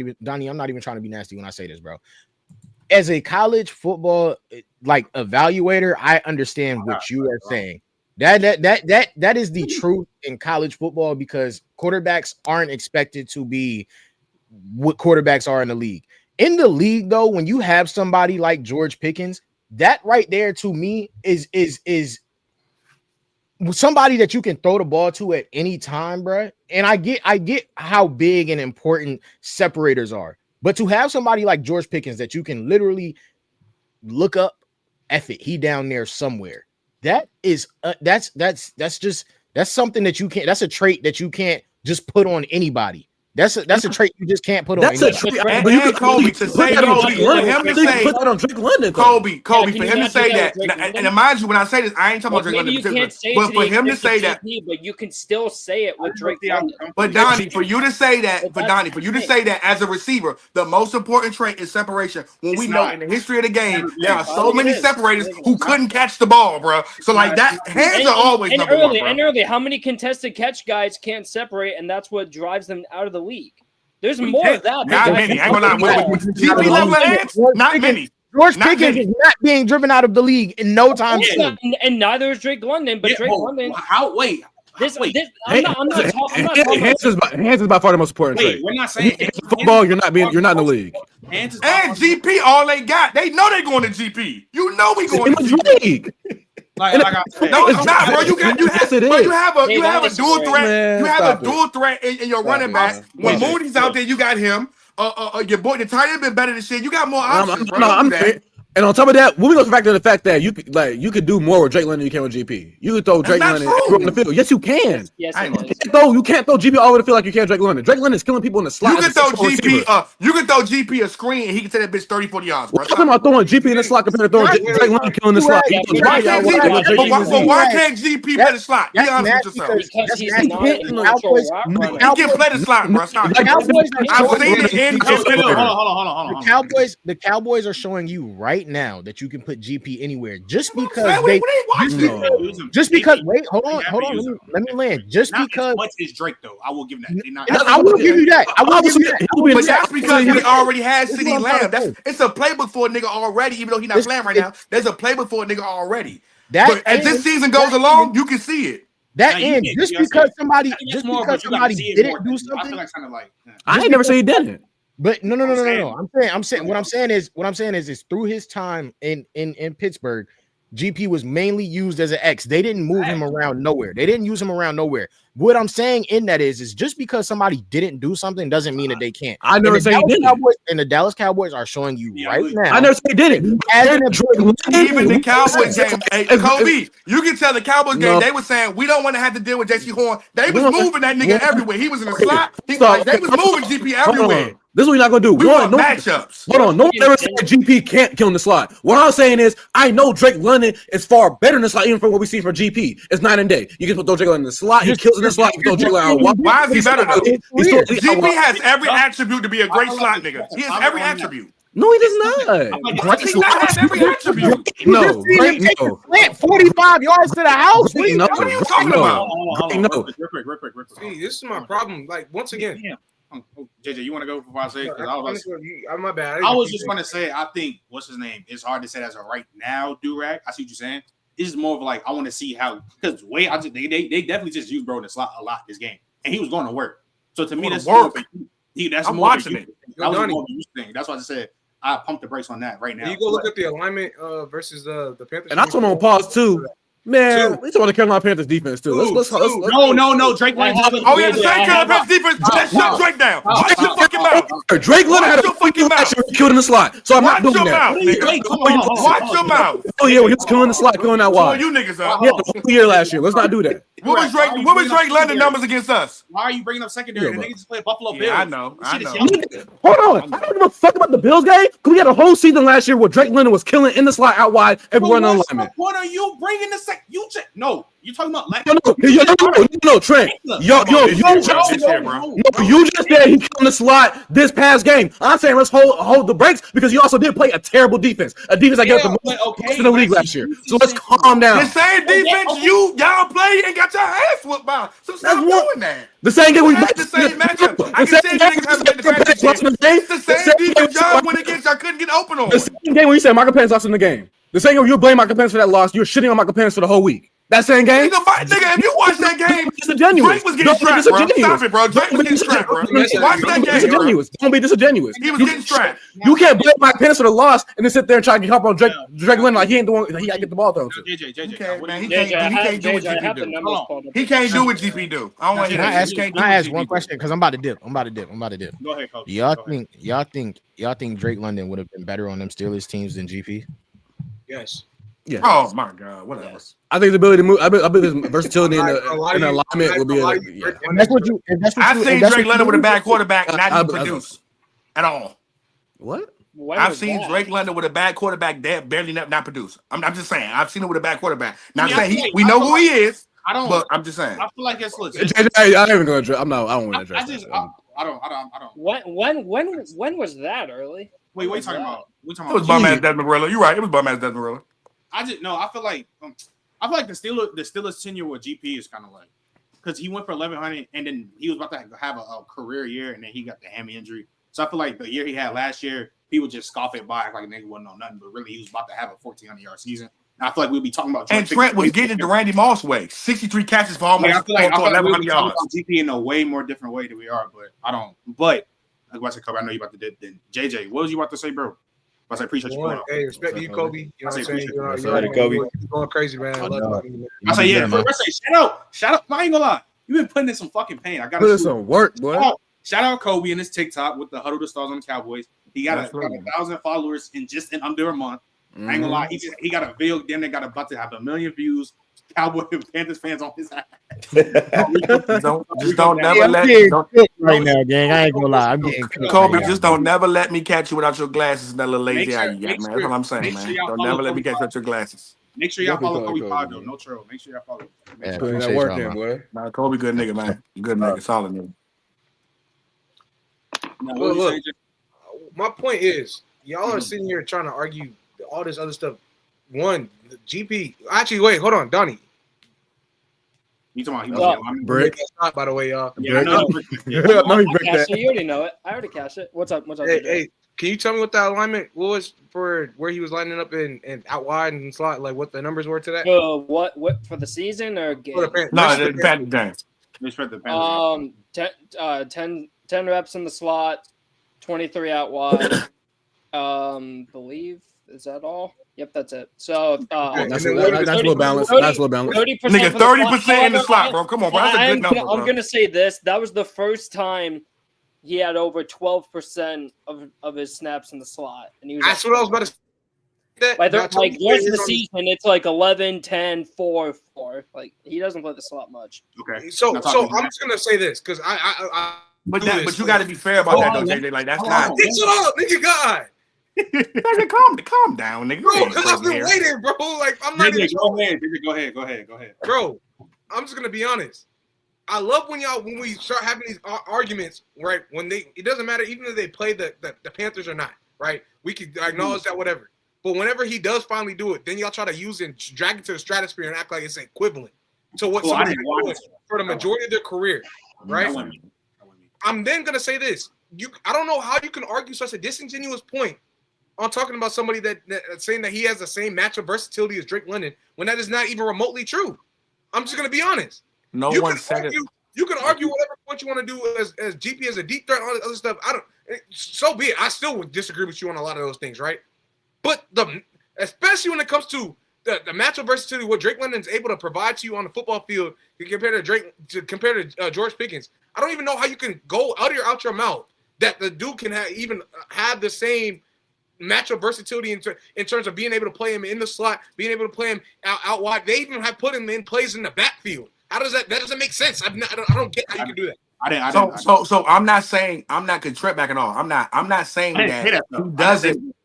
even trying to be nasty when I say this, bro. As a college football like evaluator, I understand what you are saying. That is the truth in college football because quarterbacks aren't expected to be what quarterbacks are in the league. In the league, though, when you have somebody like George Pickens, that right there to me is somebody that you can throw the ball to at any time, bro. And I get how big and important separators are, but to have somebody like George Pickens that you can literally look up, he down there somewhere. That is that's something that you can't. That's a trait that you can't just put on anybody. That's a trait you just can't put on. That's a trait. And Kobe to say Kobe for him to say put that on Drake London. Kobe for him to say that. And mind you, when I say this, I ain't talking about Drake London in particular. But for him to say that, but you can still say it with Drake London. But Donnie, for you to say that as a receiver, the most important trait is separation. When we know in the history of the game, there are so many separators who couldn't catch the ball, bro. So like that, hands are always number one, bro. And early, how many contested catch guys can't separate, and that's what drives them out of the league. There's more of that. Not many. I ain't gonna lie. GP level hands, not many. George Pickens is not being driven out of the league in no time soon. And neither is Drake London. But Drake London. Wait. I'm not Hands is by far the most important trade. We're not saying football. You're not in the league. And GP, all they got. They know they going to GP. You know we going to GP. Like I said, no, it's not, bro. You have a dual threat. Man, you have a dual threat in your running back. When Moody's out there, you got him. Your boy, the tight end been better than shit. You got more options, bro. And on top of that, when we go back to the fact that you could do more with Drake London than you can with GP. You could throw Drake London on the field. Yes, you can. Yes, you can't throw GP all over the field like you can Drake London. Drake London is killing people in the slot. You can throw GP a screen and he can take that bitch 30-40 yards. We're talking about throwing GP in the slot compared to throwing Drake London killing the slot. Why can't GP play the slot? Be honest with yourself. Because he's he can play the slot, bro. Stop. I've seen it in. Hold on. The Cowboys are showing you right now that you can put GP anywhere just because wait, hold on, let me land. Just because what is Drake though? I will give him that. I will give you that. But that's because we already had CeeDee Lamb. It's a playbook for a nigga already, even though he's not playing right now. There's a playbook for a nigga already. But as this season goes along, you can see it. Just because somebody didn't do something. I ain't never say he didn't. But no. I'm saying what I'm saying is through his time in Pittsburgh, GP was mainly used as an X. They didn't move him around nowhere. They didn't use him around nowhere. What I'm saying in that is just because somebody didn't do something doesn't mean that they can't. I never say he didn't. And the Dallas Cowboys are showing you right now. I never say he didn't. Even the Cowboys game, Kobe, you can tell the Cowboys game, they were saying we don't want to have to deal with JC Horn. They was moving that nigga everywhere. He was in the slot. They was moving GP everywhere. This is what you're not gonna do. Matchups. Hold on. No one ever said GP can't kill in the slot. What I'm saying is, I know Drake London is far better in the slot, even from what we see from GP. It's night and day. You can throw Drake London in the slot. He kills in the slot. You can throw Drake London out. Why is he better though? GP has every attribute to be a great slot nigga. He has every attribute. No, he does not. He has every attribute. No. 45 yards to the house. What are you talking about? No. Real quick. See, this is my problem. Like once again. JJ, you want to go before I say? My bad. I was just going to say, I think what's his name? It's hard to say as a right now do-rag. I see what you're saying. It's more of like I want to see how because they definitely just used bro in the slot a lot this game, and he was going to work. So to me, that's work. That's I'm more watching it. That was more of a use thing. That's why I just said I pumped the brakes on that right now. You go look at the alignment versus the Panthers. And I told him on pause too. Man, we talking about the Carolina Panthers defense too. Let's No, Drake London. Oh yeah, the same Carolina Panthers defense. Just shut Drake down. Watch your fucking mouth. Drake London had a fucking match killed in the slot, so I'm not doing that. Watch your mouth. Oh yeah, he was killing the slot, killing that wide. You niggas up. Yeah, the whole year last year. Let's not do that. What was Drake London numbers against us? Why are you bringing up secondary? The niggas just play Buffalo Bills. I know. Hold on. I don't give a fuck about the Bills game. Cause we had a whole season last year where Drake London was killing in the slot out wide everywhere in the alignment. What are you bringing the sec? No, you're talking about last. No, Trent. You just said he killed the slot this past game. I'm saying let's hold the brakes because you also did play a terrible defense. A defense that gave the most in the league last year. So let's calm down. The same defense y'all played and got your ass whooped by. So stop doing that. The same game we played. The same matchup. I can say niggas haven't played the defense. It's the same defense y'all went against. I couldn't get open on. The same game where you said Michael Penix lost in the game. The same game you blame Michael Penix for that loss. You're shitting on Michael Penix for the whole week. That same game? Nigga, if you watch that game, disingenuous. Drake was getting strapped, bro. Stop it, bro. Drake was getting strapped, bro. Watch that game, bro. Don't be disingenuous. He was getting strapped. You can't blame Mike Penix for the loss and then sit there and try to help on Drake London like he ain't the one. He got to get the ball thrown to. JJ, man, he can't do what GP do. He can't do what GP do. I don't want to hear that. Can I ask one question? Because I'm about to dip. Go ahead, coach. Y'all think Drake London would have been better on them Steelers teams than GP? Yes. Yeah. Oh my God. Whatever. Yes. I think the ability to move. I bet his versatility in the alignment will be. And that's what you. I've seen Drake London with a bad quarterback not even produce at all. What? I've seen Drake London with a bad quarterback barely not produce. I'm just saying. I've seen it with a bad quarterback. Not saying we know who he is. But I'm just saying. I feel like it's legit. I ain't even going to. I don't want to address. I don't. When was that early? Wait, what are you talking about? It was bum ass Desmond Morello. You're right. It was bum ass Desmond Morello. I feel like the Steelers tenure with GP is kind of like because he went for 1,100 and then he was about to have a career year and then he got the hammy injury. So I feel like the year he had last year people just scoff it by, act like a nigga wasn't on nothing, but really he was about to have a 1,400-yard season. And I feel like we'll be talking about. And Trent was getting the Randy Moss way, 63 catches for almost I feel like 1,100 yards. GP in a way more different way than we are, but I don't. But like I said, Kobe, I know you about to dip. Then JJ, what was you about to say, bro? I say appreciate you. Hey, respect to you, Kobe. You know what I'm saying? You're going crazy, man. I say yeah. First, say shout out. I ain't gonna lie. You've been putting in some fucking pain. I got put in some work, boy. Shout out Kobe and his TikTok with the Huddle the Stars on the Cowboys. He got 1,000 followers in under a month. I ain't gonna lie, he got a video. Then they got about to have 1 million views. Cowboy and Panthers fans on his ass. Don't never let right now, gang. I ain't gonna lie, I'm getting Kobe. Just don't never let me catch you without your glasses and that little lazy eye you got, man. That's what I'm saying, man. Don't never let me catch you without your glasses. Make sure y'all follow Kobe Pod, though. No troll. Make sure y'all follow. Putting that work in, boy. Nah, Kobe, good nigga, man. Good nigga, solid nigga. Look, my point is, y'all are sitting here trying to argue all this other stuff. One, the GP. Actually, wait, hold on, Donnie. You talking about break? Not, by the way, y'all. Yeah, I know. You already know it. I already cashed it. What's up? Hey, can you tell me what that alignment was for where he was lining up and out wide and slot? Like what the numbers were to that? What for the season or game? No, the Panthers game. 10 reps in the slot, 23 out wide. Believe is that all? Yep, that's it. So that's well balanced. That's well balanced. 30%, nigga, 30% in the slot, bro. Come on, bro. That's a good number, bro. I'm gonna say this. That was the first time he had over 12% of his snaps in the slot, and he was. That's what I was about to say. Like the rest of the season, it's like 11, 10, 4, 4. Like he doesn't play the slot much. Okay. So I'm just gonna say this because But you got to be fair about that, though, JJ. Like that's not. Get it up, nigga. God. Nigga, calm down, nigga. Bro, because I've been waiting, bro. Like I'm not even. Go ahead. Bro, I'm just gonna be honest. I love when we start having these arguments, right? When it doesn't matter, even if they play the Panthers or not, right? We can acknowledge that, whatever. But whenever he does finally do it, then y'all try to use it and drag it to the stratosphere and act like it's equivalent to what somebody's doing for the majority of their career, right? I'm then gonna say this: I don't know how you can argue such a disingenuous point on talking about somebody that saying that he has the same matchup versatility as Drake London when that is not even remotely true. I'm just gonna be honest. No one said it. You can argue whatever point you want to do as GP as a deep threat and all this other stuff. So be it. I still would disagree with you on a lot of those things, right? But especially when it comes to the matchup versatility, what Drake London's able to provide to you on the football field compared to George Pickens. I don't even know how you can go out your mouth that the dude can have the same matchup versatility in terms of being able to play him in the slot, being able to play him out wide. They even have put him in plays in the backfield. How does that doesn't make sense? I don't get how you can do that. So I'm not saying I'm not Trent back at all. I'm not saying that he doesn't.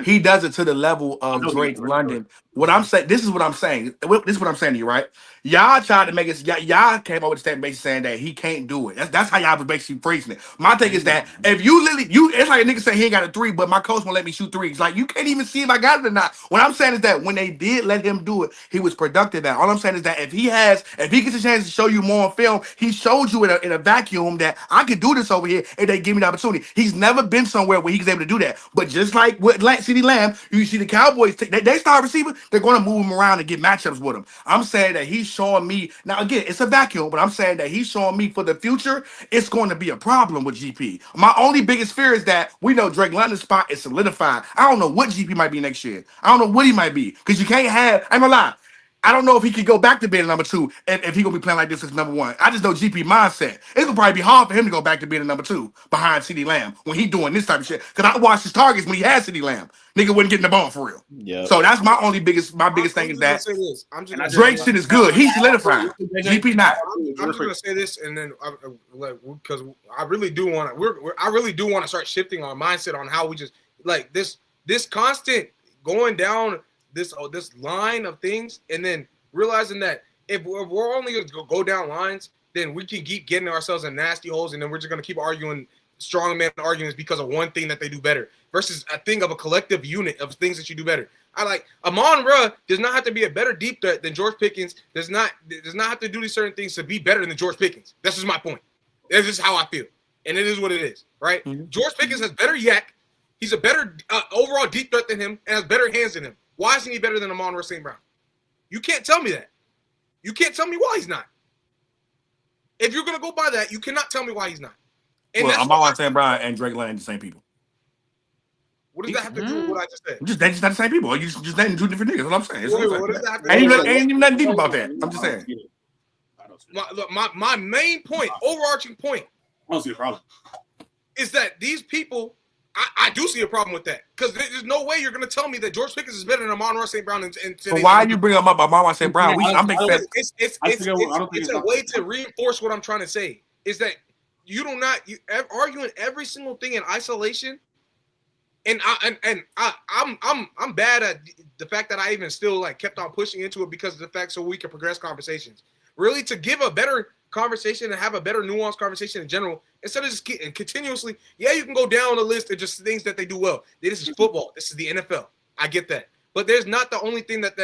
He does it to the level of Drake London. What I'm saying, this is what I'm saying. This is what I'm saying to you, right? Y'all tried to make it. Y'all came up with a statement basically saying that he can't do it. That's how y'all was basically phrasing it. My thing is that if it's like a nigga saying he ain't got a 3, but my coach won't let me shoot 3s. Like you can't even see if I got it or not. What I'm saying is that when they did let him do it, he was productive at. All I'm saying is that if he gets a chance to show you more on film, he showed you in a vacuum that I could do this over here if they give me the opportunity. He's never been somewhere where he's able to do that. But just like with CeeDee Lamb, you see the Cowboys, they start receiver, they're going to move him around and get matchups with him. I'm saying that he's showing me, now again, it's a vacuum, but I'm saying that he's showing me for the future, it's going to be a problem with GP. My only biggest fear is that we know Drake London's spot is solidified. I don't know what GP might be next year. I don't know what he might be, because you can't have, I'm gonna lie, I don't know if he could go back to being a number 2 if he gonna be playing like this as number 1. I just know GP mindset. It's gonna probably be hard for him to go back to being a number 2 behind CeeDee Lamb when he doing this type of shit. Because I watched his targets when he had CeeDee Lamb. Nigga wasn't getting the ball for real. Yeah. So that's my biggest thing is that Drake shit is good. He's solidified. GP not. I'm just gonna say this, and then because I really do want to start shifting our mindset on how we just like this constant going down this line of things, and then realizing that if we're only going to go down lines, then we can keep getting ourselves in nasty holes, and then we're just going to keep arguing strong man arguments because of one thing that they do better versus a thing of a collective unit of things that you do better. I like Amon-Ra does not have to be a better deep threat than George Pickens. Does not have to do these certain things to be better than George Pickens. That's just my point. That's just how I feel, and it is what it is, right? Mm-hmm. George Pickens has better yak He's a better overall deep threat than him and has better hands than him. Why isn't he better than Amon-Ra St. Brown? You can't tell me that. You can't tell me why he's not. If you're going to go by that, you cannot tell me why he's not. And well, Amon-Ra St. Brown and Drake London the same people. What does that have to do with what I just said? They're just not the same people. You just named two different niggas. That's what I'm saying. What does that have to do? Ain't even nothing deep about that. I'm just saying. My main point, overarching point, I don't see a problem. Is that these people, I do see a problem with that. Because there's no way you're going to tell me that George Pickens is better than Amon-Ra St. Brown. So why are you bringing up Amon-Ra St. Brown? It's a way to reinforce what I'm trying to say. Is that you arguing every single thing in isolation. And I'm bad at the fact that I even still like kept on pushing into it because of the fact so we can progress conversations. Really, to give a better conversation and have a better nuanced conversation in general, instead of just continuously, you can go down the list of just things that they do well. This is football. This is the NFL. I get that, but there's not the only thing that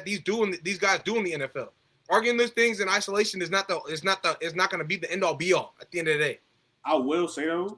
these guys do in the NFL. Arguing those things in isolation is not going to be the end all be all at the end of the day. I will say though,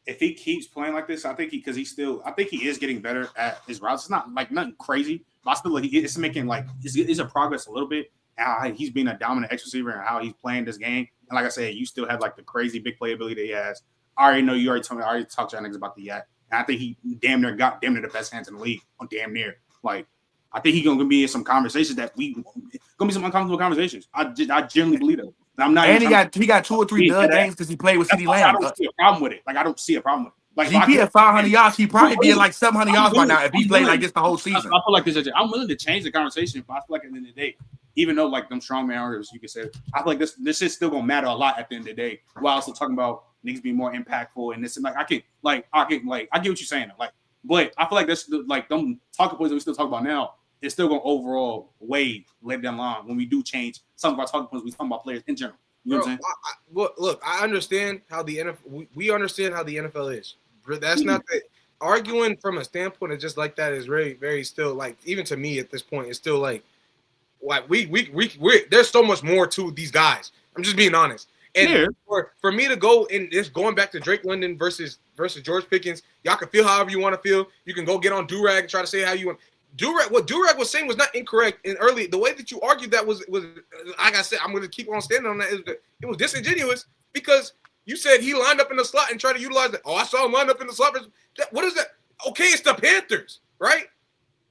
if he keeps playing like this, I think he is getting better at his routes. It's not like nothing crazy, but I still like it's making like it's a progress a little bit. How he's being a dominant X receiver and how he's playing this game. And like I said, you still have like the crazy big playability that he has. I already know you already told me. I already talked to y'all niggas about the yak. And I think he damn near the best hands in the league. On damn near. Like I think he's gonna be in some conversations that gonna be some uncomfortable conversations. I genuinely believe that. I'm not. And he got 2 or 3 dud games because he played with CeeDee Lamb. I don't see a problem with it. Like I don't see a problem with it. Like GP at 500 yards, he probably be at like 700 yards by now if he played like this the whole season. I feel like this. I'm willing to change the conversation, but I feel like at the end of the day, even though like them strongman arguments, you could say, I feel like this is still gonna matter a lot at the end of the day. While also talking about niggas being more impactful and this and like I get what you're saying. Like, but I feel like this like them talking points that we still talk about now is still gonna overall weigh later down the line when we do change some of our talking points. We talking about players in general. You know what I'm saying? Look, I understand how the NFL. We understand how the NFL is. That's not the arguing from a standpoint of just like that is very, very still like even to me at this point it's still like we there's so much more to these guys. I'm just being honest. And for me to go and just going back to Drake London versus George Pickens, y'all can feel however you want to feel. You can go get on Durag and try to say how you want. What Durag was saying was not incorrect in early. The way that you argued that was like I said, I'm going to keep on standing on that. It was disingenuous because you said he lined up in the slot and tried to utilize it. Oh, I saw him lined up in the slot. What is that? Okay, it's the Panthers, right?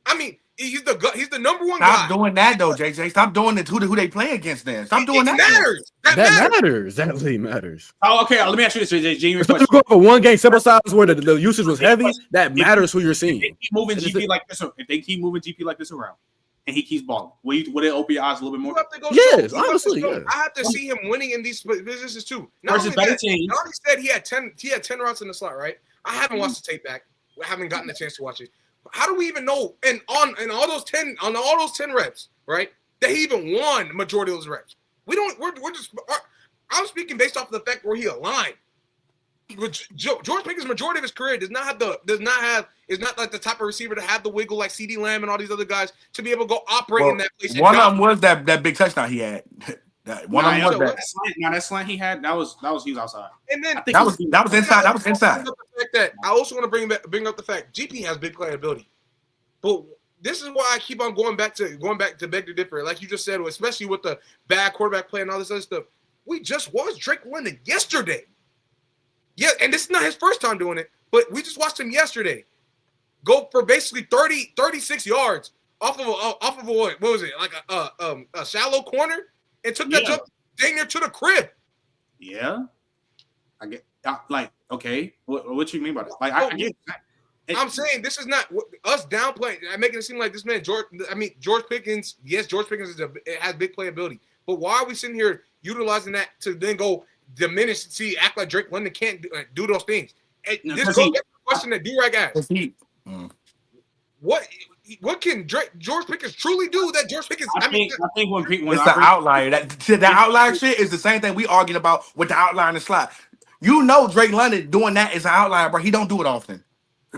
I mean, he's the number one guy. Stop doing that though, JJ. Stop doing it. Who they play against then? Stop doing that. Matters. That matters. That really matters. Oh, okay. Let me ask you this, JJ. If you go for one game sample size where the usage was heavy, that matters who you're seeing. If they keep moving GP like this around, and he keeps balling, will it open your eyes a little bit more? Yes, honestly. I have to see him winning in these businesses too. Versus better teams. He already said he had 10 routes in the slot, right? I haven't watched the tape back. I haven't gotten a chance to watch it. How do we even know? And on all those 10 reps, right? That he even won the majority of those reps. We don't. We're just. I'm speaking based off of the fact where he aligned. George Pickens' majority of his career is not like the type of receiver to have the wiggle like CeeDee Lamb and all these other guys to be able to go operate in that place. One of them was that big touchdown he had. That slant he had, that was he was outside. And then that was inside. That was inside. I also want to bring up the fact GP has big playability, but this is why I keep on going back to beg to differ. Like you just said, especially with the bad quarterback play and all this other stuff. We just watched Drake London yesterday. Yeah, and this is not his first time doing it, but we just watched him yesterday go for basically 36 yards off of a what was it, like a shallow corner, and took that jump dang near to the crib. Yeah, I get like okay, what you mean by that? Like I get that. I'm saying this is not us downplaying. I'm making it seem like this man George Pickens. Yes, George Pickens has big playability, but why are we sitting here utilizing that to then go diminish? Act like Drake London can't do those things. This goes back to the question that Durag asked. What can George Pickens truly do that George Pickens? I think when it's the outlier. That outlier shit is the same thing we arguing about with the outlier in the slot. You know, Drake London doing that is an outlier, bro. He don't do it often.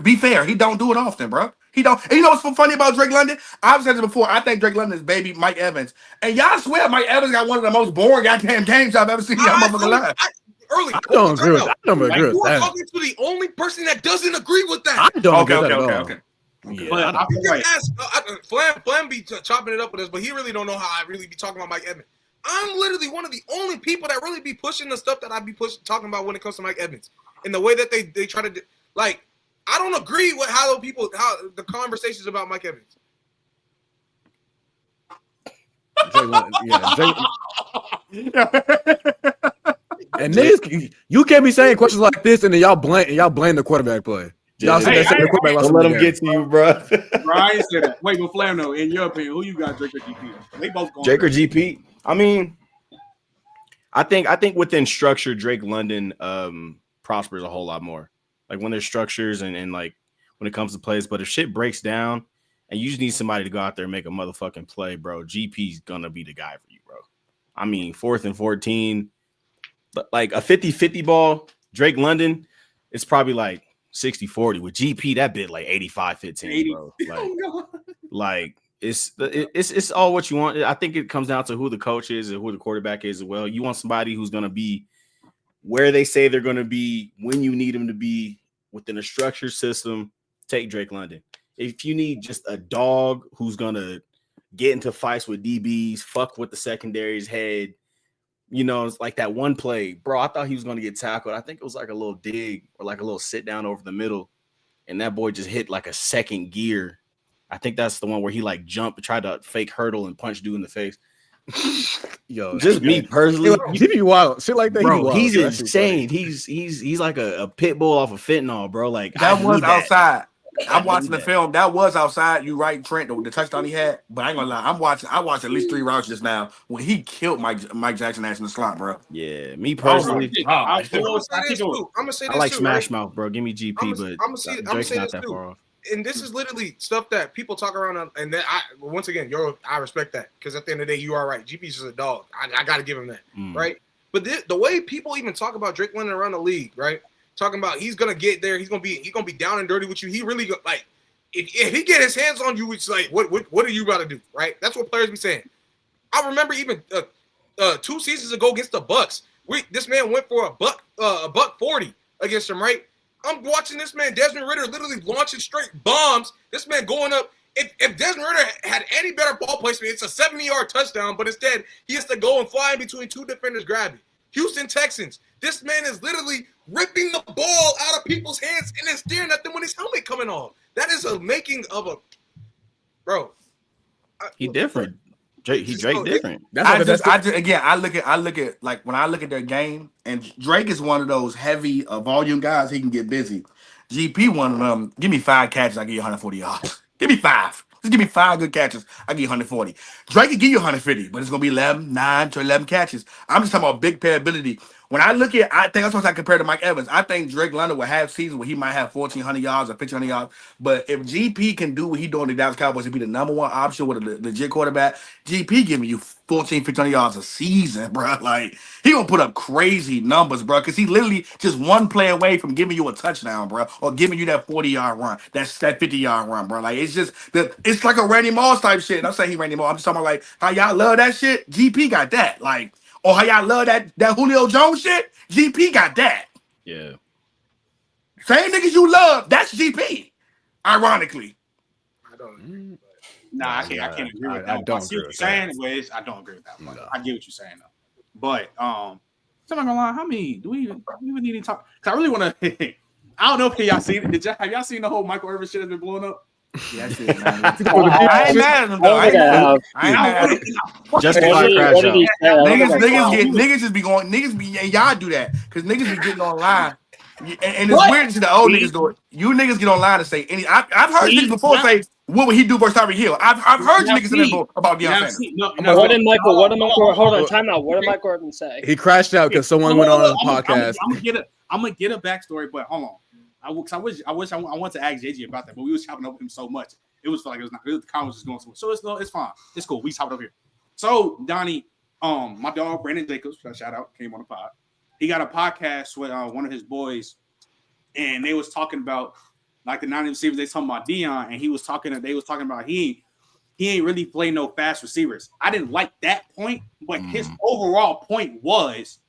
Be fair, he don't do it often, bro. He don't. And you know what's so funny about Drake London? I've said this before. I think Drake London is baby Mike Evans, and y'all swear Mike Evans got one of the most boring goddamn games I've ever seen. Y'all motherfucking live. early. I don't agree with that. I don't agree with You are that. talking to the only person that doesn't agree with that. I don't agree with that at all. Yeah, But I feel like Flam be chopping it up with us, but he really don't know how I really be talking about Mike Evans. I'm literally one of the only people that really be pushing the stuff that I be talking about when it comes to Mike Evans, and the way that they try to like. I don't agree with how the conversations about Mike Evans. And niggas, you can't be saying questions like this, and then y'all blame the quarterback play. Y'all the quarterback don't let them get to you, bro. Brian said that. Wait, but Flam, though, in your opinion, who you got, Drake or GP? They both going. Drake or GP? I mean, I think within structure, Drake London prospers a whole lot more. Like when there's structures and like when it comes to plays. But if shit breaks down and you just need somebody to go out there and make a motherfucking play, bro, GP's gonna be the guy for you, bro. I mean, 4th and 14, but like a 50-50 ball, Drake London, it's probably like 60-40. With GP, that bit like 85-15, bro. Like it's all what you want. I think it comes down to who the coach is and who the quarterback is as well. You want somebody who's gonna be where they say they're gonna be when you need them to be within a structured system. Take Drake London. If you need just a dog who's gonna get into fights with DBs, fuck with the secondary's head, you know, it's like that one play, bro. I thought he was gonna get tackled. I think it was like a little dig or like a little sit down over the middle, and that boy just hit like a second gear. I think that's the one where he like jumped and tried to fake hurdle and punch dude in the face. Yo, just me personally, he be wild. Shit like that, bro. he's insane. He's like a pit bull off of fentanyl, bro. Like that was outside. I'm watching the film. That was outside. You right, Trent, the touchdown he had. But I ain't gonna lie, I watched at least 3 routes just now when he killed Mike Jackson ass in the slot, bro. Yeah, me personally, I'm gonna say this I like too, Smash right? Mouth, bro. Give me GP, but Drake's not that far off. And this is literally stuff that people talk around, and then once again, I respect that because at the end of the day, you are right. GP's just a dog. I got to give him that, right? But the way people even talk about Drake London around the league, right? Talking about he's gonna get there, he's gonna be down and dirty with you. He really like if he get his hands on you, it's like what are you about to do, right? That's what players be saying. I remember even 2 seasons ago against the Bucks, this man went for a buck 40 against him, right? I'm watching this man, Desmond Ridder, literally launching straight bombs. This man going up. If Desmond Ridder had any better ball placement, it's a 70-yard touchdown. But instead, he has to go and fly in between 2 defenders, grab it. Houston Texans. This man is literally ripping the ball out of people's hands and then staring at them with his helmet coming off. That is a making of a bro. He different. Drake different. I look at like when I look at their game, and Drake is one of those heavy volume guys. He can get busy. GP one of them. Give me 5 catches, I give you 140 yards. Give me 5. Just give me 5 good catches, I give you 140. Drake can give you 150, but it's gonna be 9 to 11 catches. I'm just talking about big playability. When I look at, I think that's what I compare to Mike Evans. I think Drake London will have seasons where he might have 1,400 yards or 1,500 yards. But if GP can do what he doing to the Dallas Cowboys and be the number 1 option with a legit quarterback, GP giving you 1,500 yards a season, bro. Like, he gonna put up crazy numbers, bro, because he literally just one play away from giving you a touchdown, bro, or giving you that 40-yard run, that 50-yard run, bro. Like, it's just it's like a Randy Moss type shit. And I'm saying he Randy Moss. I'm just talking about like how y'all love that shit. GP got that, like. Or how y'all love that Julio Jones shit? GP got that. Yeah. Same niggas you love, that's GP. Ironically. I don't. I can't agree with that. I see what you're saying, Wes. I don't agree with that. No. I get what you're saying though. But I'm not gonna lie, how many do we even need to talk? Because I really want to. I don't know if y'all seen it. Have y'all seen the whole Michael Irvin shit that's been blowing up? Yeah, I ain't mad at him though. I ain't mad at him. Niggas just be going. Niggas be y'all do that because niggas be getting online. And it's weird to see the old niggas do it. You niggas get online and say any. I've heard niggas before say, "What would he do versus Tyreek Hill?" I've heard you niggas say that about Dion Sanders. What did Michael? Hold on, time out. What did Mike Gordon say? He crashed out because someone went on the podcast. I'm gonna get a backstory, but hold on. I wanted to ask JJ about that, but we was chopping up with him so much. It was like the comment was just going so much. So it's fine. It's cool. We chopped up here. So Donnie, my dog Brandon Jacobs, shout out, came on the pod. He got a podcast with one of his boys, and they was talking about like the 90 receivers. They talking about Dion, and they was talking about he ain't really play no fast receivers. I didn't like that point, but his overall point was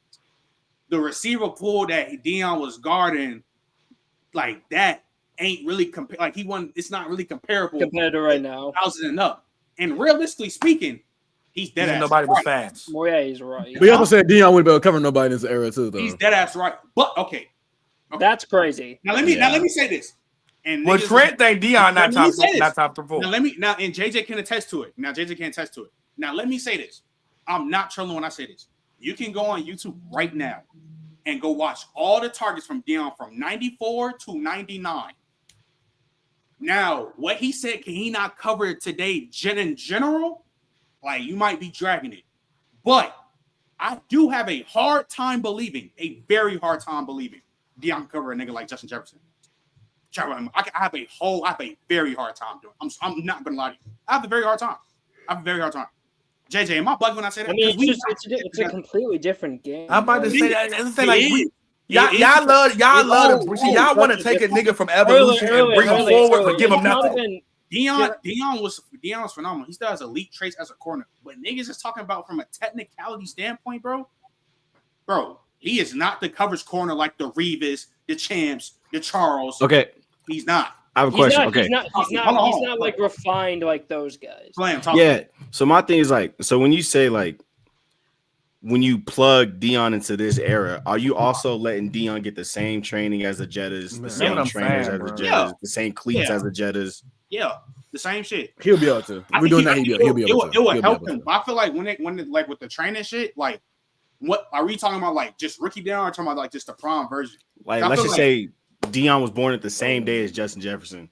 the receiver pool that Dion was guarding, like that ain't really like he won. It's not really comparable compared to right now. 1,000 and up. And realistically speaking, he's dead ass. Nobody was right. fast. Well, yeah, he's right. We also said Dion wouldn't be able to cover nobody in this era too, though. He's dead ass right. But okay. That's crazy. Now let me say this. And well, Trent think Dion not top 4. Now and JJ can attest to it. Now JJ can attest to it. Now let me say this. I'm not trolling when I say this. You can go on YouTube right now and go watch all the targets from Dion from 94 to 99. Now, what he said, can he not cover it today in general? Like, you might be dragging it. But I do have a hard time believing, a very hard time believing, Dion can cover a nigga like Justin Jefferson. I have a very hard time doing it. I'm not going to lie to you. I have a very hard time. JJ, am I bugging when I say that? I mean, it's a completely different game. I'm about to say that. Y'all want to take a nigga from evolution and bring him forward, but give him nothing. Dion's phenomenal. He still has elite traits as a corner, but niggas is talking about from a technicality standpoint, bro. He is not the coverage corner like the Revis, the Champs, the Charles. Okay, he's not. I have a question. He's not like refined like those guys. Yeah. So my thing is like, so when you say like, when you plug Dion into this era, are you also letting Dion get the same training as the Jettas, the same trainers as the Jettas, the same cleats as the Jettas? Yeah, the same shit. He'll be able to. We're doing that. He'll be able to. It would help him. I feel like when like with the training shit, like what are we talking about? Like just rookie Dion, or talking about like just the prime version? Like let's just say Dion was born at the same day as Justin Jefferson,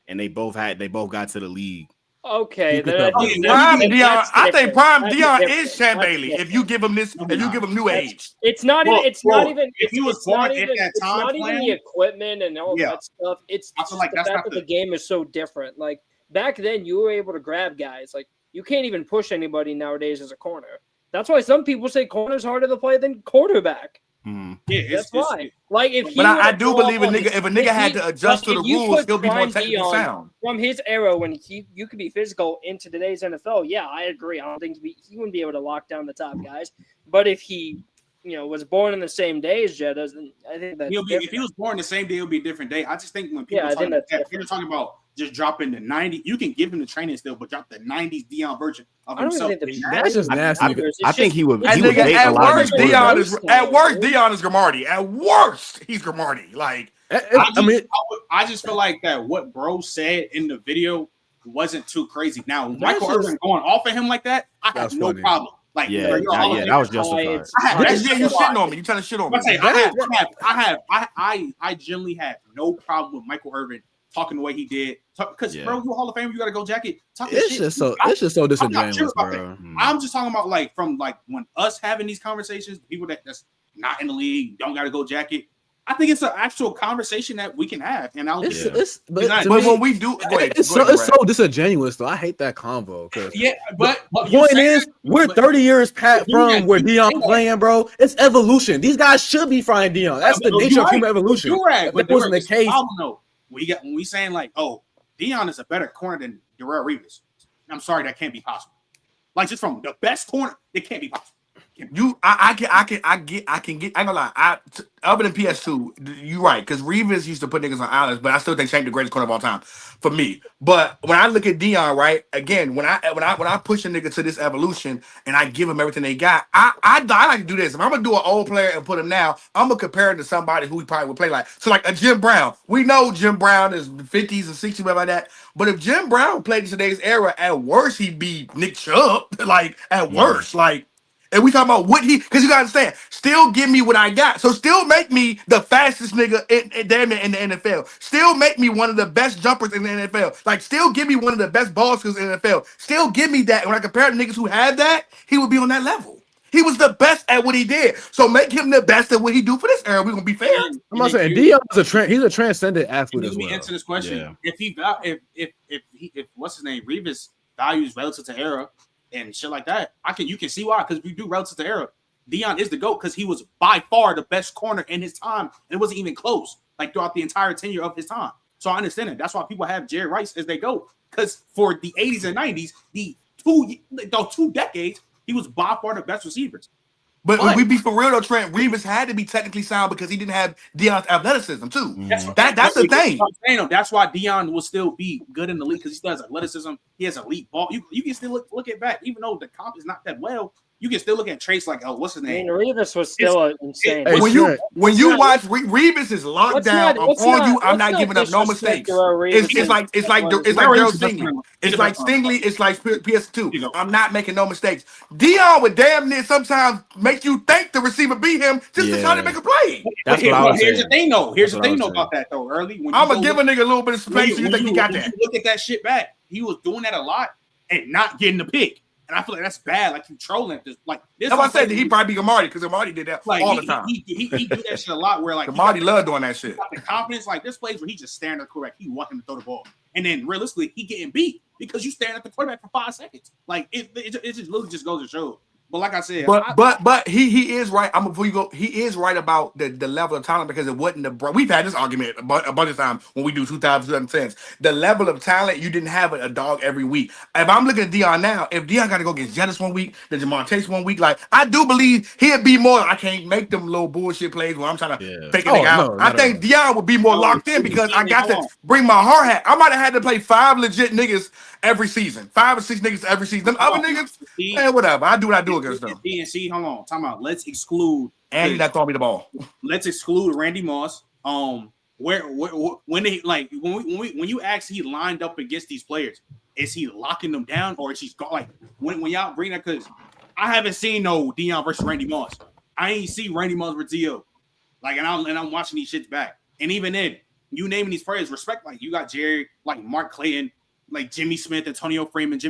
and they both got to the league. Okay, I think prime Dion is Sham Bailey. If you give him new age, it's not even if he was born at that time, not even the equipment and all that stuff. It's I feel like the fact that the game is so different. Like back then, you were able to grab guys. Like you can't even push anybody nowadays as a corner. That's why some people say corner's harder to play than quarterback. Yeah, that's why. Like if I do believe if a nigga had to adjust to the rules, he'll be more technically sound. From his era when you could be physical into today's NFL, yeah, I agree. I don't think he wouldn't be able to lock down the top guys. But if he, was born in the same day as Jettas, then I think that if he was born the same day, it'll be a different day. I just think when people they're talking about just dropping the 90, you can give him the training still, but drop the 90s Dion version of himself. That's just nasty. I think he would. At worst, Dion is Grimardi. At worst, he's Grimardi. Like I just feel like that what bro said in the video wasn't too crazy. Now Michael Irvin going off of him like that, I have no problem. Like that was justified. You shitting on me. You trying to shit on me? I generally have no problem with Michael Irvin talking the way he did. Because bro, you a Hall of Famer, you gotta go jacket. It's just so disingenuous, bro. I'm just talking about like from like when us having these conversations, people that's not in the league don't gotta go jacket. I think it's an actual conversation that we can have, and but when we do, it's so disingenuous though. I hate that convo. But the point is, we're 30 years past from where Dion playing, bro. It's evolution. These guys should be frying Dion. That's the nature of human evolution. But that wasn't the case. When we saying like, oh, Dion is a better corner than Darrell Revis. I'm sorry, that can't be possible. Like just from the best corner, it can't be possible. I can get. I ain't gonna lie. Other than PS2, you right, because Revis used to put niggas on islands, but I still think Shane the greatest corner of all time for me. But when I look at Dion, right, again, when I push a nigga to this evolution and I give him everything they got, I like to do this. If I'm gonna do an old player and put him now, I'm gonna compare him to somebody who he probably would play like. So like a Jim Brown. We know Jim Brown is the 50s and 60s, whatever like that. But if Jim Brown played in today's era, at worst he'd be Nick Chubb. Like at worst, like. And we talking about what because you gotta understand, still give me what I got. So still make me the fastest nigga in the NFL. Still make me one of the best jumpers in the NFL. Like, still give me one of the best ball skills in the NFL. Still give me that. And when I compare to niggas who had that, he would be on that level. He was the best at what he did. So make him the best at what he do for this era. We're gonna be fair. I'm not saying Dion is he's a transcendent athlete as well. Let me answer this question. Yeah. If what's his name, Revis values relative to era and shit like that, you can see why, because we do relative to era. Dion is the GOAT because he was by far the best corner in his time, and it wasn't even close, like throughout the entire tenure of his time. So I understand it. That's why people have Jerry Rice as they GOAT, because for the 80s and 90s, the two decades, he was by far the best receivers. But we be for real though, Trent. Revis had to be technically sound because he didn't have Dion's athleticism too. That's the thing. That's why Dion will still be good in the league because he still has athleticism. He has elite ball. You can still look at back, even though the comp is not that well. You can still look at traits like, oh, what's his name? Revis was still insane. When you watch Revis is locked down. I'm on you. I'm not giving up no mistakes. It's like Daryl Stingley. It's like Stingley. It's like PS2. I'm not making no mistakes. Dion would damn near sometimes make you think the receiver beat him just to try to make a play. That's what I was saying. Here's the thing though. Here's the thing though about that though. Early, I'm gonna give a nigga a little bit of space. You think he got that? Look at that shit back. He was doing that a lot and not getting the pick. And I feel like that's bad. Like you trolling this. Like this. That's why I said he probably be Gamardi because Gamardi did that all the time. He do that shit a lot. Where like Gamardi loved doing that shit. The confidence, like this plays where he just staring at the quarterback. He want him to throw the ball, and then realistically, he getting beat because you staring at the quarterback for 5 seconds. Like it just literally just goes to show. But like I said, but he is right. Before you go, he is right about the level of talent because it wasn't we've had this argument a bunch of times when we do 2010s. The level of talent, you didn't have a dog every week. If I'm looking at Dion now, if Dion got to go get Jettis 1 week, then Jamar Chase 1 week, like I do believe he'd be more. I can't make them little bullshit plays where I'm trying to fake a nigga out. I think Dion would be more locked in because I got to bring my hard hat. I might have had to play 5 legit niggas every season, 5 or 6 niggas every season. Them other ngniggas, man, whatever. I do what I do against them. DNC, hold on, time out. Let's exclude. And that throwing me the ball. Let's exclude Randy Moss. When you actually lined up against these players, is he locking them down or is he like when y'all bring that? Because I haven't seen no Dion versus Randy Moss. I ain't see Randy Moss versus Dio. Like, and I'm watching these shits back. And even then, you naming these players, respect. Like you got Jerry, like Mark Clayton, like Jimmy Smith, Antonio Freeman,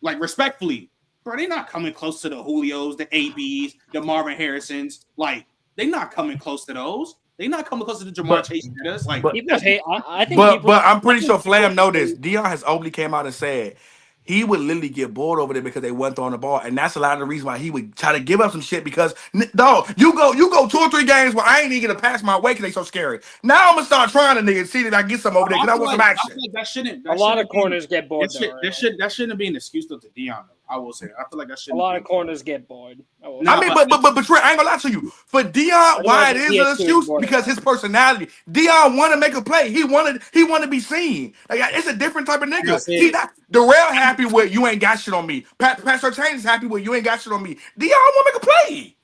like respectfully, bro, they not coming close to the Julios, the ABs, the Marvin Harrisons. Like they not coming close to those. They not coming close to the Jamar Chase. Like people hate. I think. But I'm pretty sure Flam know this. Dion has openly came out and said he would literally get bored over there because they wasn't throwing the ball, and that's a lot of the reason why he would try to give up some shit. Because dog, you go 2 or 3 games where I ain't even gonna pass my way because they so scary. Now I'm gonna start trying to nigga see that I get some over there because I want some action. That a lot of corners get bored. That shouldn't be an excuse to Dion. I will say. I feel like that shouldn't. A lot of corners get bored. But Trent, I ain't gonna lie to you. For Dion, why it is an excuse? Because his personality. Dion want to make a play. He want to be seen. Like it's a different type of nigga. He not Darrell happy with you ain't got shit on me. Pat Surtain is happy with you ain't got shit on me. Dion want to make a play.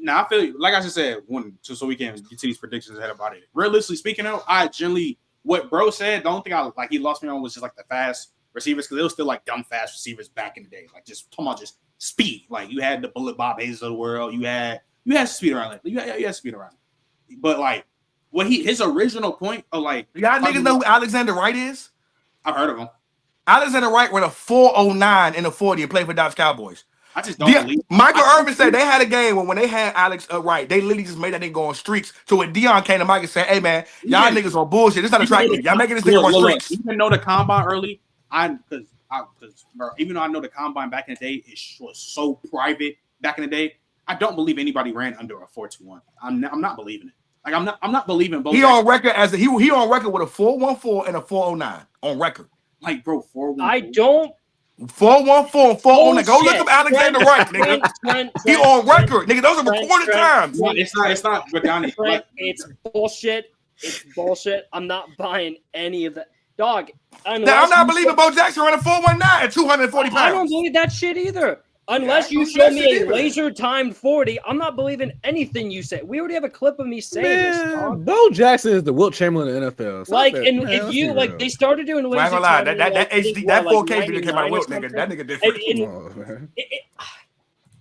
Nah, I feel you. Like I just said, so we can get to these predictions ahead about it. Realistically speaking, though, I generally what bro said. The only thing he lost me on was just like the fast receivers because they were still like dumb fast receivers back in the day. Like just talking about just speed. Like you had the Bullet Bob Hayes of the world. You had speed around it. You had speed around it. But like what his original point of like y'all niggas know who Alexander Wright is? I've heard of him. Alexander Wright ran a 4.09 in the 40 and played for Dallas Cowboys. I just don't believe. Michael Irvin said they had a game when they had Alex Wright. They literally just made that nigga go on streaks. So when Dion came to Mike and said, "Hey man, y'all niggas on bullshit. This not a track. Y'all making this nigga on streaks." Even though the combine early, because even though I know the combine back in the day was so private back in the day, I don't believe anybody ran under a 4.21. I'm not believing it. Like I'm not believing both. He on record as he on record with a 4.14 and a 4.09 on record. Like bro, 4.14. I don't. 4.14 and 4.09. Go look up Alexander Wright, nigga. He on record, nigga. Those are recorded times. No, it's not. It's bullshit. It's bullshit. I'm not buying any of that. Dog, I'm not believing Bo Jackson ran a 4.19 at 240 pounds. I don't believe that shit either. Unless you show me a laser timed 40, I'm not believing anything you say. We already have a clip of me saying this. Dog. Bo Jackson is the Wilt Chamberlain of the NFL. Like, and if you like, they started doing laser. I'm not gonna lie, that HD, that 4K video came out Wilt, nigga. That nigga different.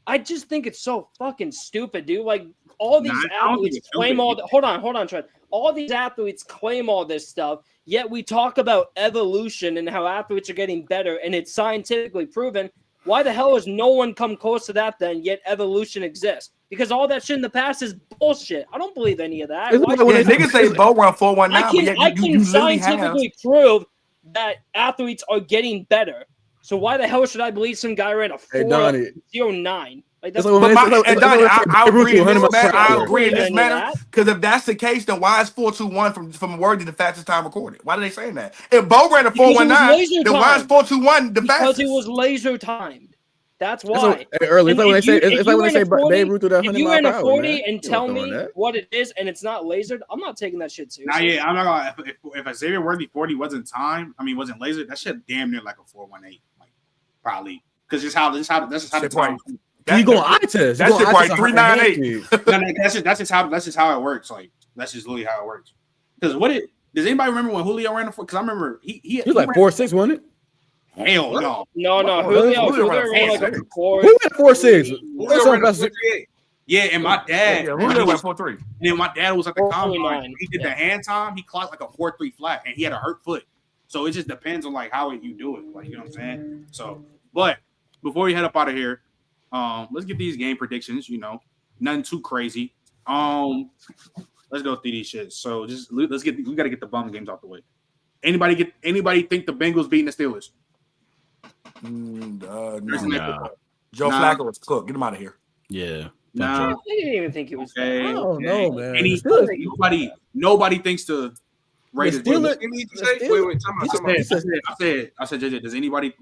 I just think it's so fucking stupid, dude. Like all these athletes claim all. Hold on, Trent. All these athletes claim all this stuff, yet we talk about evolution and how athletes are getting better, and it's scientifically proven. Why the hell has no one come close to that then, yet evolution exists? Because all that shit in the past is bullshit. I don't believe any of that. Niggas say Bo run 4.19, I can scientifically prove that athletes are getting better. So why the hell should I believe some guy ran a 4.09? Like that's Donnie, I agree in this matter. I agree in this matter. Because if that's the case, then why is 4.21 from Worthy the fastest time recorded? Why are they saying that? If Bo ran a 4.19, then why is 4.21 the fastest? Because it was laser timed. That's why. Early. It's like when they say If Babe Ruth through that 100 you mile ran per a hour, 40 man. and You tell ain't throwing me that. what it is and it's not lasered, I'm not taking that shit seriously. Nah, yeah, I'm not gonna. If a Xavier Worthy 40 wasn't lasered, that shit damn near like a 418, like probably because that's how the time. You going eye test? That shit probably 398. That's just how it works. Like that's just literally how it works. Because does anybody remember when Julio ran the 40? Because I remember he was like 4.6, wasn't it? Hell no. No. Julio ran like a 4. Who went 4.6? Yeah, and my dad. Julio went 4.3. And then my dad was at the 4.9. combine. He did the hand time. He clocked like a 4.3 flat, and he had a hurt foot. So it just depends on like how you do it. Like you know what I'm saying. So, but before we head up out of here, let's get these game predictions. You know, nothing too crazy. Let's go through these shits. So we got to get the bum games out the way. Anybody think the Bengals beating the Steelers? No. Joe Flacco was cooked. Get him out of here. Yeah. I didn't even think it was. Okay. I don't know, man. Nobody thinks the Raiders. Wait, time out. I said, JJ,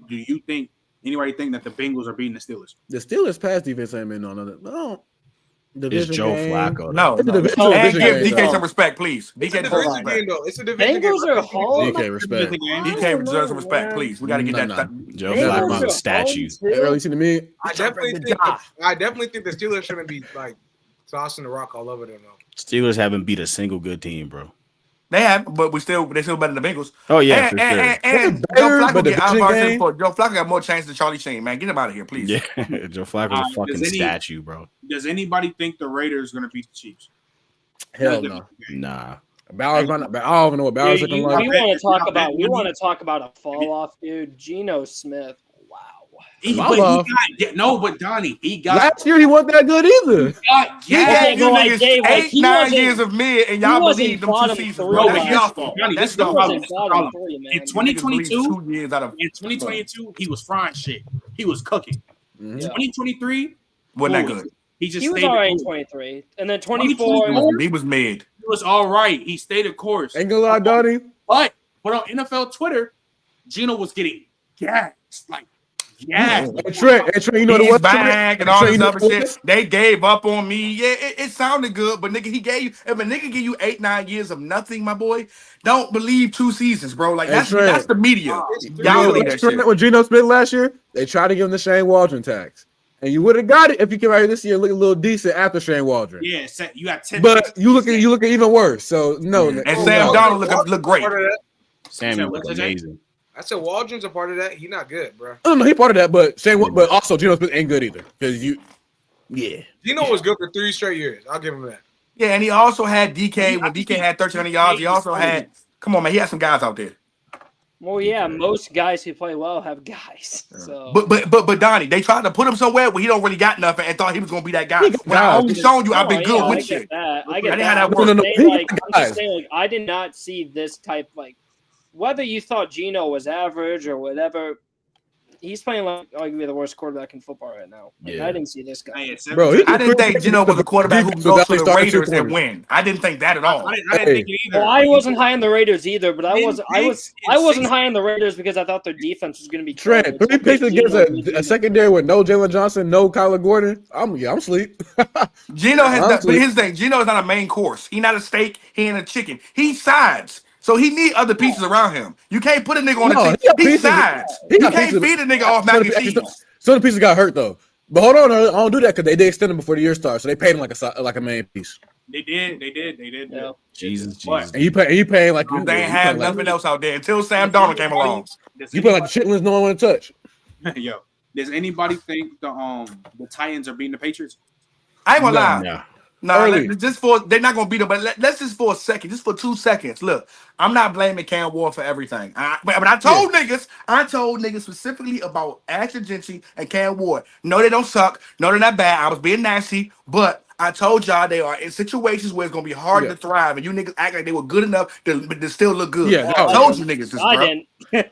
do you think anybody think that the Bengals are beating the Steelers? The Steelers pass defense ain't been on it. No. It's Joe Flacco. No. It's a And give division DK some respect, please. It's a DK division game, though. It's a division game. Bengals are home. DK respect. DK deserves some respect, please. We got to get that. Joe Flacco statue. Early to me. I definitely think the Steelers shouldn't be like tossing the rock all over them though. Steelers haven't beat a single good team, bro. They have, but they still better than the Bengals. Oh yeah, for sure. And Joe Flacco got more chances than Charlie Sheen, man. Get him out of here, please. Yeah, Joe Flacco's a fucking statue, bro. Does anybody think the Raiders are going to beat the Chiefs? Hell no. Nah. Bowers, I don't even know what Bowers looking like. We want to talk about a fall off, dude. Geno Smith. But Donnie, he got last year. He wasn't that good either. He gave you niggas 8-9 years of mid, and y'all believe them 2 seasons. No, that's y'all fault. This is the problem. In 2022, 2 years out of 2022, he was frying shit. He was cooking. 2023 wasn't that good. He was all right in 23, and then 24. He was mid. He was all right. He stayed the course. Ain't gonna lie, Donnie. But on NFL Twitter, Geno was getting gassed. Like, yeah. Trent, you know he's back and all this other shit. They gave up on me. Yeah, it sounded good, but nigga, if a nigga give you 8-9 years of nothing, my boy, don't believe 2 seasons, bro. Like that's the media. Y'all believe that shit. With Geno Smith last year, they tried to give him the Shane Waldron tax. And you would have got it if you came out here this year looking a little decent after Shane Waldron. Yeah, you got 10. But you looking even worse. So no. And Sam Darnold look great. Samuel looks amazing. I said Waldron's a part of that. He's not good, bro. No, he part of that, but but also Geno Smith ain't good either. Because Geno was good for 3 straight years. I'll give him that. Yeah, and he also had DK when DK had 1,300 yards. He also had he had some guys out there. Well, yeah, most guys who play well have guys. So, but Donnie, they tried to put him somewhere where he don't really got nothing and thought he was gonna be that guy. When I always shown you, I've been good with shit. I get that. I'm just saying, I did not see this type whether you thought Geno was average or whatever. He's playing like arguably the worst quarterback in football right now. I didn't see this guy. Bro, I didn't think Geno was a quarterback who could go to the Raiders and win. I didn't think that at all. I didn't think it either. Well, I wasn't high on the Raiders either, but I wasn't high on the Raiders because I thought their defense was going to be Trent. 3 picks against a secondary with no Jalen Johnson, no Kyler Gordon. I'm asleep. Geno but here's the thing: Geno is not a main course. He's not a steak. He ain't a chicken. He sides. So he need other pieces around him. You can't put a nigga on the team. He sides. You can't feed a nigga off mac and cheese. Some of the pieces got hurt though. But hold on, I don't do that because they did extend him before the year starts. So they paid him like a main piece. They did. Yeah. Jesus. And you paying like they ain't have nothing else out there until Sam Darnold came along. You put like the chitlins no one want to touch. Yo, does anybody think the Titans are beating the Patriots? I ain't gonna lie. Yeah. No, they're not gonna beat them, but let's just for a second, just for 2 seconds. Look, I'm not blaming Cam Ward for everything. But I told niggas specifically about Ashton Gentry and Cam Ward. No, they don't suck. No, they're not bad. I was being nasty, but I told y'all they are in situations where it's gonna be hard to thrive, and you niggas act like they were good enough to still look good. Yeah, I told you niggas this, bro. I didn't. I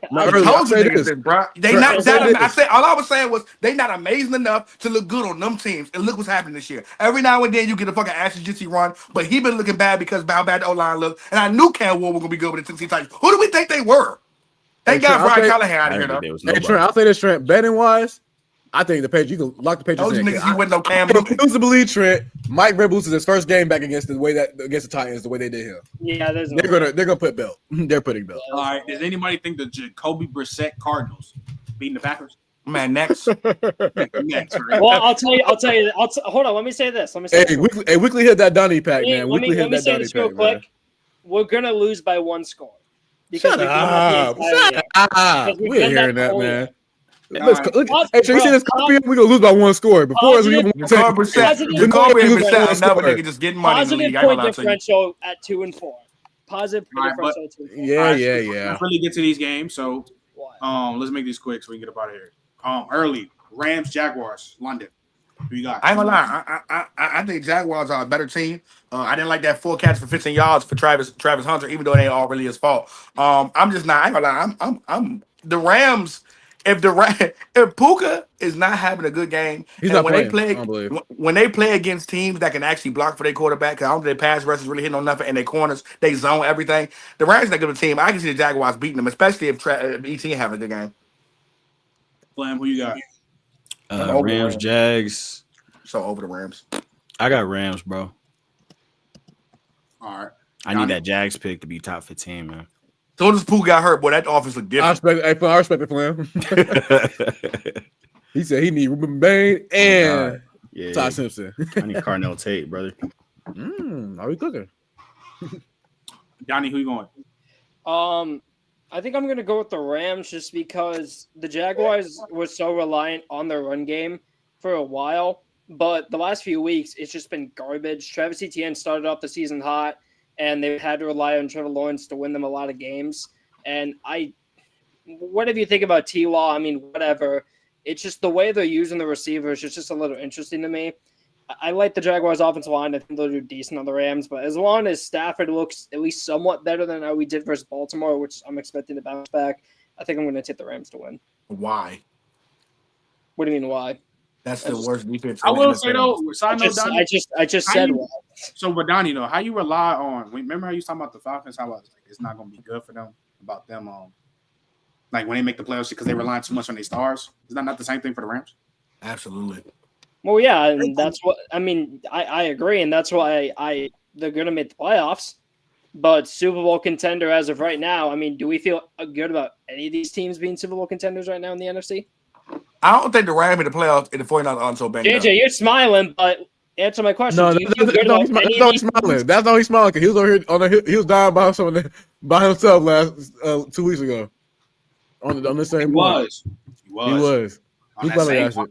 told you niggas this, bro. They not that. I said all I was saying was they not amazing enough to look good on them teams. And look what's happening this year. Every now and then you get a fucking Ashton Gentry run, but he been looking bad because of how bad the O-line looked. And I knew Cam Ward was gonna be good with the Tennessee Titans. Who do we think they were? They got Brian Callahan out of here, though. Hey, Trent, I'll say this, Trent. Betting wise, I think the Patriots. You can lock the Patriots in. Niggas, you with no Cam. I refuse to believe Trent. Mike Vrabel is his first game back against the Titans the way they did him. Yeah, they're gonna put belt. They're putting belt. All right. Does anybody think the Jacoby Brissett Cardinals beating the Packers? Man, next. Next, right? Well, I'll tell you. Hold on. Let me say this. Weekly hit that Donnie pack, man. Let me say this real quick. Man. We're gonna lose by 1 score. Shut up! We're hearing that, man. Look, hey, so you see this copy? We're gonna lose by 1 score. Before us, we Jacoby Brissett, another nigga just getting money. Positive point differential at 2 and 4. Positive point differential at 2 and 4. Yeah. Let's really get to these games. So, let's make these quick so we can get up out of here. Early Rams, Jaguars, London. Who you got? I ain't gonna lie. I think Jaguars are a better team. I didn't like that 4 catch for 15 yards for Travis Hunter, even though it ain't all really his fault. I'm just not. I ain't gonna lie. I'm the Rams. If Puka is not having a good game, when they play against teams that can actually block for their quarterback, because I don't think their pass rush is really hitting on nothing, and their corners, they zone everything. The Rams are not good team. I can see the Jaguars beating them, especially if ET having a good game. Flam, who you got? Rams, Jags. So over the Rams. I got Rams, bro. All right. I need that Jags pick to be top 15, man. So does Pooh got hurt, boy. That offense look different. I respect the Flam. He said he need Ruben Bain and Todd Simpson. I need Carnell Tate, brother. Are we cooking? Johnny, who you going? I think I'm going to go with the Rams just because the Jaguars were so reliant on their run game for a while. But the last few weeks, it's just been garbage. Travis Etienne started off the season hot, and they've had to rely on Trevor Lawrence to win them a lot of games. And whatever you think about T-Law, I mean, whatever. It's just the way they're using the receivers. It's just a little interesting to me. I like the Jaguars' offensive line. I think they'll do decent on the Rams. But as long as Stafford looks at least somewhat better than how we did versus Baltimore, which I'm expecting to bounce back, I think I'm going to take the Rams to win. Why? What do you mean, why? That's the worst defense. I will say, though, I just said why. So, but Donnie, though, how you rely on – remember how you was talking about the Falcons, how it's not going to be good for them, about them like when they make the playoffs because they rely too much on their stars? Is that not the same thing for the Rams? Absolutely. Well, yeah, and that's what I mean. I agree, and that's why they're going to make the playoffs. But Super Bowl contender as of right now, I mean, do we feel good about any of these teams being Super Bowl contenders right now in the NFC? I don't think the Rams in the playoffs in the 49ers aren't so banged up. JJ, you're smiling, but answer my question. No, that's not he's smiling. That's not he's smiling because he was over here he was dying by himself 2 weeks ago on the same point. He was. He's probably actually.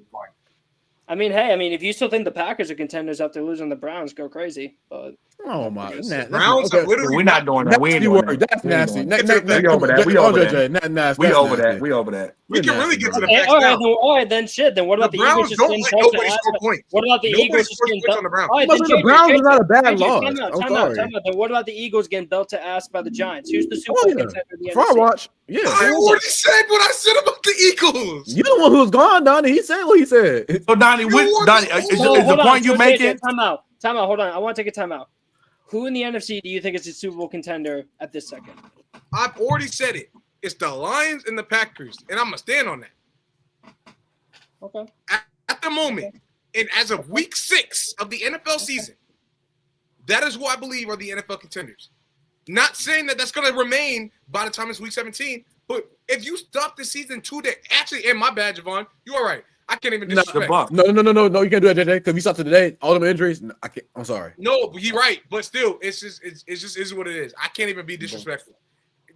I mean, if you still think the Packers are contenders after losing the Browns, go crazy. But Browns are literally we're not doing that. We ain't doing that. That's nasty. We over that. We over that. We over that. We over that. We can really get to the facts now. All right, then shit. Then what about the Eagles just getting belt to ask? What about the Eagles just getting belt? The Browns are not a bad loss. Time out. Then what about the Eagles getting belt to ask by the Giants? Who's the Super Bowl contender in the NFC? Front watch. Yeah. I already said what I said about the Eagles. You're the one who's gone, Donnie. He said what he said. So Donnie, is the point you making? Time out. Hold on. I want to take a time out. Who in the NFC do you think is the Super Bowl contender at this second? I've already said it. It's the Lions and the Packers, and I'm going to stand on that. Okay. At the moment, and as of week 6 of the NFL season, that is who I believe are the NFL contenders. Not saying that that's going to remain by the time it's week 17, but if you stop the season 2 days, actually, and my bad, Javon, you all right. I can't even disrespect. No, you can't do that, JJ, because we saw today all them injuries. I can't. I'm sorry. No, but you're right. But still, it's just is what it is. I can't even be disrespectful.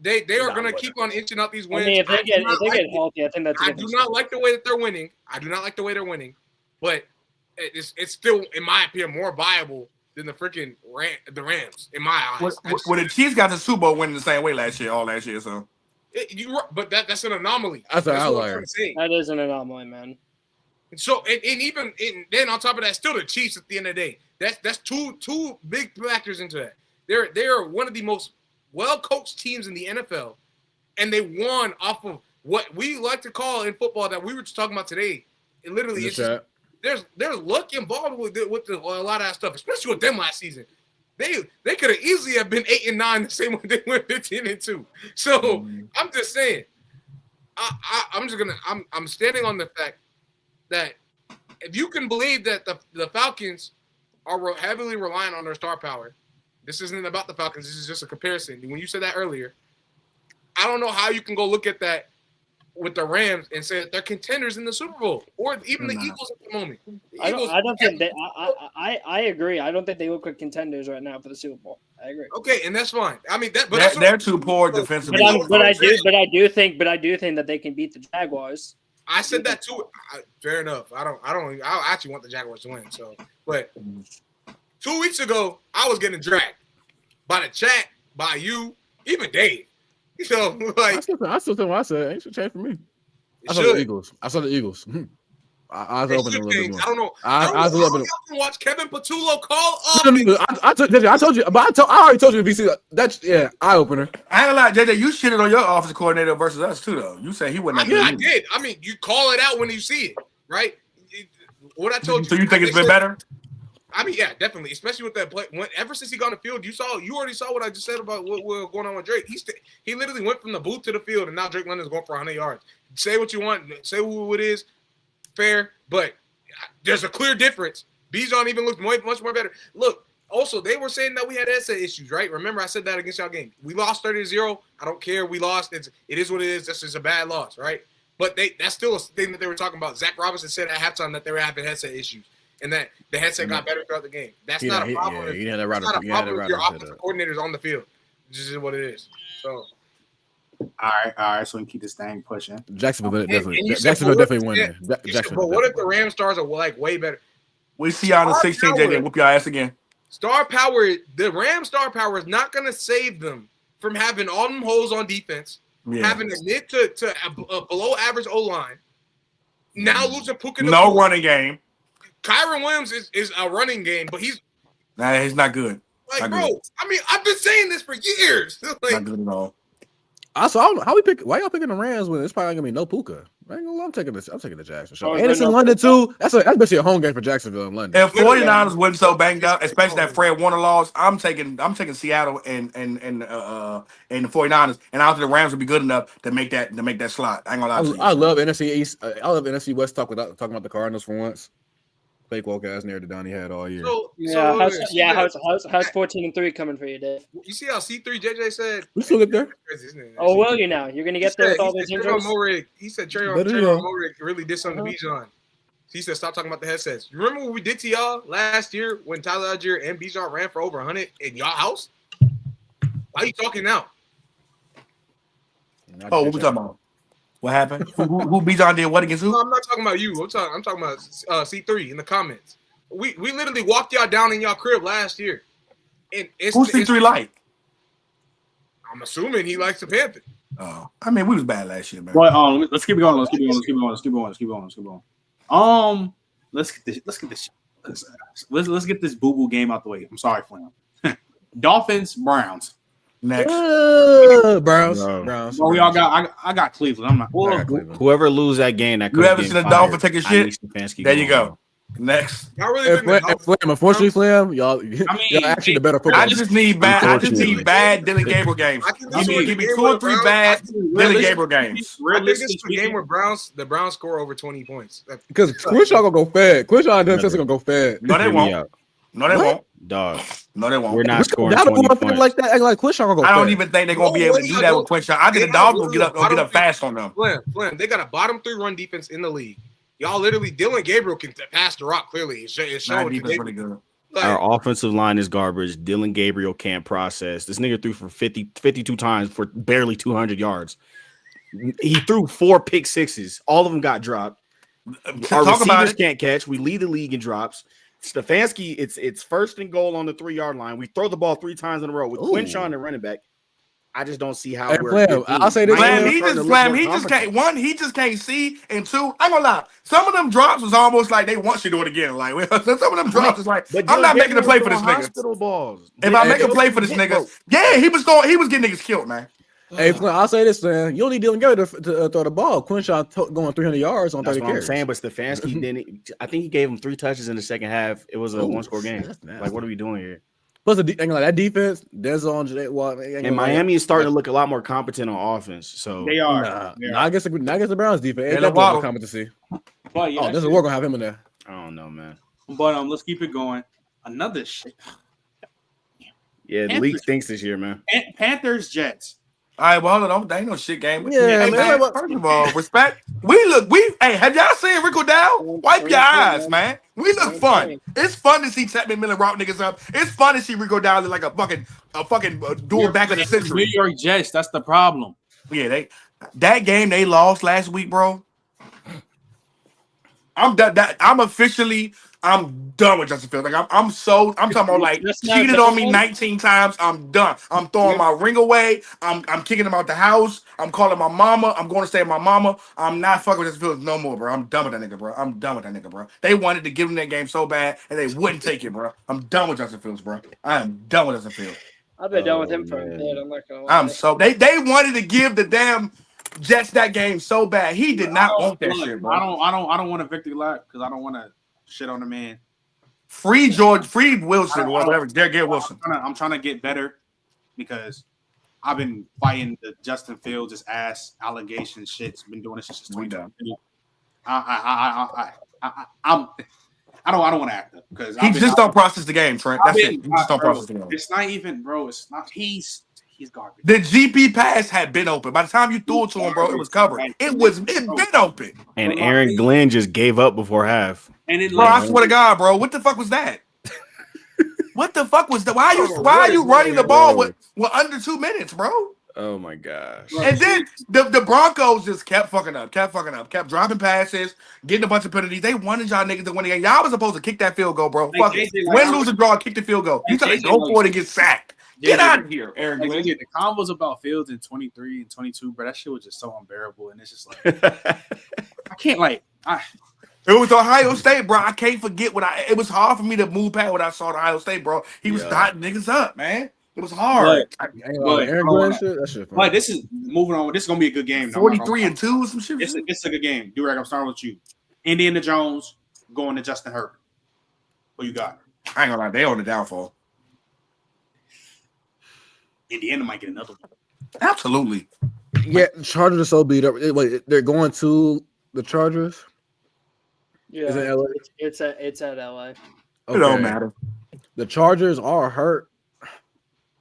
They are gonna keep on inching out these wins. I mean, if they get healthy, I think that's. I do not like the way that they're winning. But it's still, in my opinion, more viable than the freaking the Rams in my eyes. Well, the Chiefs got the Super Bowl winning the same way all last year. So, but that's an anomaly. That's an outlier. That is an anomaly, man. So and then on top of that, still the Chiefs at the end of the day. That's two big factors into that. They're one of the most well-coached teams in the NFL, and they won off of what we like to call in football that we were just talking about today. It literally is there's luck involved with a lot of that stuff, especially with them last season. They could have easily have been 8-9 the same way they went 15-2. So I'm just saying, I'm standing on the fact that if you can believe that the Falcons are heavily reliant on their star power, this isn't about the Falcons. This is just a comparison. When you said that earlier, I don't know how you can go look at that with the Rams and say that they're contenders in the Super Bowl, or even the Eagles at the moment. I don't think they. I agree. I don't think they look like contenders right now for the Super Bowl. I agree. Okay, and that's fine. I mean, they're too poor defensively. But I do think that they can beat the Jaguars. I said that too. Fair enough. I actually want the Jaguars to win. So, but 2 weeks ago, I was getting dragged by the chat, by you, even Dave. So, like, I still think what I said. Ain't should change for me. I saw the Eagles. I was open a little bit more. I don't know. I was open. Watch Kevin Patullo call up. I told you, but I already told you. BC, that's eye opener. I ain't gonna lie, JJ. You shitted on your offensive coordinator versus us too, though. You said he wasn't. I did. I mean, you call it out when you see it, right? What I told you. So you think it's been better? I mean, yeah, definitely. Especially with that play. Ever since he got on the field, you already saw what I just said about what was going on with Drake. He literally went from the booth to the field, and now Drake London's going for 100 yards. Say what you want. Say who it is. Fair, but there's a clear difference. Bijan even looked much more better. Look, also, they were saying that we had headset issues, right? Remember, I said that against y'all game. We lost 30-0. I don't care. We lost. It is what it is. This is a bad loss, right? But that's still a thing that they were talking about. Zach Robinson said at halftime that they were having headset issues and that the headset got better throughout the game. That's not a problem. It's not a problem if your offensive coordinator's on the field. This is what it is. So. All right. So we can keep this thing pushing. Jacksonville definitely winning. But what if the Ram stars are like way better? We see y'all in the 16, JJ. Whoop your ass again. Star power, the Ram star power is not going to save them from having all them holes on defense, having a mid to a below average O line. Now losing Puka. No running game. Kyron Williams is a running game, but he's not good. Like, not bro, good. I mean, I've been saying this for years. Like, not good at all. Also, I don't know how we pick. Why y'all picking the Rams when it's probably gonna be no Puka? I ain't gonna lie, I'm taking the Jags for sure. And it's in London too. That's basically a home game for Jacksonville and London. If 49ers wasn't so banged up, especially that Fred Warner loss, I'm taking Seattle and the 49ers, and I think the Rams would be good enough to make that slot. I ain't gonna lie to you. I love NFC East. I love NFC West talking about the Cardinals for once. Fake woke ass narrative Donnie had all year. How's 14-3 coming for you, Dave? You see how C3 JJ said we still get there. Oh, will you now? You're gonna get there with all these injuries. He said Trayvon Morig really did something to Bijan. He said stop talking about the headsets. You remember what we did to y'all last year when Tyler Algier and Bijan ran for over 100 in y'all house? Why are you talking now? Oh, what we talking about? What happened? who Bijan did what against who? No, I'm not talking about you. I'm talking about C3 in the comments. We literally walked y'all down in y'all crib last year. And who's C3 like? I'm assuming he likes the Panthers. Oh, I mean, we was bad last year, man. Well, let's keep going. Let's get this boo-boo game out the way. I'm sorry, Flynn. Dolphins, Browns. Next. Browns. Well, we all got. I got Cleveland. I'm not. Whoever lose that game, that you ever seen a Dolphin take a shit? There you go. Next. Y'all really unfortunately, Flam, y'all actually the better football. I just need bad Dylan Gabriel games. Give me 2 or 3 bad Dylan Gabriel games. I think this is a game where the Browns score over 20 points. Because Quinshon gonna go fad. Quinshon and Dustin gonna go fad. No, they won't. No, they won't. Dog. No, they won't. We're not scoring 20 points. Like that, like Quinshon gonna go I don't fad. even think they're gonna be able to do that with Quinshon. I think the Dogs will get up fast on them. Flynn, they got a bottom 3 run defense in the league. Y'all literally, Dylan Gabriel can pass the rock. Clearly, it's showing. Defense really good. Our offensive line is garbage. Dylan Gabriel can't process. This nigga threw for 52 times for barely 200 yards. He threw 4 pick sixes. All of them got dropped. Our receivers can't catch. We lead the league in drops. Stefanski, it's first and goal on the 3-yard line. We throw the ball 3 times in a row with Quinshon and running back. I just don't see how I'll say this. He just can't see, and 2, I'm gonna lie. Some of them drops was almost like they want you to do it again. Like some of them drops is like I'm not making a play for this nigga. Balls. If I make a play for this nigga, he was getting niggas killed, man. Hey, Flynn, I'll say this, man. You only Dylan Gabriel to throw the ball. Quinshon going 300 yards on 30 carries. I'm saying, but Stefanski didn't. I think he gave him 3 touches in the second half. It was a 1-score game. Like, what are we doing here? Plus, that defense, there's on. And Miami is starting to look a lot more competent on offense. So they are. I guess the Browns defense. Ain't that Waddle. competency? But yeah, there's a war gonna have him in there. I don't know, man. But let's keep it going. Another shit. Yeah, the league stinks this year, man. Panthers, Jets. All right, well, hold on. That ain't no shit game. Yeah, man. First of all, respect. Hey, have y'all seen Rick O'Dowd? Wipe your eyes, man. We look fun. It's fun to see Chapman Miller route niggas up. It's fun to see Rick O'Dowd look like a fucking dual back of the century. New York Jets. That's the problem. Yeah, that game they lost last week, bro. I'm done. I'm done with Justin Fields. Like I'm talking about like cheated on me 19 times. I'm done. I'm throwing my ring away. I'm kicking him out the house. I'm calling my mama. I'm going to stay with my mama. I'm not fucking with Justin Fields no more, bro. I'm done with that nigga, bro. They wanted to give him that game so bad and they wouldn't take it, bro. I'm done with Justin Fields, bro. I am done with Justin Fields. I've been done with him for a bit. I'm not gonna lie. I'm so they wanted to give the damn Jets that game so bad. He did not want that shit, bro. I don't want a victory lap because I don't want to shit on the man. Free Wilson, whatever. Get Wilson. I'm trying to get better because I've been fighting the Justin Fields' ass allegation shit's been doing this since 2020. I don't want to act up because he just don't process the game, Trent. That's it. He just don't process the game. It's not even, bro. It's not. He's garbage. The GP pass had been open. By the time you threw it to him, bro, it was covered. It been open. And Aaron Glenn just gave up before half. And bro, I swear to God, bro, what the fuck was that? What the fuck was that? Why are you running the ball with under 2 minutes, bro? Oh my gosh. And then the Broncos just kept fucking up, kept dropping passes, getting a bunch of penalties. They wanted y'all niggas to win the game. Y'all was supposed to kick that field goal, bro. Fuck it. Win, lose, or draw, kick the field goal. You trying to go for it and get sacked. Get out of here, Aaron Glenn. The combos about Fields in 23 and 22, bro, that shit was just so unbearable. And it's just like, I can't It was Ohio State, bro. I can't forget it was hard for me to move past when I saw Ohio State, bro. He was dotting niggas up, man. It was hard. But this is moving on. This is gonna be a good game. 43-2 or some shit. It's a good game. Durag, I'm starting with you. Indiana Jones going to Justin Herbert. Who you got? I ain't gonna lie, they on the downfall. Indiana might get another one. Absolutely. Yeah, the Chargers are so beat up. Wait, they're going to the Chargers? Yeah, is it LA? It's at LA. Okay. It don't matter. The Chargers are hurt,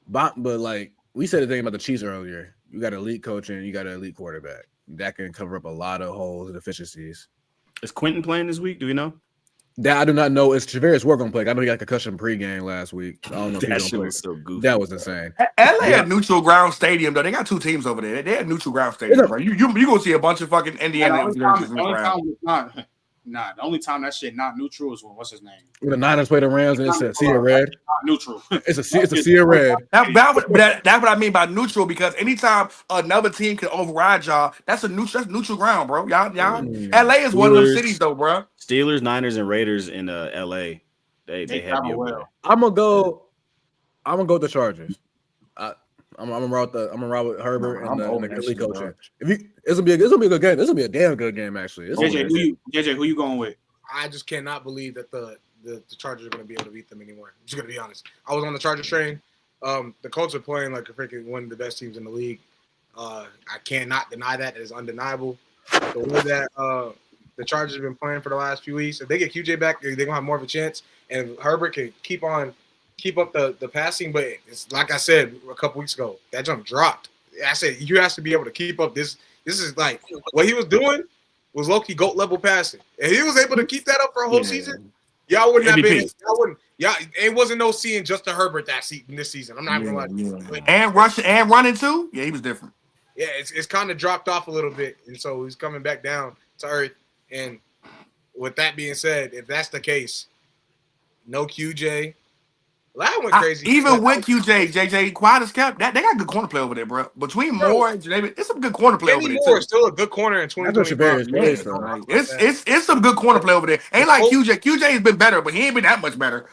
but like we said the thing about the Chiefs earlier, you got elite coaching, you got an elite quarterback that can cover up a lot of holes and deficiencies. Is Quentin playing this week? Do we know? That I do not know. It's Javarius Ward gonna play. I know he got concussion pregame last week. I don't know if that he's shit gonna was play. so goofy. That was insane. LA had neutral ground stadium though. They got two teams over there. They had neutral ground stadium, bro. You gonna see a bunch of fucking Indiana. The only time that shit not neutral is what's his name? When the Niners play the Rams and it's a sea of red. Not neutral. It's a sea of red. That's what I mean by neutral, because anytime another team can override y'all, that's neutral ground, bro. Y'all. LA is one of those cities though, bro. Steelers, Niners, and Raiders in LA. They have you well. I'm gonna go with the Chargers. I'm gonna ride with Herbert and the elite coaching. It's gonna be a good game. This will be a damn good game, actually. JJ, who you going with? I just cannot believe that the Chargers are going to be able to beat them anymore. I'm just going to be honest. I was on the Chargers train. The Colts are playing like a freaking one of the best teams in the league. I cannot deny that. It is undeniable. The way that the Chargers have been playing for the last few weeks, if they get QJ back, they're going to have more of a chance. And if Herbert can keep up the passing, but it's like I said a couple weeks ago, that jump dropped. I said you have to be able to keep up this. This is like what he was doing was low-key GOAT level passing. And he was able to keep that up for a whole season. Y'all wouldn't have been. It wasn't no seeing Justin Herbert this season. I'm not even gonna lie. And rushing and running too. Yeah, he was different. Yeah, it's kind of dropped off a little bit, and so he's coming back down to earth. And with that being said, if that's the case, no QJ. That went crazy. Even with QJ, JJ, quiet as kept. They got good corner play over there, bro. Between Moore and David, it's some good corner play over there. Moore is still a good corner in 2025. It's some good corner play over there. Ain't like QJ. QJ has been better, but he ain't been that much better.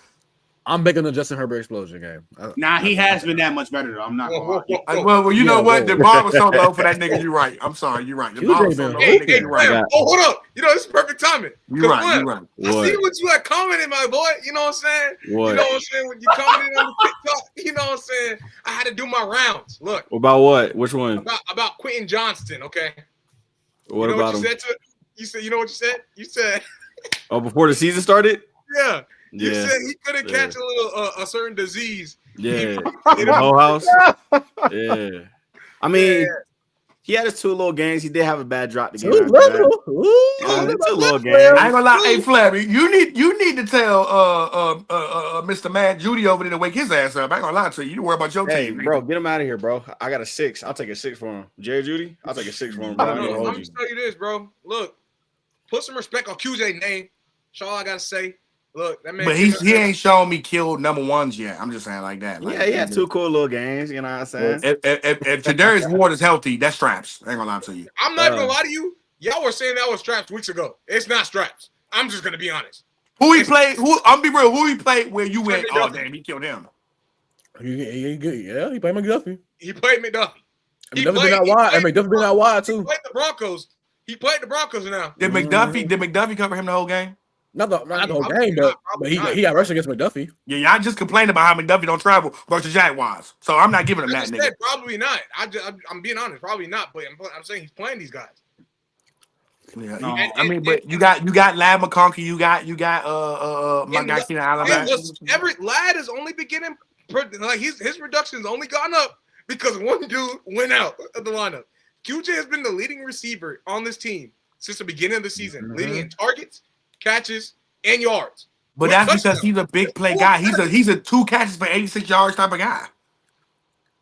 I'm making the Justin Herbert explosion game. Nah, he has been that much better though. I'm not gonna lie. Well, you know what? The bar was so low for that nigga. You're right. I'm sorry. You're right. The bar was so low. Hey, hold up. You know, this is perfect timing. You're right. You're right. I see what you had commented, my boy. You know what I'm saying? What? You know what I'm saying? When you commented on the TikTok, you know what I'm saying? I had to do my rounds. Look. About what? Which one? About Quentin Johnston, okay? What you know about what him? You said, you know what you said? You said, Oh, before the season started? yeah. You Yeah. said he couldn't catch a certain disease. Yeah. In the whole house? Yeah. I mean, he had his 2 little games. He did have a bad drop to get out. 2 little games. I ain't gonna lie. Hey, Flabby, you need to tell Mr. Matt Judy over there to wake his ass up. I ain't gonna lie to you. You worry about your team, bro. Get him out of here, bro. I got a 6. I'll take a 6 for him. Jerry Judy, I'll take a 6 for him, bro. I'm gonna tell you this, bro. Look, put some respect on QJ's name. That's all I gotta say. Look, that man. But he ain't shown me killed number ones yet. I'm just saying like that. Like, Yeah, he had 2 cool little games. You know what I'm saying? If Tadarius Ward is healthy, that's straps. I ain't gonna lie to you. I'm not gonna lie to you. Y'all were saying that was straps weeks ago. It's not straps. I'm just gonna be honest. Who he played? I'm be real. Who he played where you went? Oh damn, he killed him. He played McDuffie. He played McDuffie. McDuffie been out wide. And McDuffie been out wide too. He played the Broncos. He played the Broncos now. Did McDuffie cover him the whole game? Not the whole game, but he got rushed against McDuffie. Yeah, y'all just complained about how McDuffie don't travel versus Jaguars. So I'm not giving him that nigga. Probably not. I'm being honest. Probably not. But I'm saying he's playing these guys. Yeah, I mean, but you got Lad McConkey, you got my guy Keenan Allen. Every Lad is only beginning like his production's only gone up because one dude went out of the lineup. QJ has been the leading receiver on this team since the beginning of the season, leading in targets, catches, and yards. But that's because he's a big play guy. He's a 2 catches for 86 yards type of guy.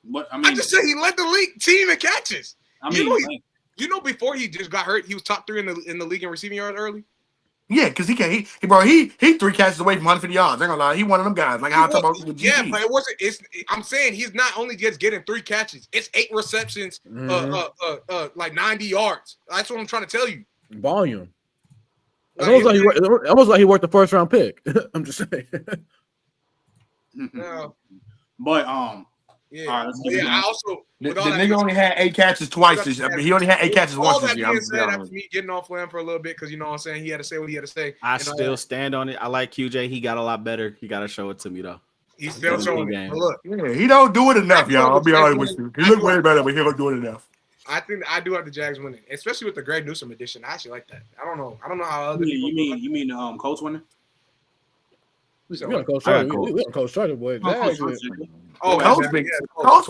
But I mean, I just said he led the league team in catches. I mean, you know, before he just got hurt, he was top 3 in the league in receiving yards early. Yeah, because he 3 catches away from 150 yards. I ain't gonna lie, he one of them guys. Like how I talk about with GP. Yeah, but it wasn't. I'm saying he's not only just getting 3 catches. It's 8 receptions, like 90 yards. That's what I'm trying to tell you. Volume. Almost like he worked the first round pick. I'm just saying. No. But yeah. All right, I also the nigga only had 8 catches twice. He only had 8 catches once this year. All that being said, after me getting off Lamb for a little bit, because you know what I'm saying, he had to say what he had to say. I still stand on it. I like QJ. He got a lot better. He got to show it to me though. He's still showing it. Look, yeah, he don't do it enough, y'all. I'll be honest with you. He look way better, but he don't do it enough. I think I do have the Jags winning, especially with the Greg Newsome edition. I actually like that. I don't know how other you mean Colts winning? We on Coach Shorter, boy. Coach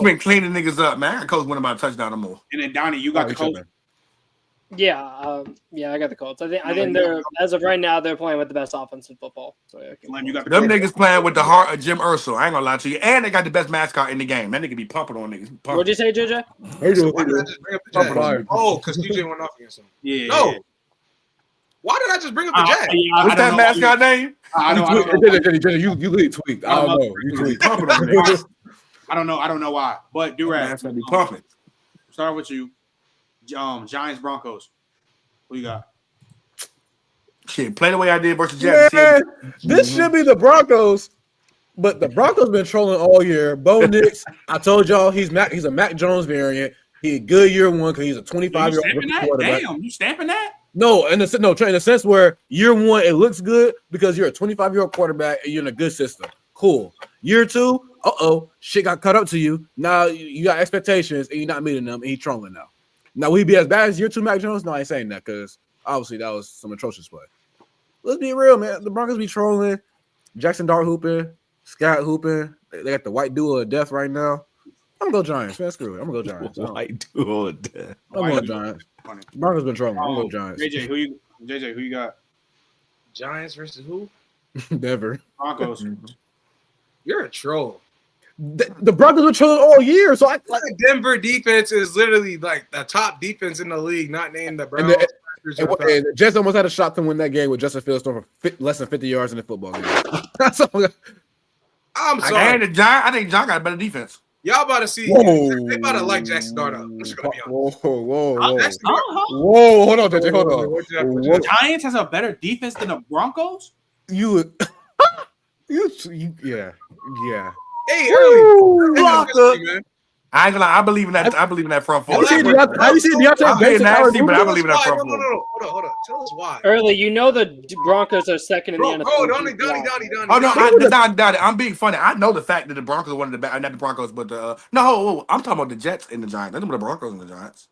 been cleaning niggas up, man. Coach went about a touchdown or more. And then Donnie, you got the Colts. Yeah, I got the Colts. I think they're, as of right now, they're playing with the best offense in football. So yeah, you got them niggas playing with the heart of Jim Ursel. I ain't gonna lie to you, and they got the best mascot in the game. That nigga be pumping on niggas. What'd you say, JJ? Oh, because DJ went off against him. Yeah. No. Why did I just bring up the Jags? What's that mascot name? You lead tweak. I don't know. You tweak. I don't know why. But That's gonna be pumping. Start with you. Giants Broncos. Who you got? Shit, play the way I did versus Jets. This should be the Broncos, but the Broncos been trolling all year. Bo Nix, I told y'all he's a Mac Jones variant. He a good year 1 because he's a 25-year-old quarterback. Damn, you stamping that? No, in the sense where year 1 it looks good because you're a 25-year-old quarterback and you're in a good system. Cool. Year 2, shit got cut up to you. Now you got expectations and you're not meeting them and he's trolling now. Now, will he be as bad as year 2 Mac Jones? No, I ain't saying that because obviously that was some atrocious play. Let's be real, man. The Broncos be trolling. Jackson Dart hooping. Scott hooping. They got the white duo of death right now. I'm going to go Giants, man. Screw it. I'm going to go Giants. White duo of death. I'm going Giants. Broncos been trolling. I'm going to go Giants. JJ, who you got? Giants versus who? Never. Broncos. You're a troll. The Broncos were trolling all year, so the Denver defense is literally like the top defense in the league, not named the Browns. And the Jets almost had a shot to win that game with Justin Fields throwing for less than 50 yards in the football game. That's all. I'm sorry. I think John got a better defense. Y'all about to see. They about to like Jackson Dart up. I'm just gonna be honest. Whoa, hold on, JJ, hold on. The Giants has a better defense than the Broncos? Yeah. Hey, early. Blocker. Man. I ain't gonna lie. I believe in that. I believe in that front four. How you see Deontay I'm being Banks and Howard nasty, but I Newman? believe in that front four. No. Hold on. Tell us why. Early, you know the Broncos are second in the NFL. Bro, Donnie. Oh no, I'm being funny. I know the fact that the Broncos are one of the best. Not the Broncos, but no. I'm talking about the Jets and the Giants. I'm talking about the Broncos and the Giants.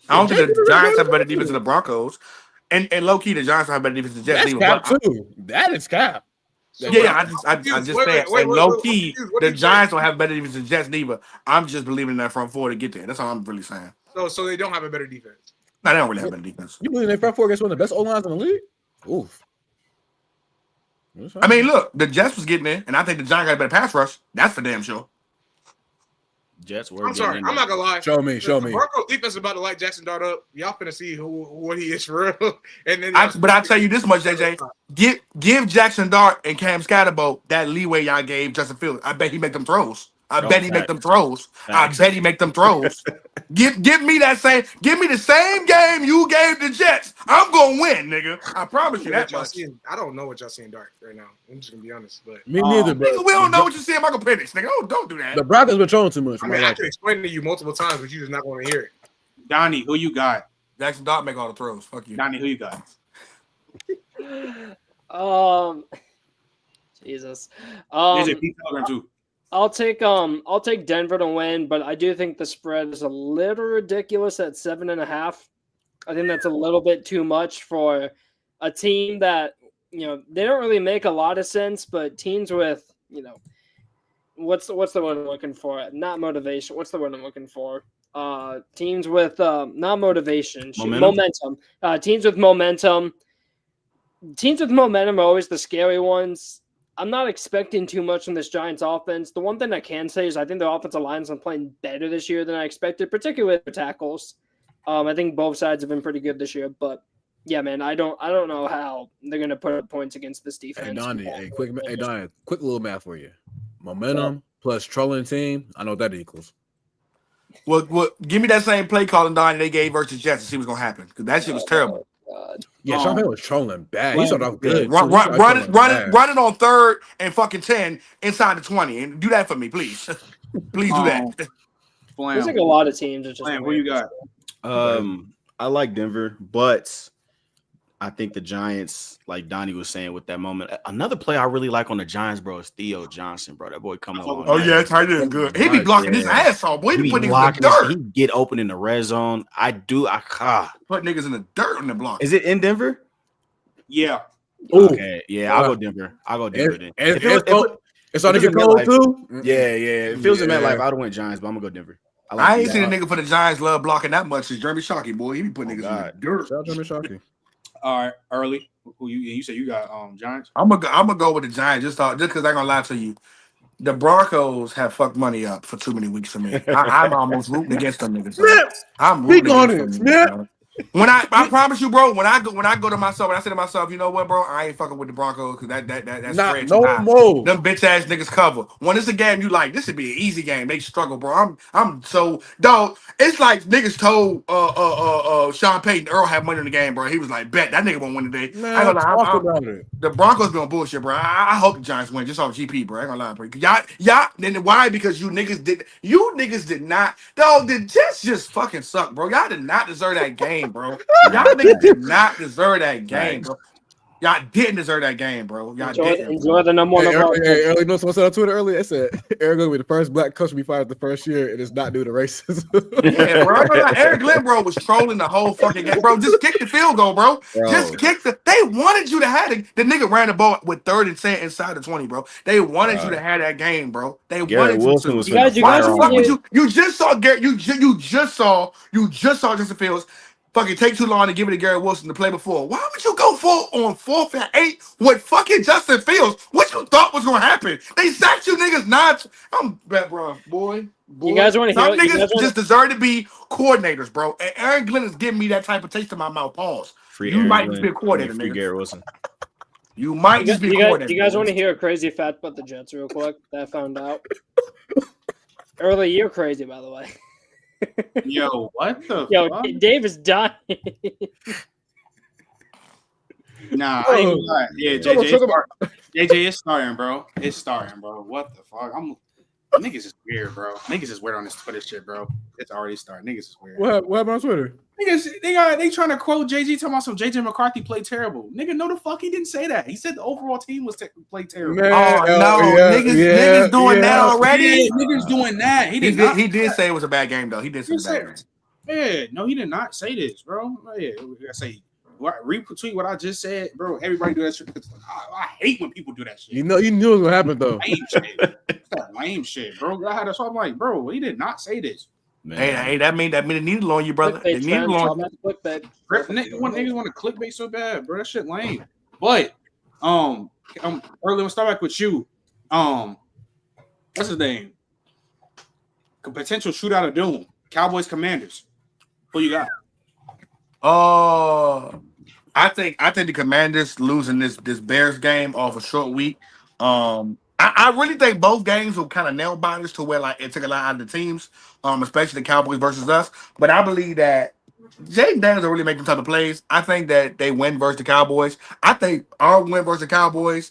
I don't think the Giants have better defense than the Broncos, and low key the Giants have better defense than the Jets. That's cap too. That is cap. Yeah, I just saying. Low key, the Giants don't have better defense than the Jets neither. I'm just believing in that front four to get there. That's all I'm really saying. So they don't have a better defense. No, they don't really have better defense. You believe in their front four against one of the best O-lines in the league? Oof. I mean, look, the Jets was getting in, and I think the Giants got a better pass rush. That's for damn sure. Jets were. I'm sorry, I'm not gonna lie. Show me. The Broncos defense is about to light Jackson Dart up. Y'all finna see what he is for real. And then, but I tell you this much, JJ, give Jackson Dart and Cam Scatterbo that leeway y'all gave Justin Fields. I bet he make them throws. I bet he make them throws. Give me the same game you gave the Jets. I'm gonna win, nigga. I promise you that much. I don't know what y'all seeing Dart right now. I'm just gonna be honest, but me neither. Nigga, we don't know what you see in Michael Penix, nigga. Don't do that. The Broncos been trolling too much. I mean, I can explain to you multiple times, but you just not want to hear it. Donnie, who you got? Jackson Dart make all the throws. Fuck you. Donnie, who you got? Jesus. I'll take Denver to win, but I do think the spread is a little ridiculous at 7.5. I think that's a little bit too much for a team that, they don't really make a lot of sense, but teams with, what's the word I'm looking for? Not motivation. What's the word I'm looking for? Teams with not motivation, momentum. Teams with momentum. Teams with momentum are always the scary ones. I'm not expecting too much from this Giants offense. The one thing I can say is I think the offensive line's been playing better this year than I expected, particularly with the tackles. I think both sides have been pretty good this year, but yeah, man, I don't know how they're gonna put up points against this defense. Hey Donnie, quick little math for you. Momentum plus trolling team. I know what that equals. Well, give me that same play calling Donnie they gave versus Jets to see what's gonna happen because that shit was terrible. God. Yeah, Sean Payton was trolling bad. He started off good. Run it on 3rd and fucking 10 inside the 20 and do that for me, please. Please do that. There's like a lot of teams. Who you got? I like Denver, but I think the Giants, like Donnie was saying with that moment, another play I really like on the Giants, bro, is Theo Johnson, bro. That boy coming along. Oh, yeah, tight end good. He be blocking his ass off, boy. He be putting niggas in the dirt. He get open in the red zone. Put niggas in the dirt on the block. Is it in Denver? Yeah. Okay. Yeah, I'll go Denver. Then. It's on the get cold too? Yeah. It feels in MetLife. I'd have went Giants, but I'm gonna go Denver. I ain't seen a nigga for the Giants love blocking that much as Jeremy Shockey, boy. He be putting niggas in the dirt. Shout out Jeremy Shockey. All right, early. Who you said you got Giants? I'm gonna go with the Giants just because I ain't gonna lie to you. The Broncos have fucked money up for too many weeks for me. I'm almost rooting against them niggas. I'm rooting against them. When I promise you, bro, when I go to myself and I say to myself, you know what, bro, I ain't fucking with the Broncos because that's spread too high. Them bitch ass niggas cover. When it's a game you like, this should be an easy game. They struggle, bro. I'm so dog. It's like niggas told Sean Payton Earl had money in the game, bro. He was like, bet that nigga won't win today. Man, I talk about it. The Broncos been on bullshit, bro. I hope the Giants win just off GP, bro. I ain't gonna lie, bro. Y'all. Then why? Because you niggas did not. Dog, the Jets just fucking suck, bro. Y'all did not deserve that game, bro. Y'all niggas did not deserve that game, bro. Y'all didn't deserve that game, bro. Y'all didn't. Enjoy the number one. Early, know someone said on Twitter earlier. It said Eric Glenn will be the first black coach to be fired the first year, and it's not due to racism. Yeah, bro. Eric Glenn, bro, was trolling the whole fucking game, bro. Just kick the field goal, bro. Just kick They wanted you to have it. The nigga ran the ball with 3rd and 10 inside the 20, bro. They wanted you to have that game, bro. They wanted Wilson you was to. Why the fuck would you? You just saw Garrett. You just saw Justin Fields. Fucking take too long to give it to Garrett Wilson to play before. Why would you go on 4th and 8 with fucking Justin Fields? What you thought was gonna happen? They sacked you niggas not. I'm bet, bro. Boy. You guys want to hear? Some niggas just deserve to be coordinators, bro. And Aaron Glenn is giving me that type of taste in my mouth. Pause. You might just be a coordinator, free nigga. Garrett Wilson. You might just be a coordinator. You guys want to hear a crazy fact about the Jets real quick that I found out? Early, you're crazy, by the way. Yo, what the fuck? fuck? Dave is dying. Nah, I ain't gonna lie. Yeah, JJ is starting, bro. It's starting, bro. What the fuck? Niggas is weird, bro. Niggas is weird on this Twitter shit, bro. It's already starting. Niggas is weird. What happened on Twitter? Niggas, they trying to quote JJ talking about some JJ McCarthy played terrible. Nigga, no the fuck he didn't say that. He said the overall team was played terrible. Man, niggas doing that already. Yeah, niggas doing that. He did say it was a bad game though. He did say it was a bad game. Yeah, no, he did not say this, bro. Yeah, I say retweet what I just said, bro. Everybody do that shit. I hate when people do that shit. You knew it was gonna happen though. Lame shit. That lame shit, bro. I had a I'm like, bro, he did not say this. Man. Hey, that mean it needed on you, brother. It needed on you. Niggas want to clickbait so bad, bro. That shit lame. But early, we'll start back with you. What's his name? Potential shootout of doom. Cowboys Commanders. Who you got? I think the Commanders losing this Bears game off a short week. I really think both games were kind of nail biters to where like it took a lot out of the teams, especially the Cowboys versus us. But I believe that Jaden Daniels are really making tough plays. I think that they win versus the Cowboys. I think our win versus the Cowboys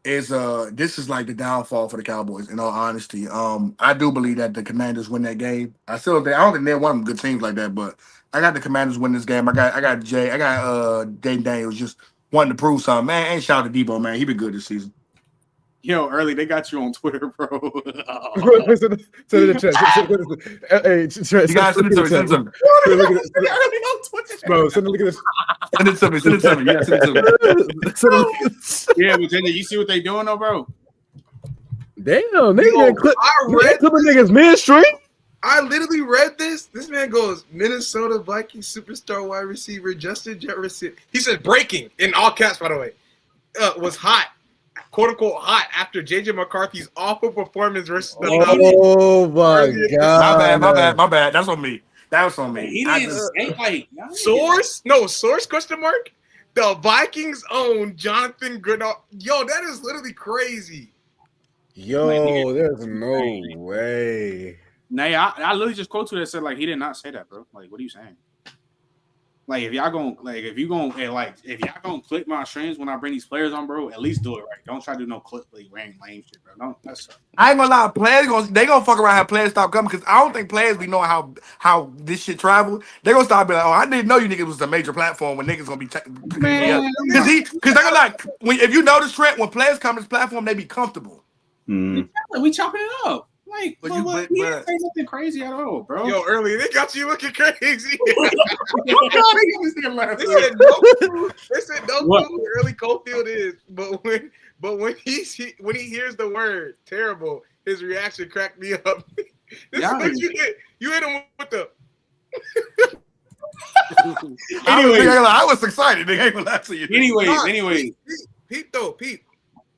is this is like the downfall for the Cowboys. In all honesty, I do believe that the Commanders win that game. I don't think they're one of them good teams like that, but I got the Commanders win this game. I got Jaden Daniels just wanting to prove something, man. And shout out to Debo, man. He been good this season. Yo, early they got you on Twitter, bro. Send it in the chat. Hey, you guys send it to me. Bro, send it. Look at this. Send it to me. Yeah, send it to me. Yeah, Virginia, you see what they doing, though, bro? Damn, nigga, clip a nigga's midstream. I literally read this. This man goes, Minnesota Vikings superstar wide receiver Justin Jefferson. He said breaking in all caps, by the way. Was hot. Quote unquote hot after JJ McCarthy's awful performance versus the Oh my god! My bad. That's on me. That was on me. He didn't say like source. No source? Question mark. The Vikings own Jonathan GREENARD. Yo, that is literally crazy. Yo, there's no way. Nay, I literally just quote to that said like he did not say that, bro. Like, what are you saying? Like if y'all gonna click my streams when I bring these players on, bro, at least do it right. Don't try to do no clip lame shit, bro. Don't. That's I ain't gonna lie, players gonna fuck around and have players stop coming because I don't think players be knowing how this shit travel. They gonna start be like, oh, I didn't know you niggas was a major platform when niggas gonna be because they gonna like if you notice Trent when players come to this platform they be comfortable. We chopping it up. Like, he didn't say nothing crazy at all, bro. Yo, early they got you looking crazy. They said no clue who Early Cofield is, but when he hears the word terrible, his reaction cracked me up. You hit him with the. I was excited. They ain't gonna lie to you. Anyways, Pete.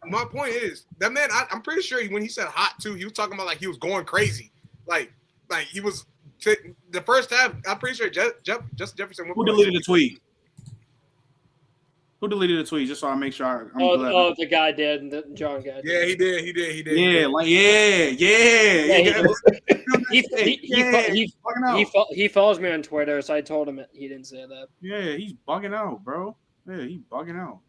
My point is that man. I'm pretty sure when he said hot too, he was talking about like he was going crazy, like he was the first half. I'm pretty sure Justin Jefferson. Who deleted the tweet? Who deleted the tweet? Just so I make sure. The guy did. The John guy. Yeah, he did. He follows me on Twitter, so I told him he didn't say that. Yeah, he's bugging out, bro. Yeah, he's bugging out.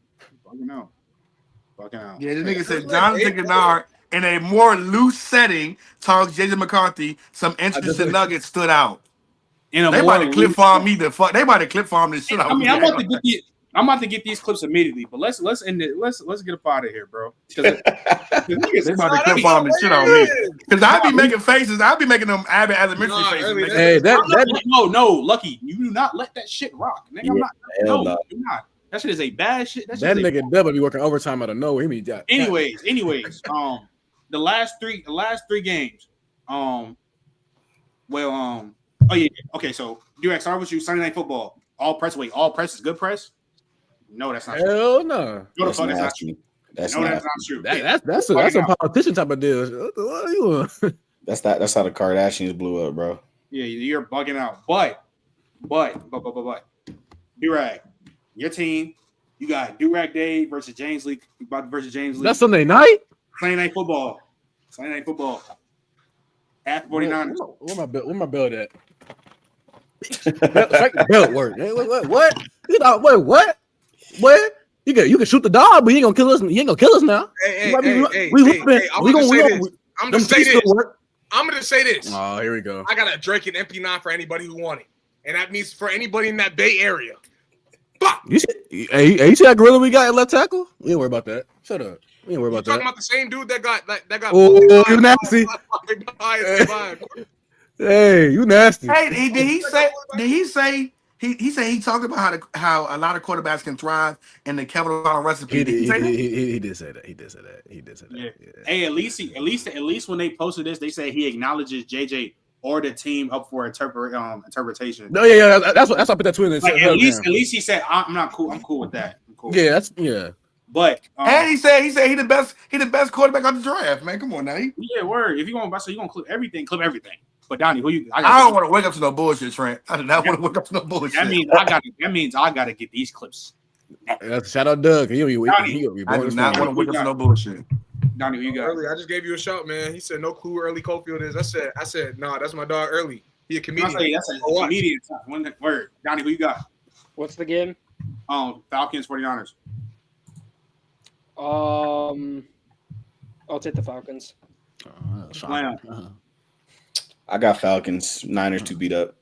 Yeah, this nigga said Jonathan GREENARD in a more loose setting talks JJ McCarthy. Some interesting nuggets stood out. They about to clip farm me the fuck. They about to clip farm this shit out. I mean, I'm about to get these clips immediately, but let's end it. Let's get up out of here, bro. They about to clip farm this shit on me because I be making faces. I be making them Abbott elementary faces. Hey, no, Lucky, you do not let that shit rock. Nigga, I'm not. Do not. That shit is a bad shit. That nigga Dub be working overtime out of nowhere. He be anyways. The last three games. Oh yeah. Okay, so Durex, start with you. Sunday Night Football. All press. Wait, all press is good press? No, that's not true. Hell no. No, that's not true. That's not true. That's a politician type of deal. What are you doing? That's how the Kardashians blew up, bro. Yeah, you're bugging out. But. Durag. Your team, you got Durag Day versus James Lee. That's Sunday night? Sunday Night Football. At 49ers. Where my belt at? Strike the belt word. What? Wait, what? What? You can shoot the dog, but he ain't gonna kill us. He ain't gonna kill us now. Hey, I'm just say this. Oh, here we go. I got a Drake and MP9 for anybody who want it, and that means for anybody in that Bay Area. You see that gorilla we got at left tackle? We ain't worry about that. Shut up. We ain't worry about that. Talking about the same dude that got. Oh, you nasty. Hey, you nasty. Hey, did he say he talked about how a lot of quarterbacks can thrive in the Kevin O'Connell recipe? He did say that. Yeah. Hey, at least when they posted this, they say he acknowledges JJ or the team up for interpretation. No, yeah. That's what I put that tweet in. Like, at least he said, "I'm not cool. I'm cool with that." I'm cool. Yeah, yeah. But and he said he the best quarterback on the draft, man. Come on now. Yeah, word. If you gonna clip everything. But Donnie, who you? I don't want to wake up to no bullshit, Trent. I do not want to wake up to no bullshit. That means I gotta get these clips. Shout out Doug. I do not want to wake up to no bullshit. Donnie, who you got? Early, I just gave you a shout, man. He said no clue who Early Cofield is. I said, nah, that's my dog Early. He a comedian. That's a comedian. Word. Donnie, who you got? What's the game? Falcons 49ers. I'll take the Falcons. I got Falcons. Niners to beat up.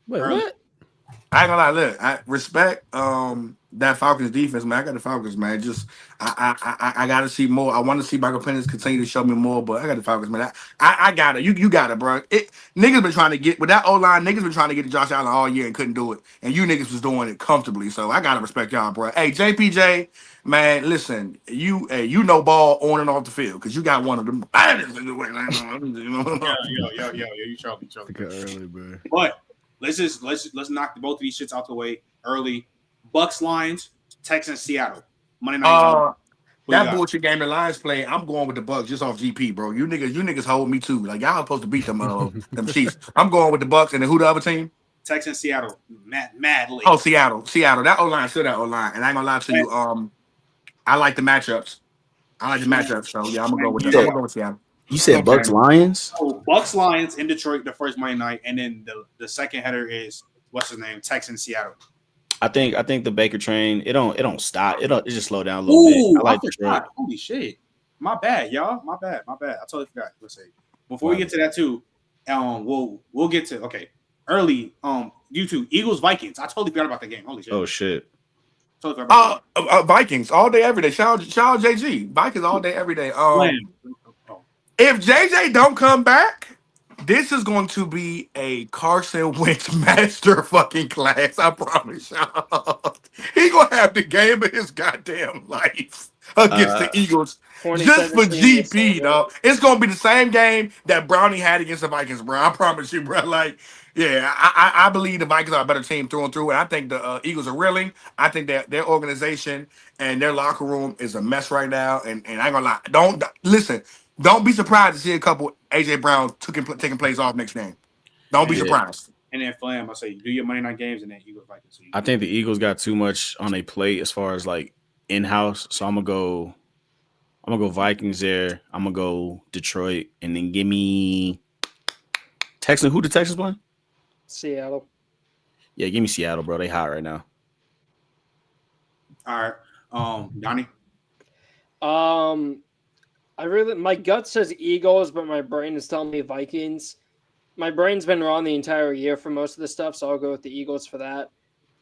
Wait, what? I ain't gonna lie. Look, I respect that Falcons defense, man. I got the Falcons, man. Just I gotta see more. I want to see Michael Penix continue to show me more, but I got the Falcons, man. I got it. You got it, bro. Niggas been trying to get with that O-line. Niggas been trying to get to Josh Allen all year and couldn't do it, and you niggas was doing it comfortably. So I gotta respect y'all, bro. Hey, JPJ, man, listen, you know ball on and off the field because you got one of them. You Charlie. Early, bro. But let's knock both of these shits out the way early. Bucks Lions, Texans Seattle. Monday night. That bullshit game the Lions play, I'm going with the Bucks just off GP, bro. You niggas hold me too. Like y'all supposed to beat them them Chiefs. I'm going with the Bucks, and then who the other team? Texans Seattle. Madly. Oh, Seattle. That O-line, still that O-line. And I ain't gonna lie to you. I like the matchups. So yeah, I'm gonna go with that. I'm gonna go with Seattle. You said Bucks Lions? Oh, Bucks Lions in Detroit the first Monday night, and then the second header is what's his name? Texans Seattle. I think the Baker train it don't stop. It just slow down a little bit. I like Detroit. Holy shit. My bad, y'all. My bad. I totally forgot. Let's see. Before we get to that too, we'll get to early YouTube Eagles Vikings. I totally forgot about the game. Holy shit. Oh shit. Totally forgot about Vikings all day every day. Shout out JG. Vikings all day every day. If JJ don't come back, this is going to be a Carson Wentz master fucking class. I promise y'all. He gonna have the game of his goddamn life against the Eagles. Just for GP, dog. It's gonna be the same game that Brownie had against the Vikings, bro. I promise you, bro. Like, yeah, I believe the Vikings are a better team through and through, and I think the Eagles are reeling. I think that their organization and their locker room is a mess right now. And I ain't gonna lie. Don't be surprised to see a couple AJ Brown taking plays off next game. Don't be surprised. And then Flam, I say do your Monday night games and then Eagles Vikings. I think the Eagles got too much on their plate as far as like in-house. So I'm gonna go Vikings there. I'm gonna go Detroit, and then give me Texans. Who the Texans playing? Seattle. Yeah, give me Seattle, bro. They hot right now. All right. Donnie. My gut says Eagles, but my brain is telling me Vikings. My brain's been wrong the entire year for most of the stuff, so I'll go with the Eagles for that.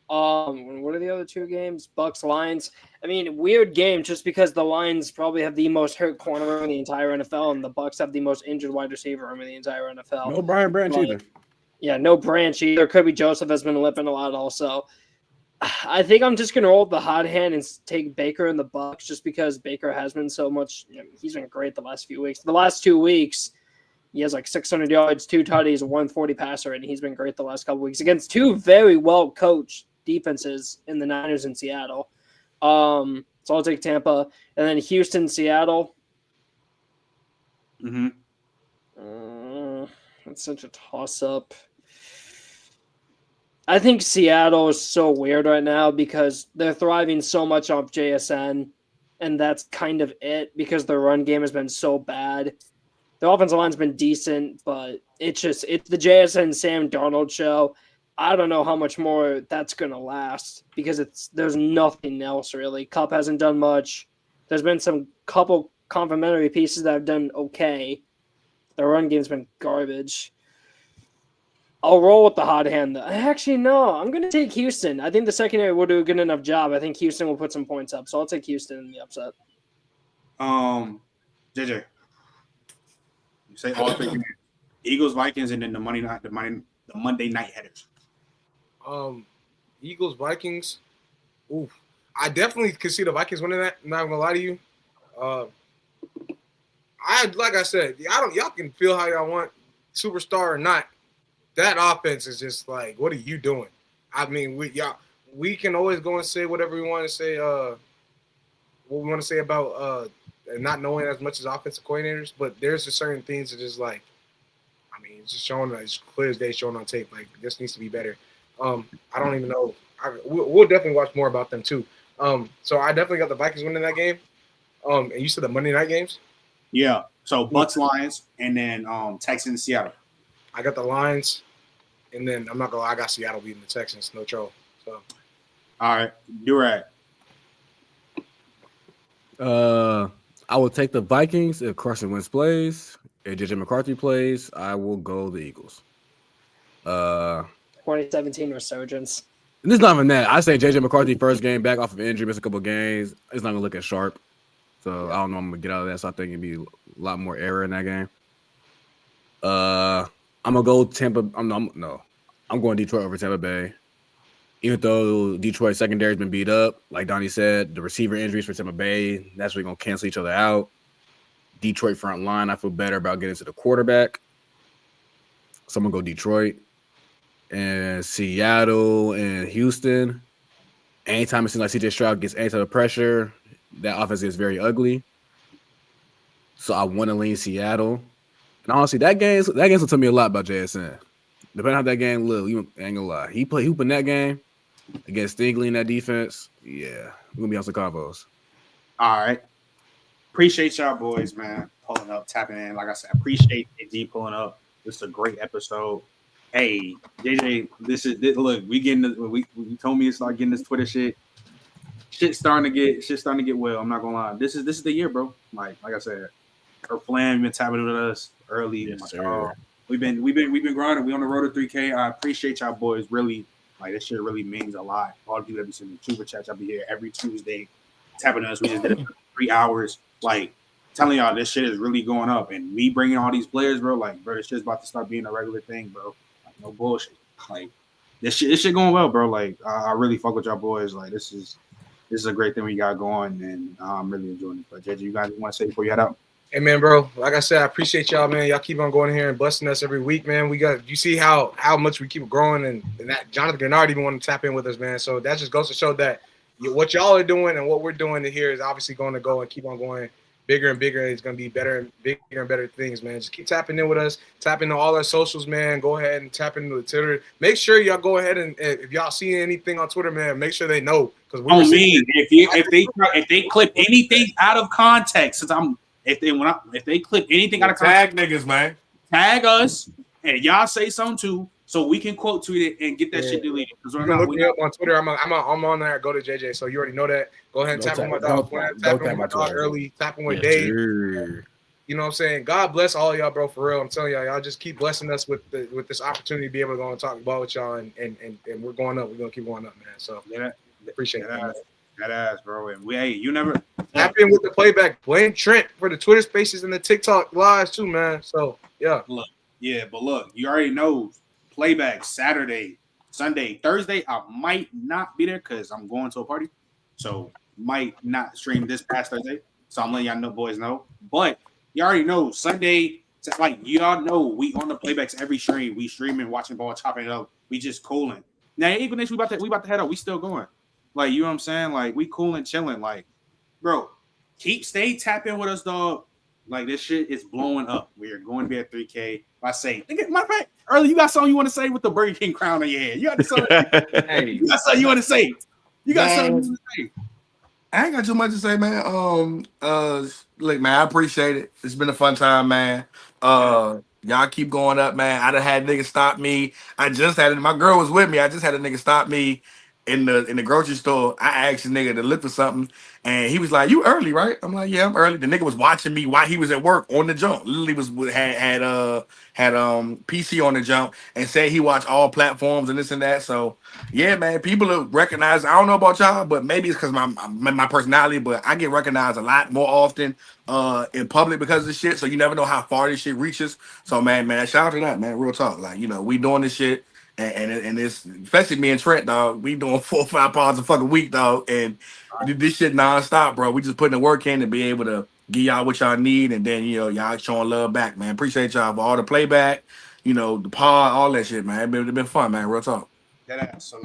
What are the other two games? Bucks Lions. I mean, weird game just because the Lions probably have the most hurt corner room in the entire NFL, and the Bucks have the most injured wide receiver room in the entire NFL. No Brian Branch either. Yeah, no Branch either. Kirby Joseph has been limping a lot also. I think I'm just going to roll the hot hand and take Baker in the Bucks just because Baker has been so much. He's been great the last few weeks. The last 2 weeks, he has like 600 yards, 2 tutties, 140 passer, and he's been great the last couple weeks against two very well-coached defenses in the Niners and Seattle. So I'll take Tampa. And then Houston, Seattle. Mm-hmm. That's such a toss-up. I think Seattle is so weird right now because they're thriving so much off JSN, and that's kind of it because their run game has been so bad. The offensive line's been decent, but it's the JSN Sam Darnold show. I don't know how much more that's gonna last because there's nothing else really. Cup hasn't done much. There's been some couple complimentary pieces that have done okay. The run game's been garbage. I'll roll with the hot hand. Actually, no. I'm going to take Houston. I think the secondary will do a good enough job. I think Houston will put some points up. So I'll take Houston in the upset. JJ. You say all three games. Eagles, Vikings, and then the Monday night headers. Eagles, Vikings. Ooh. I definitely could see the Vikings winning that. I'm not gonna lie to you. Like I said, y'all can feel how y'all want, superstar or not. That offense is just like, what are you doing? I mean, we can always go and say whatever we want to say. What we want to say about not knowing as much as offensive coordinators, but there's just certain things that just like, I mean, it's just showing as clear as day, showing on tape. Like this needs to be better. I don't even know. We'll definitely watch more about them too. So I definitely got the Vikings winning that game. And you said the Monday night games? Yeah. So Bucks, Lions, and then Texans, Seattle. I got the Lions, and then I'm not gonna lie, I got Seattle beating the Texans, no trouble. So, all right, Durag. I will take the Vikings if Carson Wentz plays. If JJ McCarthy plays, I will go the Eagles. 2017 resurgence. And it's not even that. I say JJ McCarthy first game back off of injury, missed a couple of games. It's not gonna look as sharp. So I don't know. I'm gonna get out of that. So I think it'd be a lot more error in that game. I'm gonna go Tampa. I'm going Detroit over Tampa Bay. Even though Detroit secondary has been beat up, like Donnie said, the receiver injuries for Tampa Bay, that's really gonna cancel each other out. Detroit front line, I feel better about getting to the quarterback. So I'm gonna go Detroit. And Seattle and Houston. Anytime it seems like CJ Stroud gets any type of pressure, that offense is very ugly. So I want to lean Seattle. And honestly, that game's will tell me a lot about JSN. Depending on how that game look, you ain't gonna lie. He played hoop in that game against Stingley in that defense. Yeah, we're gonna be on some combos. All right. Appreciate y'all boys, man. Pulling up, tapping in. Like I said, appreciate AD pulling up. This is a great episode. Hey, JJ, look, we told me to start getting this Twitter shit. Shit's starting to get well. I'm not gonna lie. This is the year, bro. Like I said, her Flam been tapping with us early. Yes, We've been grinding. We on the road to 3K. I appreciate y'all boys. Really, like this shit really means a lot. All the people that be sending super chats. I'll be here every Tuesday tapping us. We just did it for 3 hours. Like telling y'all this shit is really going up. And me bringing all these players, bro. Like, bro, this shit's about to start being a regular thing, bro. Like, no bullshit. Like this shit going well, bro. Like I really fuck with y'all boys. Like this is a great thing we got going, and I'm really enjoying it. But JJ, you guys want to say before you head out? Hey man, bro. Like I said, I appreciate y'all, man. Y'all keep on going here and busting us every week, man. You see how much we keep growing, and that Jonathan GREENARD even want to tap in with us, man. So that just goes to show that what y'all are doing and what we're doing here is obviously going to go and keep on going bigger and bigger. It's going to be better and bigger and better things, man. Just keep tapping in with us. Tap into all our socials, man. Go ahead and tap into the Twitter. Make sure y'all go ahead and if y'all see anything on Twitter, man, make sure they know because if they clip anything out of context, since if they clip anything out of context, tag niggas, man. Tag us and y'all say something too, so we can quote tweet it and get that shit deleted. Because you can look me up on Twitter. I'm on there. Go to JJ. So you already know that. Go ahead and tap on my dog. Tap on my dog early. Tap on with Dave. Sure. You know what I'm saying? God bless all y'all, bro. For real, I'm telling y'all just keep blessing us with this opportunity to be able to go and talk about with y'all, and we're going up. We're gonna keep going up, man. So appreciate that. That ass, bro. And you never tap in with the playback. Blame Trent for the Twitter Spaces and the TikTok lives too, man. So yeah. Look, you already know playback Saturday, Sunday, Thursday. I might not be there because I'm going to a party, so might not stream this past Thursday. So I'm letting y'all know, boys know. But you already know Sunday, like y'all know, we on the playbacks every stream. We streaming, watching ball, chopping it up. We just cooling. Now even if we about to head up, we still going. Like, you know what I'm saying? Like, we cool and chilling. Like, bro, stay tapping with us, dog. Like, this shit is blowing up. We are going to be at 3K. I say, matter of fact, earlier you got something you want to say with the Burger King crown on your head. You got something you want to say. You got something you want to say. I ain't got too much to say, man. Look, man, I appreciate it. It's been a fun time, man. Y'all keep going up, man. I done had niggas stop me. I just had my girl was with me. I just had a nigga stop me in the grocery store. I asked the nigga to look for something, and he was like, "You early, right?" I'm like, "Yeah, I'm early." The nigga was watching me while he was at work on the jump. Literally had PC on the jump and said he watched all platforms and this and that. So yeah, man, people are recognized. I don't know about y'all, but maybe it's because my personality, but I get recognized a lot more often in public because of this shit. So you never know how far this shit reaches. So man, shout out to that, man. Real talk. Like, we doing this shit. And it's especially me and Trent, dog. We doing 4 or 5 pods a fucking week, dog. And this shit nonstop, bro. We just putting the work in to be able to give y'all what y'all need, and then y'all showing love back, man. Appreciate y'all for all the playback, the pod, all that shit, man. It's been fun, man. Real talk. So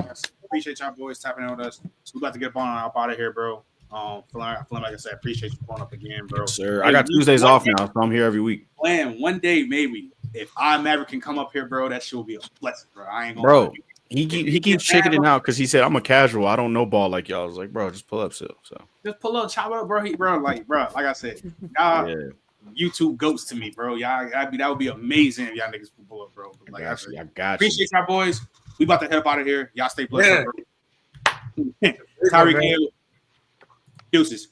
appreciate y'all boys tapping in with us. So we about to get up out of here, bro. Like I said, appreciate you pulling up again, bro. Yes, sir. I got Tuesdays off now, so I'm here every week. Plan one day, maybe. If I Maverick can come up here, bro, that shit will be a blessing, bro. I ain't gonna. Bro, he keeps checking it out because he said I'm a casual. I don't know ball like y'all. I was like, bro, just pull up still. So just pull up, chop up, bro. Like I said, y'all YouTube goats to me, bro. Y'all, that would be amazing if y'all niggas pull up, bro. Like I said, appreciate y'all boys. We about to head up out of here. Y'all stay blessed, bro. Tyreek Hill, deuces.